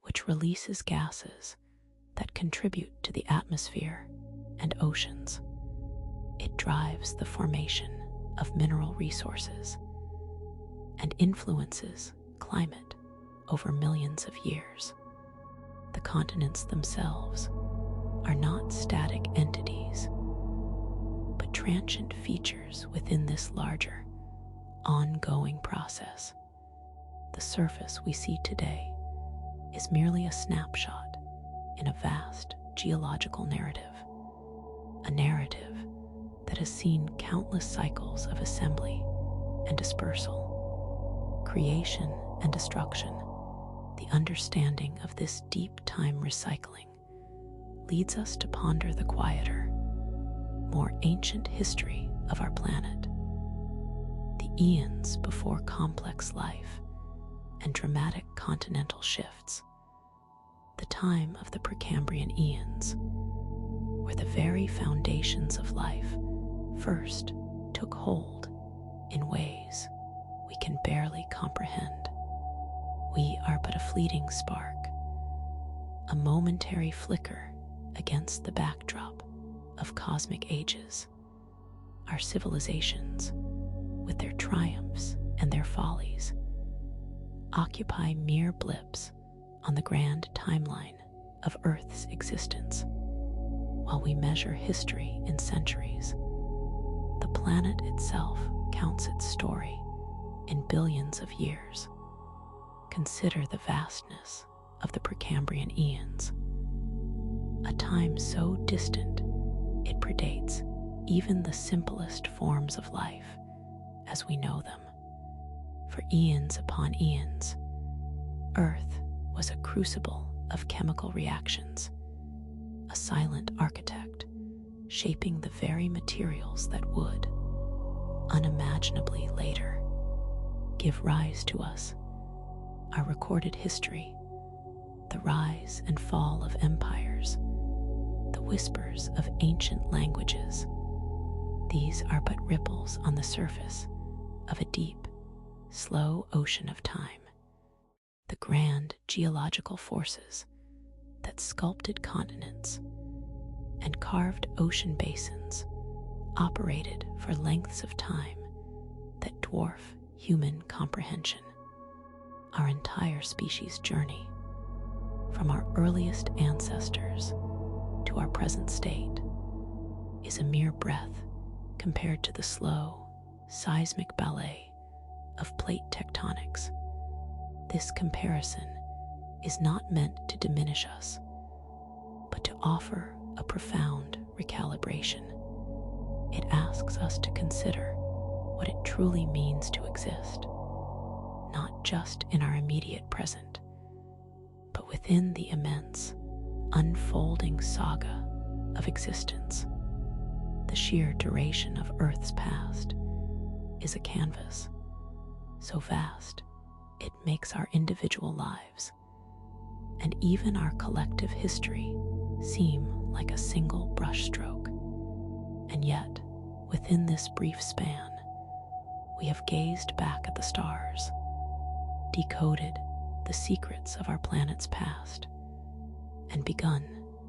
which releases gases that contribute to the atmosphere and oceans. It drives the formation of mineral resources and influences climate over millions of years. The continents themselves are not static entities, but transient features within this larger, ongoing process. The surface we see today is merely a snapshot in a vast geological narrative, a narrative that has seen countless cycles of assembly and dispersal, creation and destruction. The understanding of this deep time recycling leads us to ponder the quieter, more ancient history of our planet, the eons before complex life and dramatic continental shifts, the time of the Precambrian eons, where the very foundations of life first took hold in ways we can barely comprehend. We are but a fleeting spark, a momentary flicker against the backdrop of cosmic ages. Our civilizations, with their triumphs and their follies, occupy mere blips on the grand timeline of Earth's existence. While we measure history in centuries, the planet itself counts its story in billions of years. Consider the vastness of the Precambrian eons, a time so distant it predates even the simplest forms of life as we know them. For eons upon eons, Earth was a crucible of chemical reactions, a silent architect shaping the very materials that would, unimaginably later, give rise to us, our recorded history, the rise and fall of empires, the whispers of ancient languages. These are but ripples on the surface of a deep, slow ocean of time. The grand geological forces that sculpted continents and carved ocean basins operated for lengths of time that dwarf human comprehension. Our entire species' journey, from our earliest ancestors to our present state, is a mere breath compared to the slow, seismic ballet of plate tectonics. This comparison is not meant to diminish us, but to offer a profound recalibration. It asks us to consider what it truly means to exist, not just in our immediate present, but within the immense, unfolding saga of existence. The sheer duration of Earth's past is a canvas so vast it makes our individual lives and even our collective history seem like a single brushstroke. And yet, within this brief span, we have gazed back at the stars, decoded the secrets of our planet's past, and begun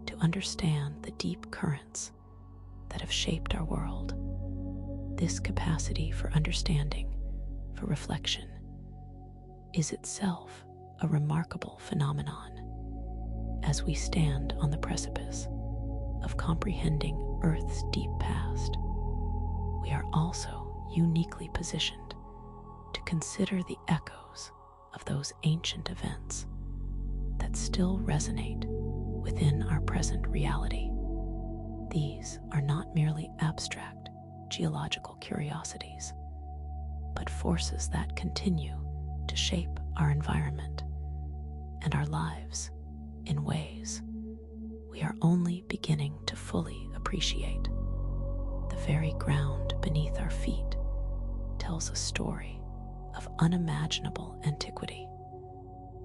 to understand the deep currents that have shaped our world. This capacity for understanding, for reflection, is itself a remarkable phenomenon. As we stand on the precipice of comprehending Earth's deep past, we are also uniquely positioned to consider the echoes of those ancient events that still resonate within our present reality. These are not merely abstract geological curiosities. but forces that continue to shape our environment and our lives in ways we are only beginning to fully appreciate. The very ground beneath our feet tells a story of unimaginable antiquity.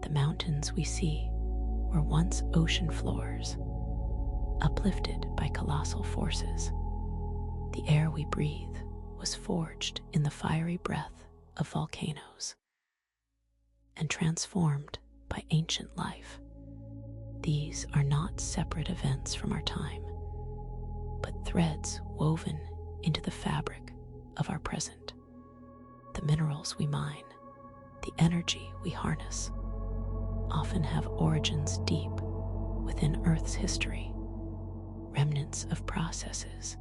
The mountains we see were once ocean floors, uplifted by colossal forces. The air we breathe was forged in the fiery breath of volcanoes and transformed by ancient life. These are not separate events from our time, but threads woven into the fabric of our present. The minerals we mine, the energy we harness, often have origins deep within Earth's history, remnants of processes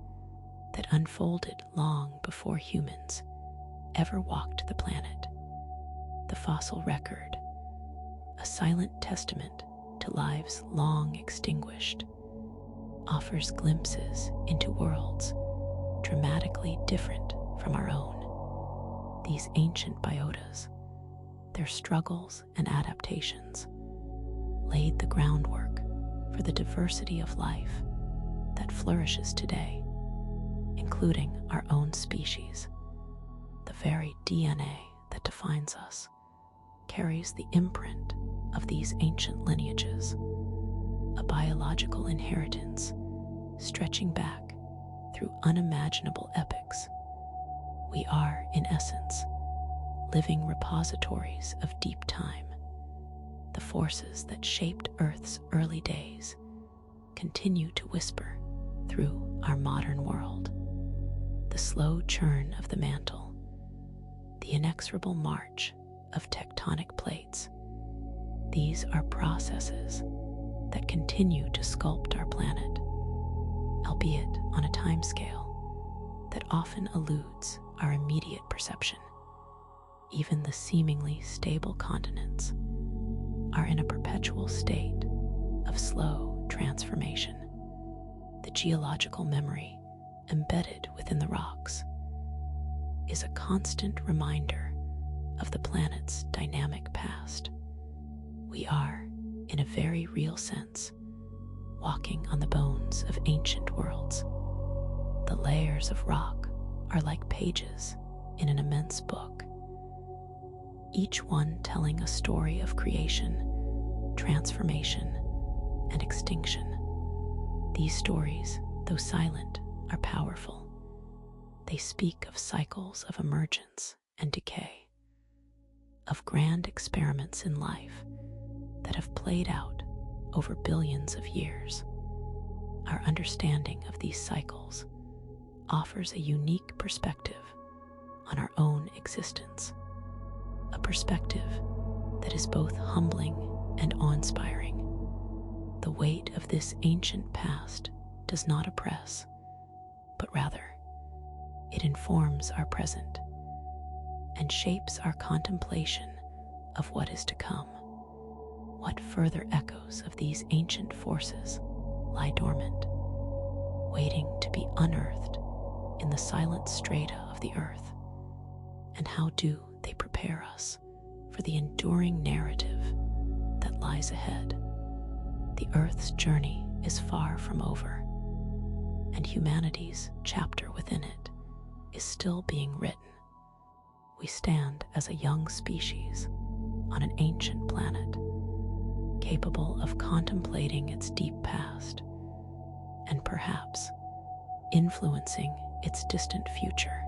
that unfolded long before humans ever walked the planet. The fossil record, a silent testament to lives long extinguished, offers glimpses into worlds dramatically different from our own. These ancient biotas, their struggles and adaptations, laid the groundwork for the diversity of life that flourishes today, including our own species. The very DNA that defines us carries the imprint of these ancient lineages, a biological inheritance stretching back through unimaginable epochs. We are, in essence, living repositories of deep time. The forces that shaped Earth's early days continue to whisper through our modern world. The slow churn of the mantle, the inexorable march of tectonic plates, these are processes that continue to sculpt our planet, albeit on a timescale that often eludes our immediate perception. Even the seemingly stable continents are in a perpetual state of slow transformation. The geological memory embedded within the rocks is a constant reminder of the planet's dynamic past. We are, in a very real sense, walking on the bones of ancient worlds. The layers of rock are like pages in an immense book, each one telling a story of creation, transformation, and extinction. These stories, though silent, are powerful. They speak of cycles of emergence and decay, of grand experiments in life that have played out over billions of years. Our understanding of these cycles offers a unique perspective on our own existence, a perspective that is both humbling and awe-inspiring. The weight of this ancient past does not oppress, but rather it informs our present and shapes our contemplation of what is to come. What further echoes of these ancient forces lie dormant, waiting to be unearthed in the silent strata of the earth? And how do they prepare us for the enduring narrative that lies ahead? The Earth's journey is far from over, and humanity's chapter within it is still being written. We stand as a young species on an ancient planet, capable of contemplating its deep past and perhaps influencing its distant future.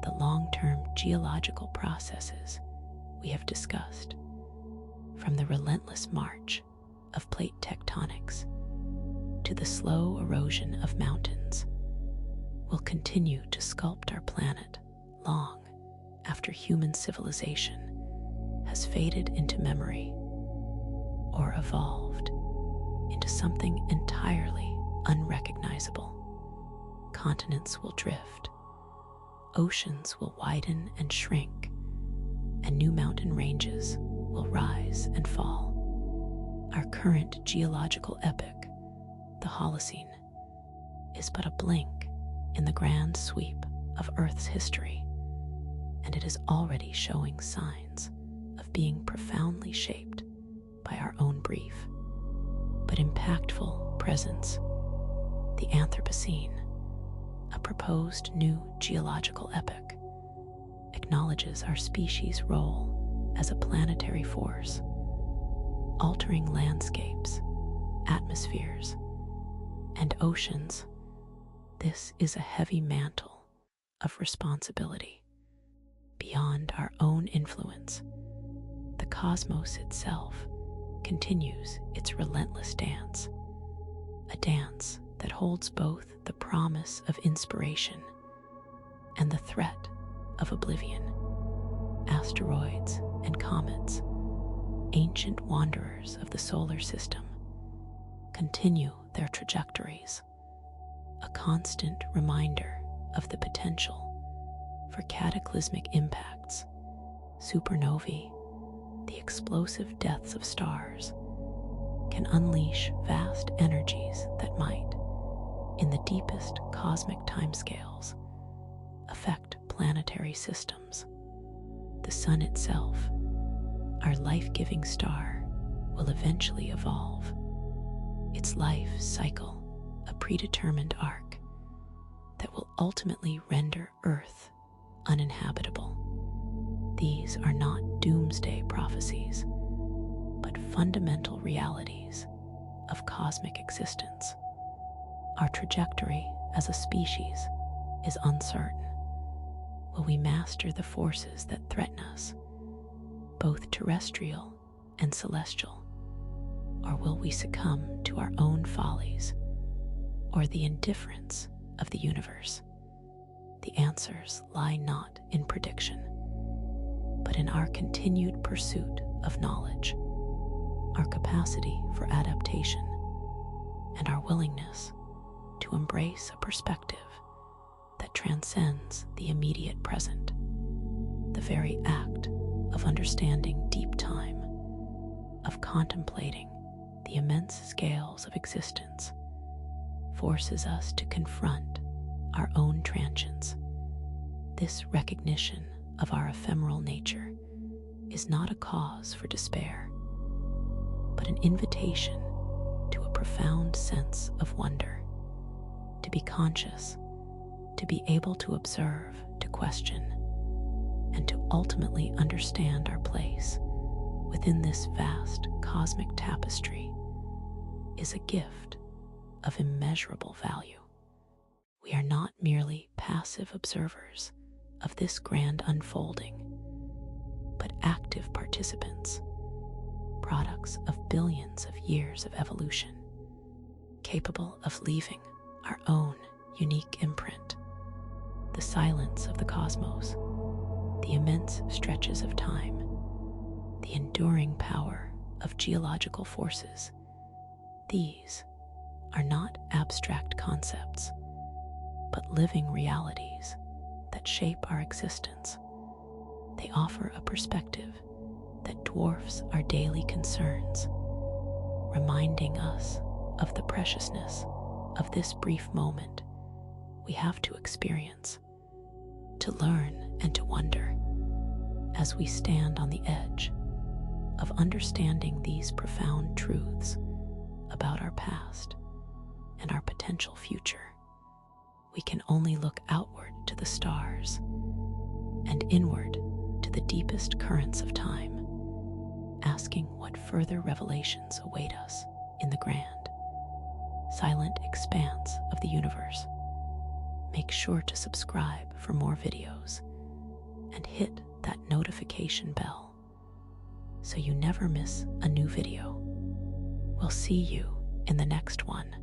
The long-term geological processes we have discussed, from the relentless march of plate tectonics to the slow erosion of mountains, will continue to sculpt our planet long after human civilization has faded into memory or evolved into something entirely unrecognizable. Continents will drift, oceans will widen and shrink, and new mountain ranges will rise and fall. Our current geological epoch, the Holocene, is but a blink in the grand sweep of Earth's history. and it is already showing signs of being profoundly shaped by our own brief but impactful presence. The Anthropocene, a proposed new geological epoch, acknowledges our species' role as a planetary force, altering landscapes, atmospheres, and oceans. This is a heavy mantle of responsibility. Beyond our own influence, the cosmos itself continues its relentless dance, a dance that holds both the promise of inspiration and the threat of oblivion. Asteroids and comets, ancient wanderers of the solar system, continue their trajectories, a constant reminder of the potential for cataclysmic impacts. Supernovae, the explosive deaths of stars, can unleash vast energies that might, in the deepest cosmic timescales, affect planetary systems. The sun itself, our life-giving star, will eventually evolve, its life cycle a predetermined arc that will ultimately render Earth uninhabitable. These are not doomsday prophecies, but fundamental realities of cosmic existence. Our trajectory as a species is uncertain. Will we master the forces that threaten us, both terrestrial and celestial, or will we succumb to our own follies or the indifference of the universe? The answers lie not in prediction, but in our continued pursuit of knowledge, our capacity for adaptation, and our willingness to embrace a perspective that transcends the immediate present. The very act of understanding deep time, of contemplating the immense scales of existence, forces us to confront our own transience. This recognition of our ephemeral nature is not a cause for despair, but an invitation to a profound sense of wonder, to be conscious, to be able to observe, to question, and to ultimately understand our place within this vast cosmic tapestry is a gift of immeasurable value. We are not merely passive observers of this grand unfolding, but active participants, products of billions of years of evolution, capable of leaving our own unique imprint. The silence of the cosmos, the immense stretches of time, the enduring power of geological forces, these are not abstract concepts, but living realities that shape our existence. They offer a perspective that dwarfs our daily concerns, reminding us of the preciousness of this brief moment we have to experience, to learn and to wonder. As we stand on the edge of understanding these profound truths about our past and our potential future, we can only look outward to the stars and inward to the deepest currents of time, asking what further revelations await us in the grand, silent expanse of the universe. Make sure to subscribe for more videos and hit that notification bell so you never miss a new video. We'll see you in the next one.